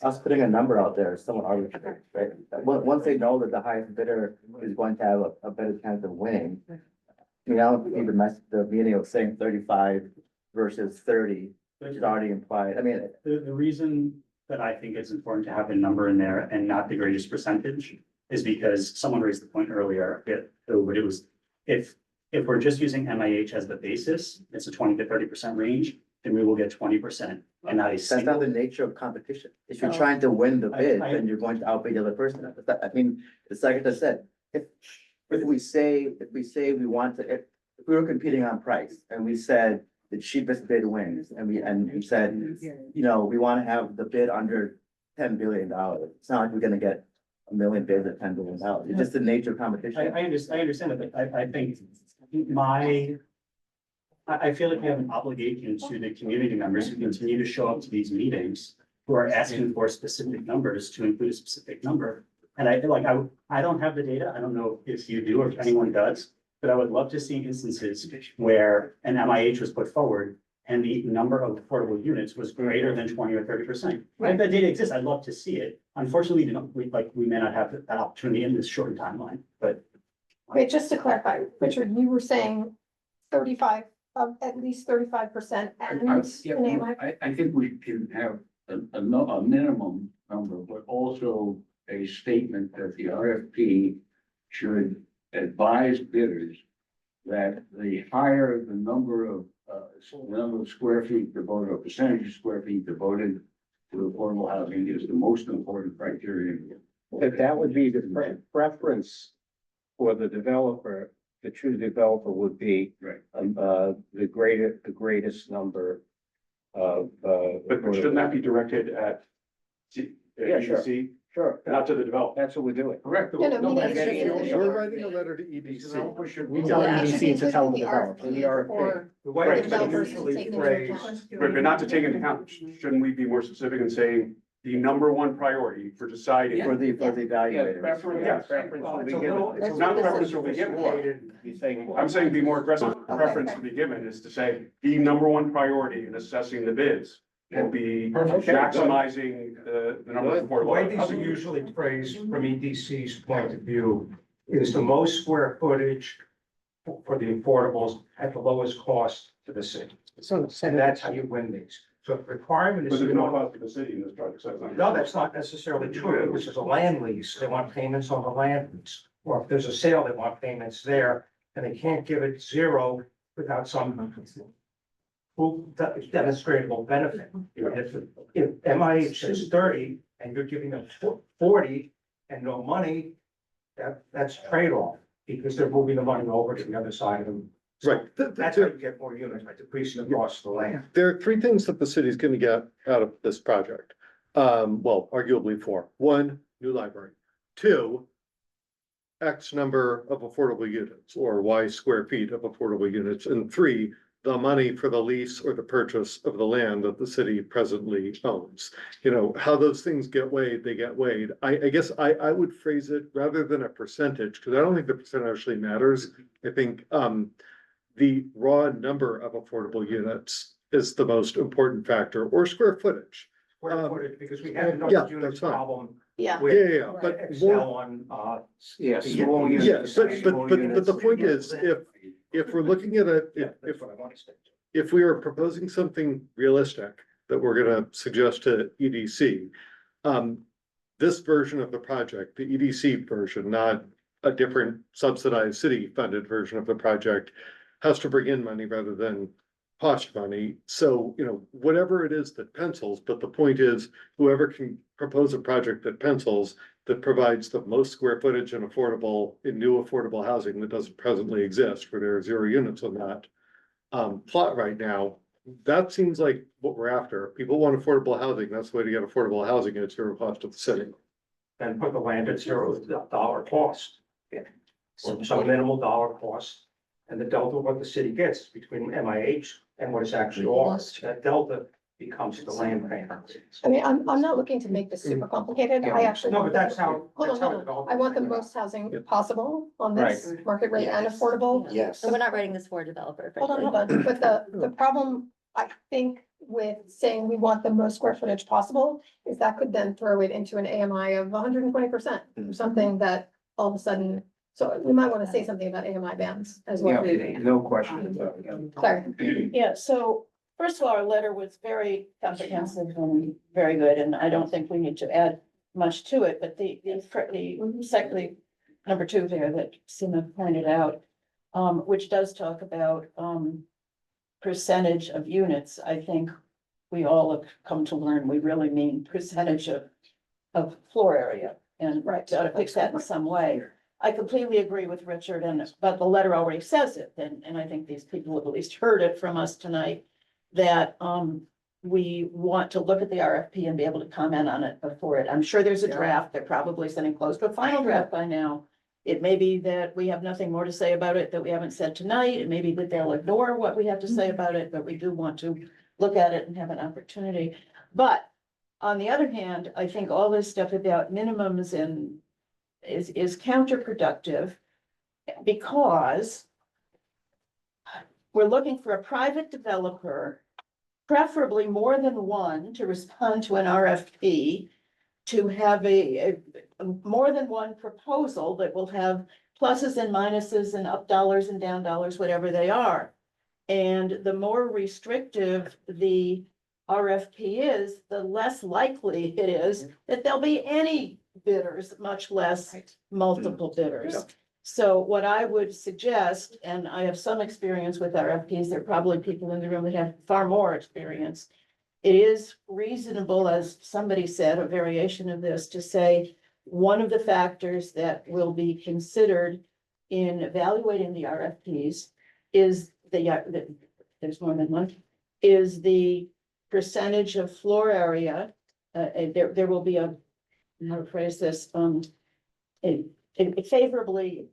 S: us putting a number out there is somewhat arbitrary, right? Once they know that the highest bidder is going to have a better chance of winning. I mean, I don't see the meaning of saying 35 versus 30, which is already implied. I mean,
P: The reason that I think it's important to have a number in there and not the greatest percentage is because someone raised the point earlier, but it was, if we're just using MIH as the basis, it's a 20 to 30% range, then we will get 20% and not a
S: that's not
P: single.
S: the nature of competition. If you're trying to win the bid, then you're going to outbid the other person. I mean, it's like I just said, if we say we want to, if we were competing on price and we said the cheapest bid wins, and we said, you know, we want to have the bid under $10 billion. It's not like we're gonna get a million bids at $10 billion. It's just the nature of competition.
P: I understand it, but I think I feel like we have an obligation to the community members who continue to show up to these meetings, who are asking for specific numbers to include a specific number. And I feel like I don't have the data. I don't know if you do or if anyone does, but I would love to see instances where an MIH was put forward and the number of affordable units was greater than 20 or 30%. If that data exists, I'd love to see it. Unfortunately, we may not have that opportunity in this short timeline, but.
A: Wait, just to clarify, Richard, you were saying 35, at least 35% and
V: I think we can have a minimum number, but also a statement that the RFP should advise bidders that the higher the number of square feet devoted, or percentage of square feet devoted to affordable housing is the most important criteria.
F: That would be the preference for the developer. The true developer would be the greatest number of.
Q: But shouldn't that be directed at?
F: Yeah, sure. Sure.
Q: Not to the developer.
F: That's what we're doing.
Q: Correct.
A: No, meaning it's
X: We're writing a letter to EDC.
P: We
A: tell EDC to tell the developer in the RFP.
V: The way
A: it's usually phrased.
Q: But not to take into account, shouldn't we be more specific in saying the number one priority for deciding?
S: For the evaluator.
Q: Yes. It's not preference will be given. I'm saying be more aggressive. Preference to be given is to say the number one priority in assessing the bids will be maximizing the number of
U: The way
Q: affordable.
U: these are usually phrased from EDC's point of view is the most square footage for the affordables at the lowest cost to the city. And that's how you win these. So the requirement
Q: But
U: is.
Q: there's no cost to the city in this project. So that's not-
U: No, that's not necessarily true. This is a land lease. They want payments on the land lease. Or if there's a sale, they want payments there, and they can't give it zero without some demonstrable benefit. If MIH is 30 and you're giving them 40 and no money, that's a trade-off, because they're moving the money over to the other side of them.
X: Right.
U: That's how you get more units, by decreasing the cost of the land.
X: There are three things that the city's gonna get out of this project. Well, arguably four. One, new library. Two, X number of affordable units, or Y square feet of affordable units. And three, the money for the lease or the purchase of the land that the city presently owns. You know, how those things get weighed, they get weighed. I guess I would phrase it rather than a percentage, because I don't think the percent actually matters. I think the raw number of affordable units is the most important factor, or square footage.
U: Square footage, because we had
X: Yeah,
U: another units
X: that's fine.
U: problem.
A: Yeah.
U: with
X: But
U: Excel on,
F: small units.
X: Yes, but the point is, if we're looking at if we are proposing something realistic that we're gonna suggest to EDC, this version of the project, the EDC version, not a different subsidized city-funded version of the project has to bring in money rather than cost money. So, whatever it is that pencils, but the point is, whoever can propose a project that pencils, that provides the most square footage and new affordable housing that doesn't presently exist, where there are 0 units on that plot right now. That seems like what we're after. People want affordable housing. That's the way to get affordable housing at 0 cost to the city.
U: Then put the land at $0 cost. So minimal dollar cost, and the delta of what the city gets between MIH and what is actually lost. That delta becomes the land payment.
A: I mean, I'm not looking to make this super complicated. I actually.
U: No, but that's how.
A: Hold
U: that's how
A: on.
U: development-
A: I want the most housing possible on this market rate and affordable.
F: Yes.
K: So we're not writing this for a developer.
A: Hold on,
K: frankly.
A: hold on. But the problem, I think, with saying we want the most square footage possible is that could then throw it into an AMI of 120% or something that all of a sudden, so we might want to say something about AMI bands as well.
V: No question about it.
A: Sorry.
B: Yeah, so first of all, our letter was very comprehensive and very good, and I don't think we need to add much to it, but secondly, number 2 there that Seema pointed out, which does talk about, percentage of units. I think we all have come to learn, we really mean percentage of floor area, and ought to fix that in some way. I completely agree with Richard, but the letter already says it, and I think these people have at least heard it from us tonight, that we want to look at the RFP and be able to comment on it before it. I'm sure there's a draft. They're probably sitting close to a final draft by now. It may be that we have nothing more to say about it that we haven't said tonight. It may be that they'll ignore what we have to say about it, but we do want to look at it and have an opportunity. But on the other hand, I think all this stuff about minimums is counterproductive, because we're looking for a private developer, preferably more than one, to respond to an RFP, to have a more than one proposal that will have pluses and minuses and up dollars and down dollars, whatever they are. And the more restrictive the RFP is, the less likely it is that there'll be any bidders, much less multiple bidders. So what I would suggest, and I have some experience with RFPs, there are probably people in the room that have far more experience. It is reasonable, as somebody said, a variation of this, to say one of the factors that will be considered in evaluating the RFPs is there's more than one, is the percentage of floor area. There will be how to phrase this, a favorably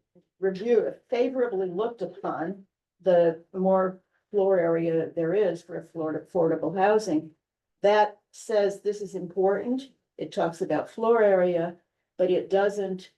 B: looked upon the more floor area there is for affordable housing. That says this is important. It talks about floor area, but it doesn't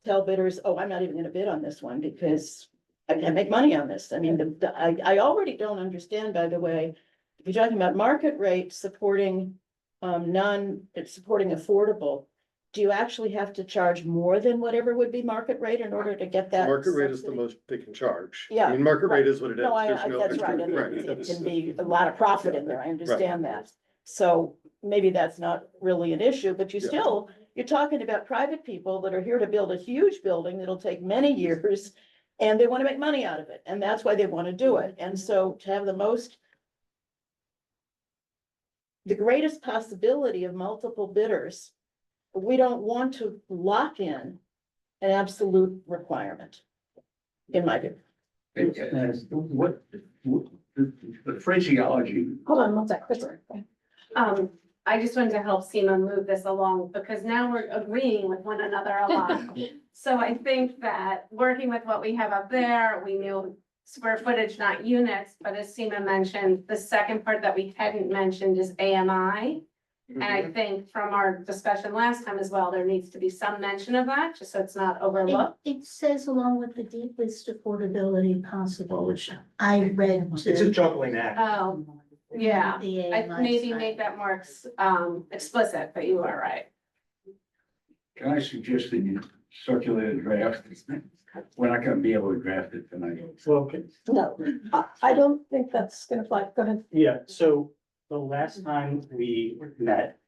B: tell bidders, oh, I'm not even gonna bid on this one because I can't make money on this. I mean, I already don't understand, by the way, if you're talking about market rate supporting supporting affordable, do you actually have to charge more than whatever would be market rate in order to get that?
X: Market rate is the
B: subsidy?
X: most they can charge.
B: Yeah,
X: I mean, market rate is what it is.
B: No,
X: There's no
B: that's
X: extra-
B: right, and
X: right,
B: it
X: that's-
B: can be a lot of profit in there, I understand that. So maybe that's not really an issue, but you're talking about private people that are here to build a huge building that'll take many years, and they want to make money out of it, and that's why they want to do it. And so to have the greatest possibility of multiple bidders, we don't want to lock in an absolute requirement, in my view.
V: What, the phraseology,
A: Hold on one sec, Kristen.
M: I just wanted to help Seema move this along, because now we're agreeing with one another a lot. So I think that working with what we have up there, we knew square footage, not units, but as Seema mentioned, the second part that we hadn't mentioned is AMI. And I think from our discussion last time as well, there needs to be some mention of that, just so it's not overlooked.
N: It says along with the deepest affordability possible, which I read.
U: It's a juggling act.
M: Oh, yeah,
N: The
M: I
N: AMI
M: maybe
N: side.
M: make that more explicit, but you are right.
V: can I suggest that you circulate a draft? We're not gonna be able to draft it tonight.
U: Well,
A: No, I don't think that's gonna fly. Go ahead.
P: yeah, so the last time we met,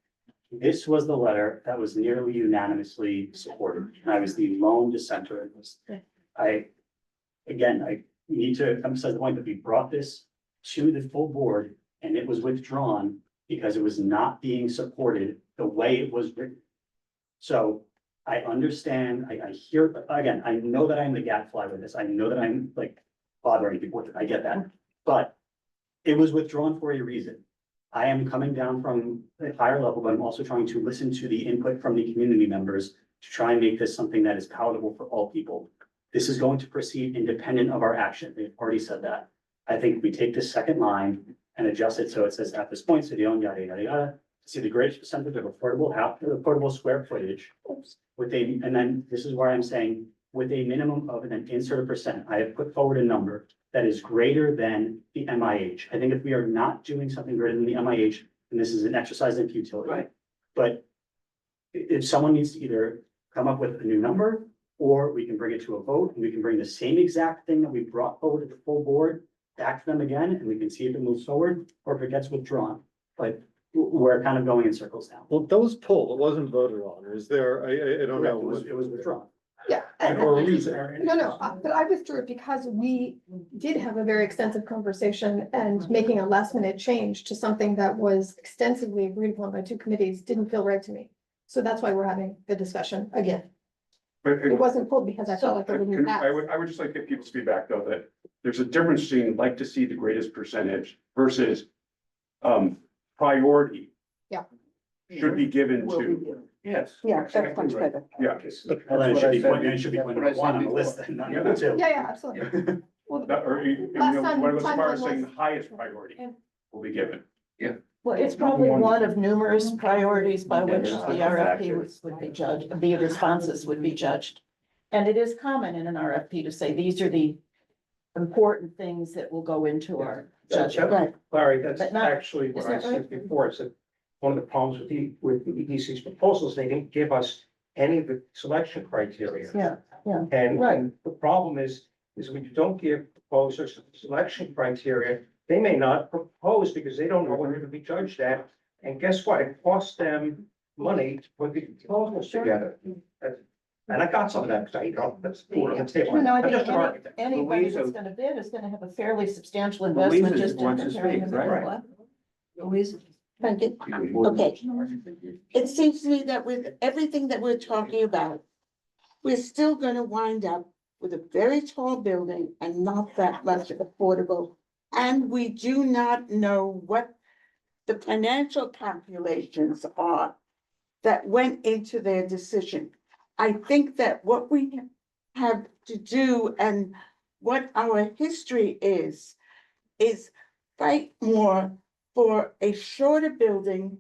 P: This was the letter that was nearly unanimously supported, and I was the lone dissenter in this. I need to emphasize the point that we brought this to the full board and it was withdrawn because it was not being supported the way it was written. So I understand, I hear, again, I know that I'm the gadfly with this. I know that I'm like bothering people with it. I get that. But it was withdrawn for a reason. I am coming down from a higher level, but I'm also trying to listen to the input from the community members to try and make this something that is palatable for all people. This is going to proceed independent of our action. They've already said that. I think we take this second line and adjust it so it says at this point, city owned, yada, yada, yada. See the greatest percentage of affordable square footage with a, and then this is where I'm saying with a minimum of, and then insert a percent. I have put forward a number that is greater than the MIH. I think if we are not doing something greater than the MIH, then this is an exercise in futility.
B: Right.
P: But if someone needs to either come up with a new number, or we can bring it to a vote, and we can bring the same exact thing that we brought forward to the full board back to them again, and we can see if it moves forward, or if it gets withdrawn. But we're kind of going in circles now.
X: Well, that was pulled, it wasn't voted on, or is there, I don't know.
P: It was withdrawn.
A: Yeah.
P: For a reason.
A: No, but I withdrew it because we did have a very extensive conversation and making a last minute change to something that was extensively agreed upon by two committees didn't feel right to me. So that's why we're having the discussion again. It wasn't pulled because I felt like it wouldn't pass.
Q: I would just like to get people's feedback though, that there's a difference between like to see the greatest percentage versus priority.
A: Yeah.
Q: Should be given to. Yes.
L: Yeah, that's much better.
Q: Yeah.
P: Well, then it should be point number one on the list, then not number two.
A: Yeah, absolutely. Well,
Q: Or,
A: Last time-
Q: what was
A: time
Q: far
A: one
Q: as saying
A: was-
Q: the highest priority will be given. Yeah.
B: Well, it's probably one of numerous priorities by which the RFP would be judged, the responses would be judged. And it is common in an RFP to say, these are the important things that will go into our judgment.
U: Larry, that's
B: But not-
U: actually what
B: is
U: I
B: that right?
U: said before, it's that one of the problems with the EDC's proposals, they didn't give us any of the selection criteria.
B: Yeah,
U: And the problem is when you don't give proposers selection criteria, they may not propose because they don't know what they're to be judged at. And guess what? It costs them money to put the proposals together. And I got some of that, because that's food on the table.
B: No, I
U: I'm
B: think
U: just an architect.
B: anybody that's gonna bid is gonna have a fairly substantial investment just in preparing the bid.
L: Louisa. Thank you. Okay. It seems to me that with everything that we're talking about, we're still gonna wind up with a very tall building and not that much affordable. And we do not know what the financial calculations are that went into their decision. I think that what we have to do and what our history is fight more for a shorter building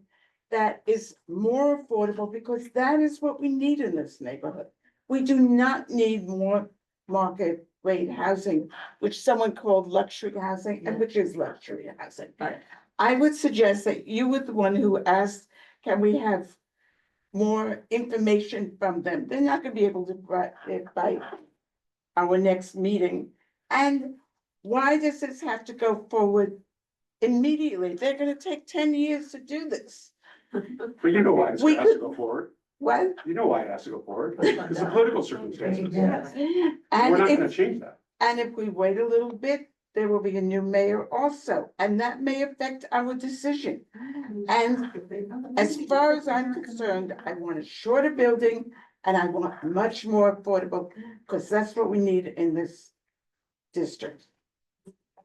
L: that is more affordable, because that is what we need in this neighborhood. We do not need more market rate housing, which someone called luxury housing, and which is luxury housing. I would suggest that you were the one who asked, can we have more information from them? They're not gonna be able to provide it by our next meeting. And why does this have to go forward immediately? They're gonna take 10 years to do this.
Q: But you know why it
L: We
Q: has to
L: could-
Q: go forward.
L: What?
Q: You know why it has to go forward. It's the political circumstances.
L: Yes.
Q: We're
L: And
Q: not gonna
L: if,
Q: change that.
L: and if we wait a little bit, there will be a new mayor also, and that may affect our decision. And as far as I'm concerned, I want a shorter building and I want much more affordable, because that's what we need in this district.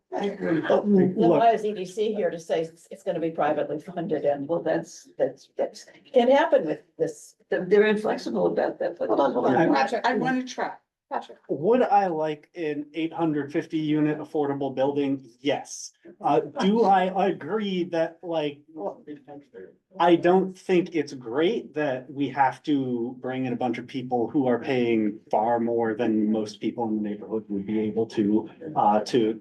B: Then why is EDC here to say it's gonna be privately funded? And well, that's can't happen with this. They're inflexible about that. But
A: Hold on. Patrick.
L: I want to try.
A: Patrick.
I: Would I like an 850 unit affordable building? Yes. Do I agree that I don't think it's great that we have to bring in a bunch of people who are paying far more than most people in the neighborhood would be able to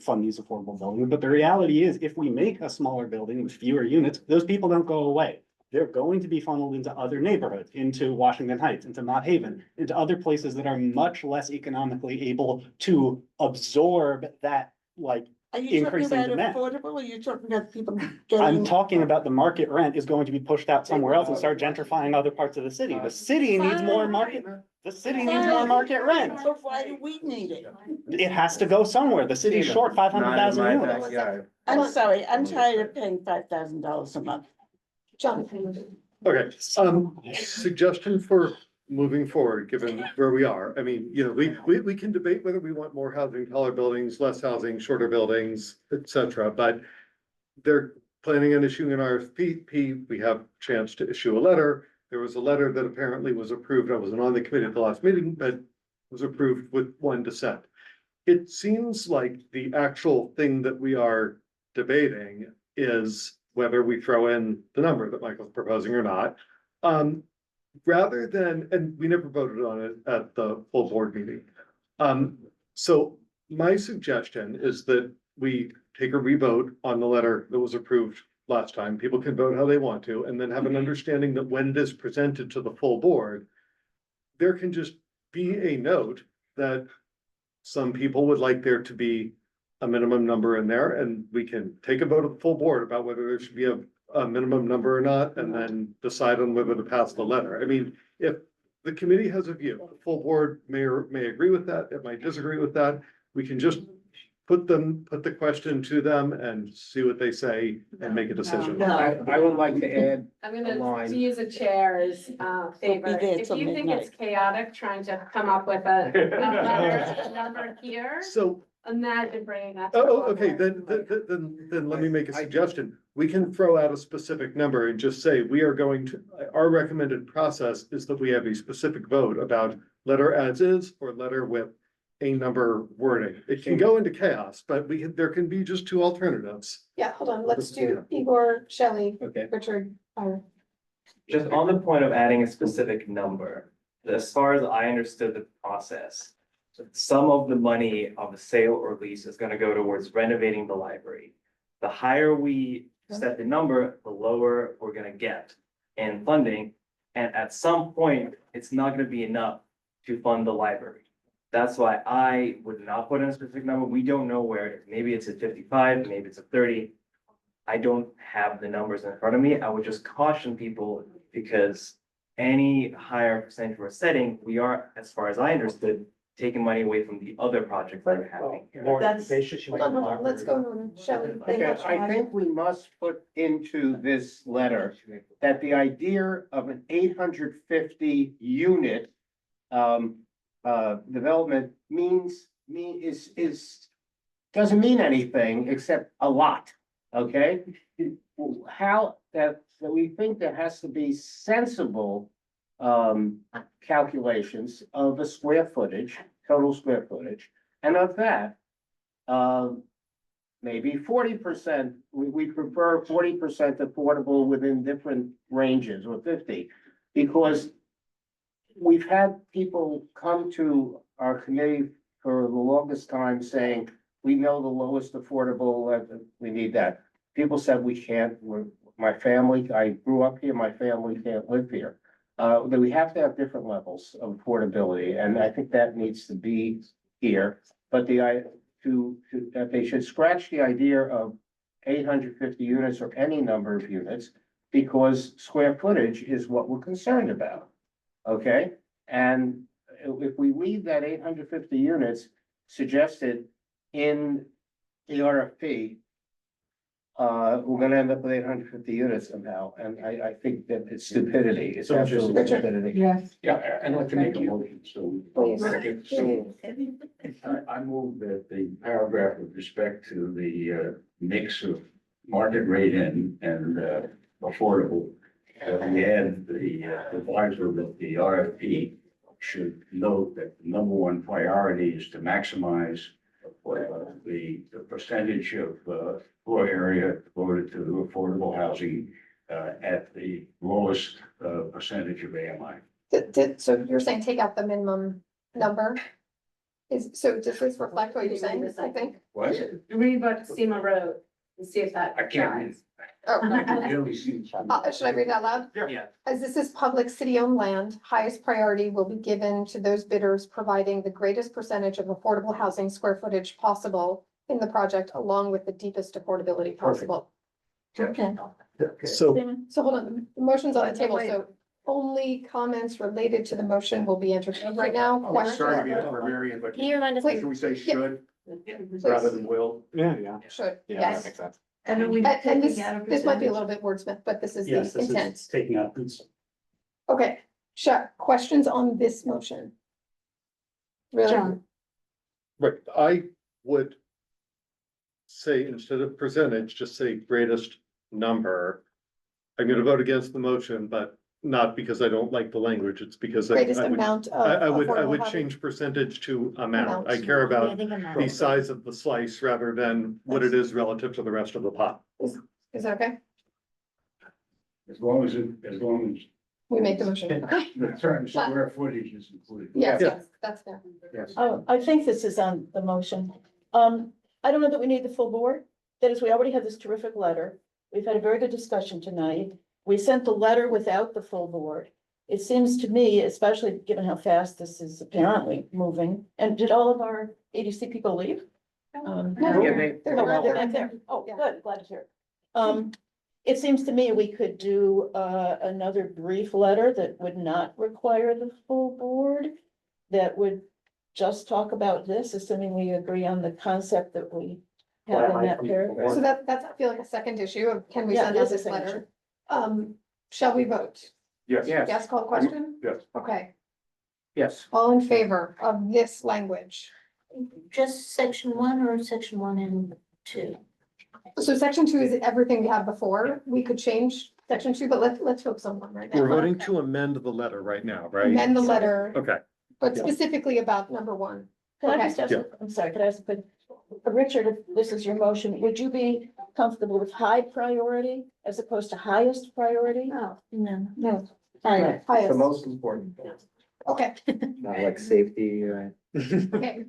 I: fund these affordable buildings. But the reality is, if we make a smaller building with fewer units, those people don't go away. They're going to be funneled into other neighborhoods, into Washington Heights, into Mott Haven, into other places that are much less economically able to absorb that
L: Are you talking
I: increasing
L: about
I: demand.
L: affordable, or are you talking about people
I: I'm
L: getting?
I: talking about the market rent is going to be pushed out somewhere else and start gentrifying other parts of the city. The city needs more market, the city needs more market rent.
L: So why do we need it?
I: It has to go somewhere. The city's short 500,000 units.
L: I'm sorry, I'm tired of paying $5,000 a month.
A: Jonathan.
X: Okay, suggestion for moving forward, given where we are. I mean, you know, we can debate whether we want more housing, taller buildings, less housing, shorter buildings, et cetera, but they're planning on issuing an RFP. We have a chance to issue a letter. There was a letter that apparently was approved. I wasn't on the committee at the last meeting, but was approved with one dissent. It seems like the actual thing that we are debating is whether we throw in the number that Michael's proposing or not. Rather than, and we never voted on it at the full board meeting. So my suggestion is that we take a revote on the letter that was approved last time. People can vote how they want to, and then have an understanding that when it is presented to the full board, there can just be a note that some people would like there to be a minimum number in there, and we can take a vote at the full board about whether there should be a minimum number or not, and then decide on whether to pass the letter. I mean, if the committee has a view, the full board may or may agree with that, it might disagree with that. We can just put the question to them and see what they say and make a decision.
F: I would like to add
M: I'm
F: a
M: gonna
F: line.
M: use a chair's favor.
L: We'll be there
M: If
L: till
M: you think
L: midnight.
M: it's chaotic trying to come up with a number here,
X: So,
M: imagine bringing that. to
X: oh,
M: the
X: okay,
M: board.
X: then let me make a suggestion. We can throw out a specific number and just say, we are going to, our recommended process is that we have a specific vote about letter as is or letter with a number wording. It can go into chaos, but there can be just two alternatives.
A: Yeah, hold on, let's do Egor, Shelley,
O: Okay.
A: Richard, Byron.
O: Just on the point of adding a specific number, as far as I understood the process, some of the money of the sale or lease is gonna go towards renovating the library. The higher we set the number, the lower we're gonna get in funding. And at some point, it's not gonna be enough to fund the library. That's why I would not put in a specific number. We don't know where it is. Maybe it's at 55, maybe it's at 30. I don't have the numbers in front of me. I would just caution people because any higher percentage we're setting, we are, as far as I understood, taking money away from the other projects that are happening here.
L: That's-
A: Hold on, let's go on, Shelley.
F: Okay, I think we must put into this letter that the idea of an 850 unit development doesn't mean anything except a lot, okay? How that we think there has to be sensible calculations of the square footage, total square footage, and of that, maybe 40%, we prefer 40% affordable within different ranges, or 50, because we've had people come to our committee for the longest time saying, we know the lowest affordable, we need that. People said we can't, my family, I grew up here, my family can't live here. That we have to have different levels of affordability, and I think that needs to be here. But that they should scratch the idea of 850 units or any number of units, because square footage is what we're concerned about. Okay, and if we leave that 850 units suggested in the RFP, we're gonna end up with 850 units somehow, and I think that it's stupidity, it's
C: So
F: absolute
C: Richard.
F: stupidity.
C: Yes.
V: Yeah, I'd like to make a motion, so.
A: Please.
V: I move that the paragraph with respect to the mix of market rate and affordable. We add the advisor that the RFP should note that the number one priority is to maximize the percentage of floor area devoted to affordable housing at the lowest percentage of AMI.
A: So you're saying take out the minimum number? So does this reflect what you're saying, I think?
V: What?
M: Read what Seema wrote and see if that.
V: I can't read.
A: Oh,
V: Really see.
A: should I read it out loud?
O: Yeah.
A: As this is public city-owned land, highest priority will be given to those bidders providing the greatest percentage of affordable housing square footage possible in the project along with the deepest affordability possible.
N: Okay.
X: So,
A: So hold on, the motion's on the table, so only comments related to the motion will be entertained right now.
Q: Sorry to be
A: Questions?
Q: a barbarian, but
N: Can you remind us?
Q: should we say should rather than will?
I: Yeah.
A: Should,
I: Yeah,
A: yes.
I: that makes sense.
L: And are we
A: And
L: taking out a
A: this might be a
L: percentage?
A: little bit wordsmith, but this is
P: Yes,
A: the
P: this
A: intent.
P: is taking up.
A: Okay, questions on this motion? Really?
N: John.
X: right, I would say instead of percentage, just say greatest number. I'm gonna vote against the motion, but not because I don't like the language, it's because
A: Greatest
X: I would,
A: amount of.
X: I would
A: affordable housing.
X: change percentage to amount. I
A: Amount.
X: care
N: Yeah, I
X: about
N: think I'm
X: the
N: not.
X: size of the slice rather than what it is relative to the rest of the pot.
A: Is that okay?
V: As long as
A: We make the motion. Okay.
V: the term square footage is included.
A: Yes,
X: Yeah.
A: yes, that's fair.
F: Yes.
B: Oh, I think this is on the motion. I don't know that we need the full board. That is, we already have this terrific letter. We've had a very good discussion tonight. We sent the letter without the full board. It seems to me, especially given how fast this is apparently moving, and did all of our ADC people leave?
A: No,
B: They're
A: they're
B: back there. Oh,
A: Yeah.
B: good, glad to hear. It seems to me we could do, another brief letter that would not require the full board. That would just talk about this, assuming we agree on the concept that we have in that paragraph.
A: So that's, I feel like a second issue of can we
B: Yeah,
A: send
B: it
A: out
B: is a
A: this
B: second
A: letter? Shall we vote?
Q: Yes.
A: Yes, call the question?
Q: Yes.
A: Okay,
F: Yes.
A: all in favor of this language?
N: Just section 1 or section 1 and 2?
A: So section 2 is everything we had before. We could change section 2, but let's focus on 1 right now.
X: We're voting to amend the letter right now, right?
A: Amend the letter,
X: Okay,
A: but
X: Yeah.
A: specifically about number 1.
B: Can I
A: Okay.
B: just ask, I'm sorry, could I ask, but Richard, if this is your motion, would you be comfortable with high priority as opposed to highest priority?
N: Oh, no.
A: No.
B: Right.
A: Highest.
S: The most important,
A: Okay,
S: not like safety,
A: okay.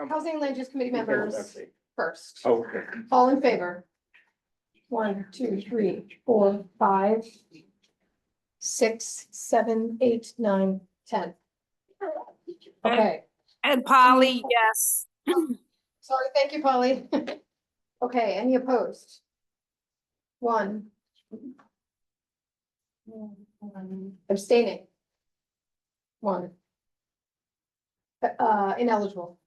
A: Housing and Land Use Committee members first.
Q: Okay.
A: All in favor? 1, 2, 3, 4, 5, 6, 7, 8, 9, 10. Okay,
G: And Polly, yes.
A: sorry, thank you, Polly. Okay, any opposed? 1. Abstaining. 1. Ineligible.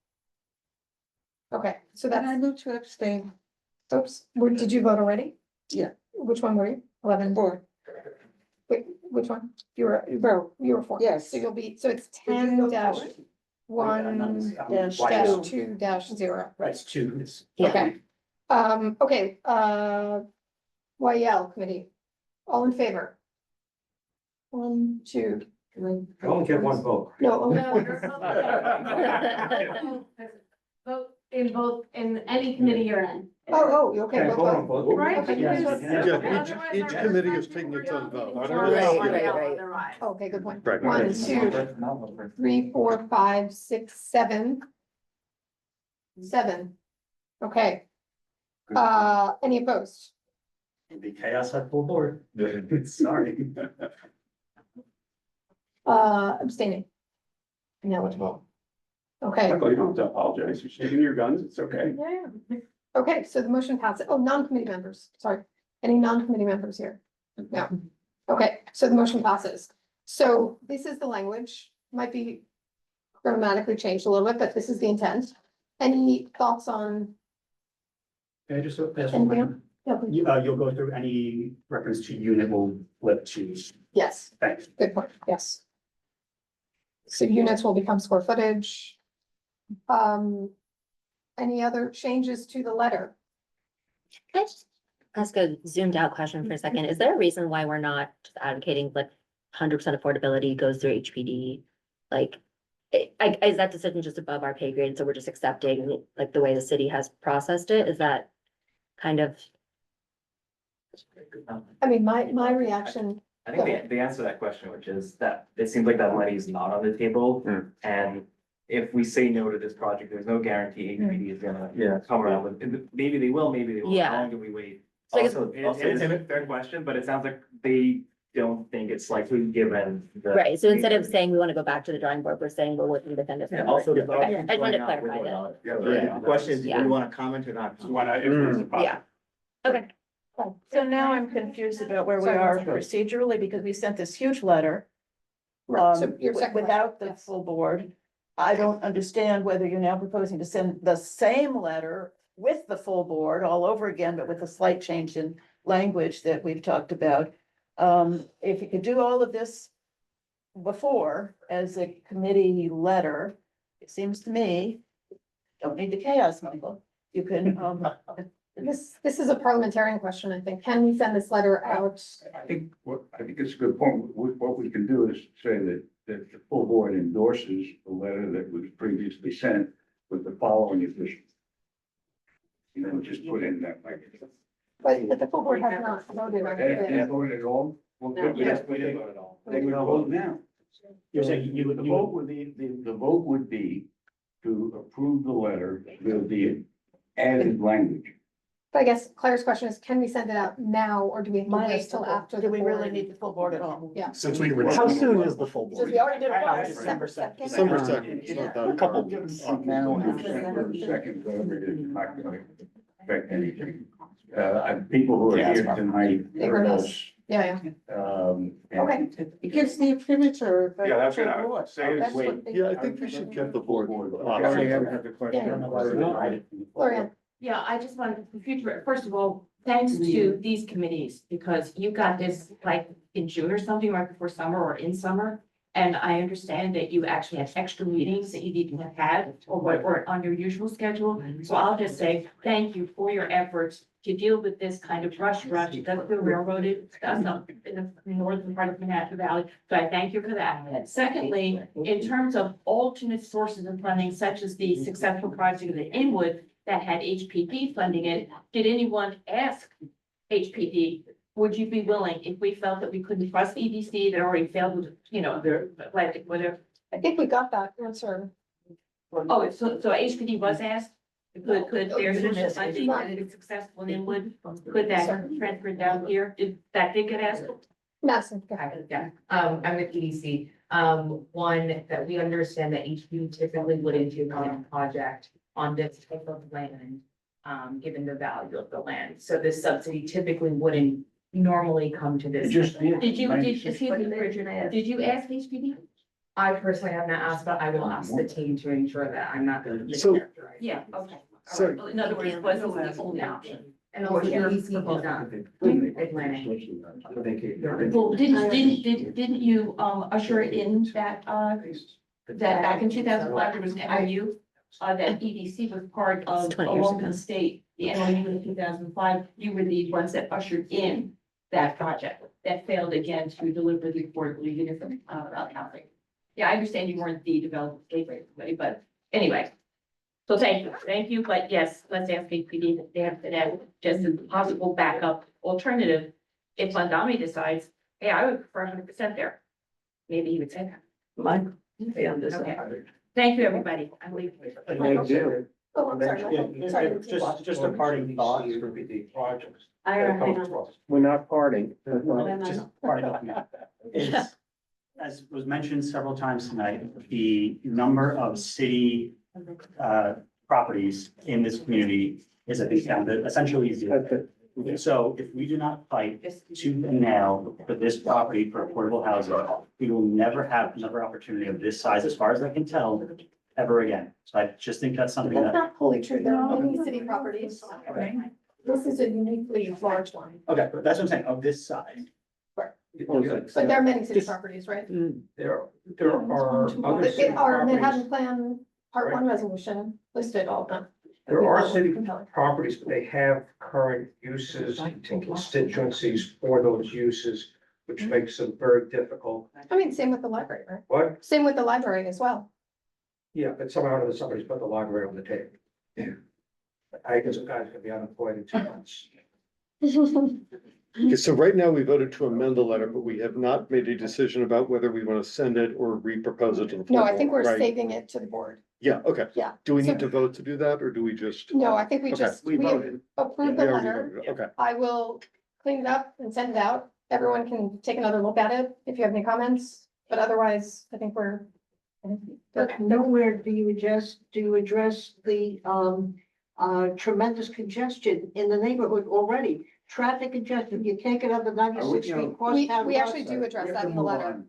A: Okay, so that's.
L: I move to abstain.
A: Oops, did you vote already?
L: Yeah.
A: Which one were you? 11.
L: 4.
A: Wait, which one? You were 4.
L: Yes.
A: So you'll be, so it's
L: Did you
A: 10
L: vote
A: dash
L: for it?
A: 1
B: Dash
A: dash
B: two.
A: 2 dash 0.
P: Right, it's 2. It's.
A: Okay. Okay, YEL committee, all in favor? 1, 2, 3.
U: I only get one vote.
A: No, only
M: No,
A: one.
M: Vote in any committee you're in.
A: Oh, okay.
U: Okay,
A: vote,
U: vote on
A: vote.
U: both.
M: Right?
A: Okay,
U: Yes.
A: vote.
X: Yeah, each committee is taking its own vote.
A: Okay, good point.
X: Right.
A: 1, 2, 3, 4, 5, 6, 7. 7. Okay. Any opposed?
P: It'd be chaos at full board. Sorry.
A: Abstaining. Ineligible. Okay.
Q: Michael, you don't have to apologize. You're sticking to your guns. It's okay.
A: Yeah. Okay, so the motion passes. Oh, non-committee members, sorry. Any non-committee members here? No. Okay, so the motion passes. So this is the language, might be grammatically changed a little bit, but this is the intent. Any thoughts on?
P: Can I just ask one
A: anything
P: question?
A: else? Yeah, please.
P: You'll go through any reference to unit will flip to.
A: Yes,
P: Thanks.
A: good point, yes. So units will become square footage. Any other changes to the letter?
K: Can I just ask a zoomed out question for a second? Is there a reason why we're not just advocating like 100% affordability goes through HPD? Like, is that decision just above our pay grade? So we're just accepting like the way the city has processed it? Is that kind of?
A: I mean, my reaction.
T: I think the answer to that question, which is that it seems like that money is not on the table. And if we say no to this project, there's no guarantee HPD is gonna come around with, maybe they will, maybe they won't.
K: Yeah.
T: How long do we wait?
K: So I guess-
T: Also, it's a fair question, but it sounds like they don't think it's likely given the.
K: Right, so instead of saying we want to go back to the drawing board, we're saying we're working with them.
S: Yeah, also the
K: Okay, I just wanted to clarify that.
S: Yeah, the question is, do
K: Yeah.
S: you want to comment or not?
K: Yeah. Okay.
B: So now I'm confused about where we
A: Sorry,
B: are
A: one second.
B: procedurally, because we sent this huge letter.
A: Right, so your second
B: Without
A: question,
B: the
A: yes.
B: full board. I don't understand whether you're now proposing to send the same letter with the full board all over again, but with a slight change in language that we've talked about. If you could do all of this before as a committee letter, it seems to me, don't need the chaos, Michael. You can,
A: This is a parliamentarian question, I think. Can we send this letter out?
V: I think it's a good point. What we can do is say that the full board endorses the letter that was previously sent with the following addition. You know, just put in that language.
A: But the full board has not voted on
V: They
A: it.
V: voted at all? Well, good.
T: Yes, we did vote it all.
V: They would vote now.
P: You're saying you would,
V: The vote would be, the vote would be to approve the letter with the added language.
A: But I guess Claire's question is, can we send it out now, or do we have to wait till after the
B: do we really
A: board?
B: need the full board at all?
A: Yeah.
P: since we. How soon is the full
B: Since
P: board?
B: we already did it once.
P: December second.
X: December second, it's not that.
P: A couple.
V: Now, and December second, whatever it is, not gonna affect anything. People who are here tonight.
A: Egor knows. Yeah,
V: And
A: Okay.
L: It gives the opinion
Q: Yeah, that's
L: to
Q: what I
L: the
Q: would
L: board.
Q: say.
A: That's
Q: Wait.
A: what they-
X: Yeah, I think we should give the board.
V: Already have the question.
A: Gloria.
D: Yeah, I just wanted for future, first of all, thanks to these committees, because you got this like in June or something, right before summer or in summer. And I understand that you actually had extra meetings that you didn't have had or what were on your usual schedule. So I'll just say thank you for your efforts to deal with this kind of rush. That's the railroaded stuff up in the northern part of Manhattan Valley. So I thank you for that. Secondly, in terms of alternate sources of funding, such as the successful project of the Inwood that had HPD funding it, did anyone ask HPD, would you be willing, if we felt that we couldn't trust EDC that already failed with, you know, their, like, whatever?
A: I think we got that answer.
D: Oh, so HPD was asked? Could their funding that is successful in Inwood, could that transfer down here? Did that get asked?
A: Madison. go
H: Hi,
A: ahead.
H: yeah, I'm with EDC. One, that we understand that HPD typically wouldn't do a project on this type of land, given the value of the land. So this subsidy typically wouldn't normally come to this.
V: Just did.
D: Did you ask HPD?
H: I personally have not asked, but I will ask the team to ensure that I'm not.
X: So-
D: Yeah, okay.
X: So-
D: All right. In other words, was the only option.
H: And also EDC did not. Atlantic.
D: Well, didn't you, usher in that, that back in 2005, there was an MOU, that EDC was part
K: It's
D: of,
K: 20 years
D: along
K: ago.
D: with the state, the MOU in 2005, you were the ones that ushered in that project, that failed again to deliver the affordable unit from, housing. Yeah, I understand you weren't the developer gateway, but anyway. So thank you, but yes, let's ask HPD that they have that just as a possible backup alternative. If Mondami decides, hey, I would prefer 100% there, maybe he would say that.
B: Mike, on this.
D: Okay. Thank you, everybody. I'm leaving.
V: Thank you.
A: Oh, I'm sorry.
P: Yeah,
A: Sorry.
P: just a parting thought.
V: Projects.
F: We're not parting.
P: Just parting thought. Is, as was mentioned several times tonight, the number of city properties in this community is, I think, down to essentially zero. So if we do not fight tooth and nail for this property for affordable housing, we will never have another opportunity of this size, as far as I can tell, ever again. So I just think that's something
A: That's
P: that,
A: not fully true. There are many city properties. This is a uniquely large one.
P: okay, but that's what I'm saying, of this size.
A: But there are many city properties, right?
U: There are other city
A: Our
U: properties,
A: Manhattan Plan Part One resolution listed all of them.
U: there are city properties, but they have current uses and constituencies for those uses, which makes them very difficult.
A: I mean, same with the library, right?
U: What?
A: Same with the library as well.
U: Yeah, but somehow somebody's put the library on the table.
V: Yeah.
U: I guess a guy's gonna be unemployed in 2 months.
X: Okay, so right now we voted to amend the letter, but we have not made a decision about whether we want to send it or re-propose it to the. full
A: No, I think
X: board,
A: we're
X: right?
A: saving it to the board.
X: Yeah, okay.
A: Yeah.
X: Do we
A: So-
X: need to vote to do that, or do we just?
A: No, I think we
X: Okay,
A: just,
X: we
A: we
X: voted.
A: approved
X: We
A: the
X: already
A: letter.
X: voted, okay.
A: I will clean it up and send it out. everyone can take another look at it if you have any comments, but otherwise, I think we're.
L: But nowhere do you address the tremendous congestion in the neighborhood already. Traffic congestion, you can't get up the 96th Street crosstown.
A: We actually do address that in the letter.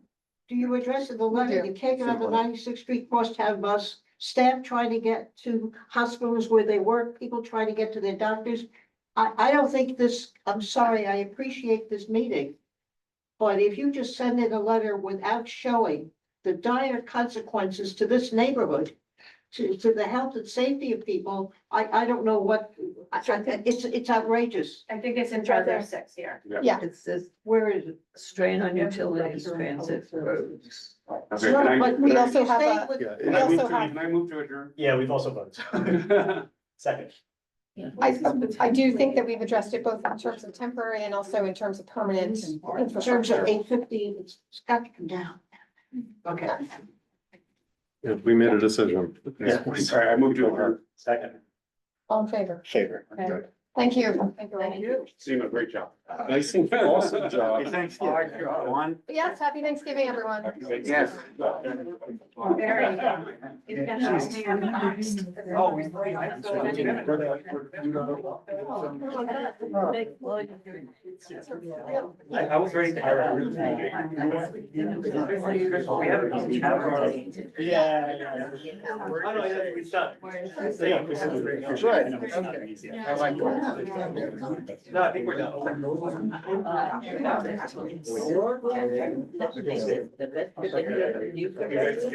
L: Do you address it in the letter?
A: do.
L: You can't get on the 96th Street crosstown bus, staff trying to get to hospitals where they work, people trying to get to their doctors. I don't think this, I'm sorry, I appreciate this meeting. But if you just send in a letter without showing the dire consequences to this neighborhood, to the health and safety of people, I don't know what, it's outrageous.
M: I think it's in chapter 6 here.
A: Yeah.
C: It says
L: Where is it?
C: strain on utilities, transit, roads.
Q: Okay, can I-
L: But
A: We also have
L: stay
A: a-
L: with-
X: Yeah,
A: We also have,
Q: Can I move to adjourn?
P: Yeah, we've also voted. Second.
A: I do think that we've addressed it both in terms of temporary and also in terms of permanent
L: In terms of
A: infrastructure.
L: 850, it's got to come down. Okay.
X: Yeah, we made a decision.
Q: Yeah, sorry, I moved to adjourn.
P: Second.
A: All in favor?
X: Favor.
A: Okay. Thank you.
L: Thank you.
Q: Seema, great job.
X: Nice and awesome job.
P: Thanks. One.
A: Yes, happy Thanksgiving, everyone.
F: Yes.
M: Very. It's gonna stay on the next.
Q: Oh, we.
P: I was ready to. Yeah. Oh, no, yeah, we stopped. Yeah, we said we're-
F: That's right. I like that.
P: No, I think we're done.
C: The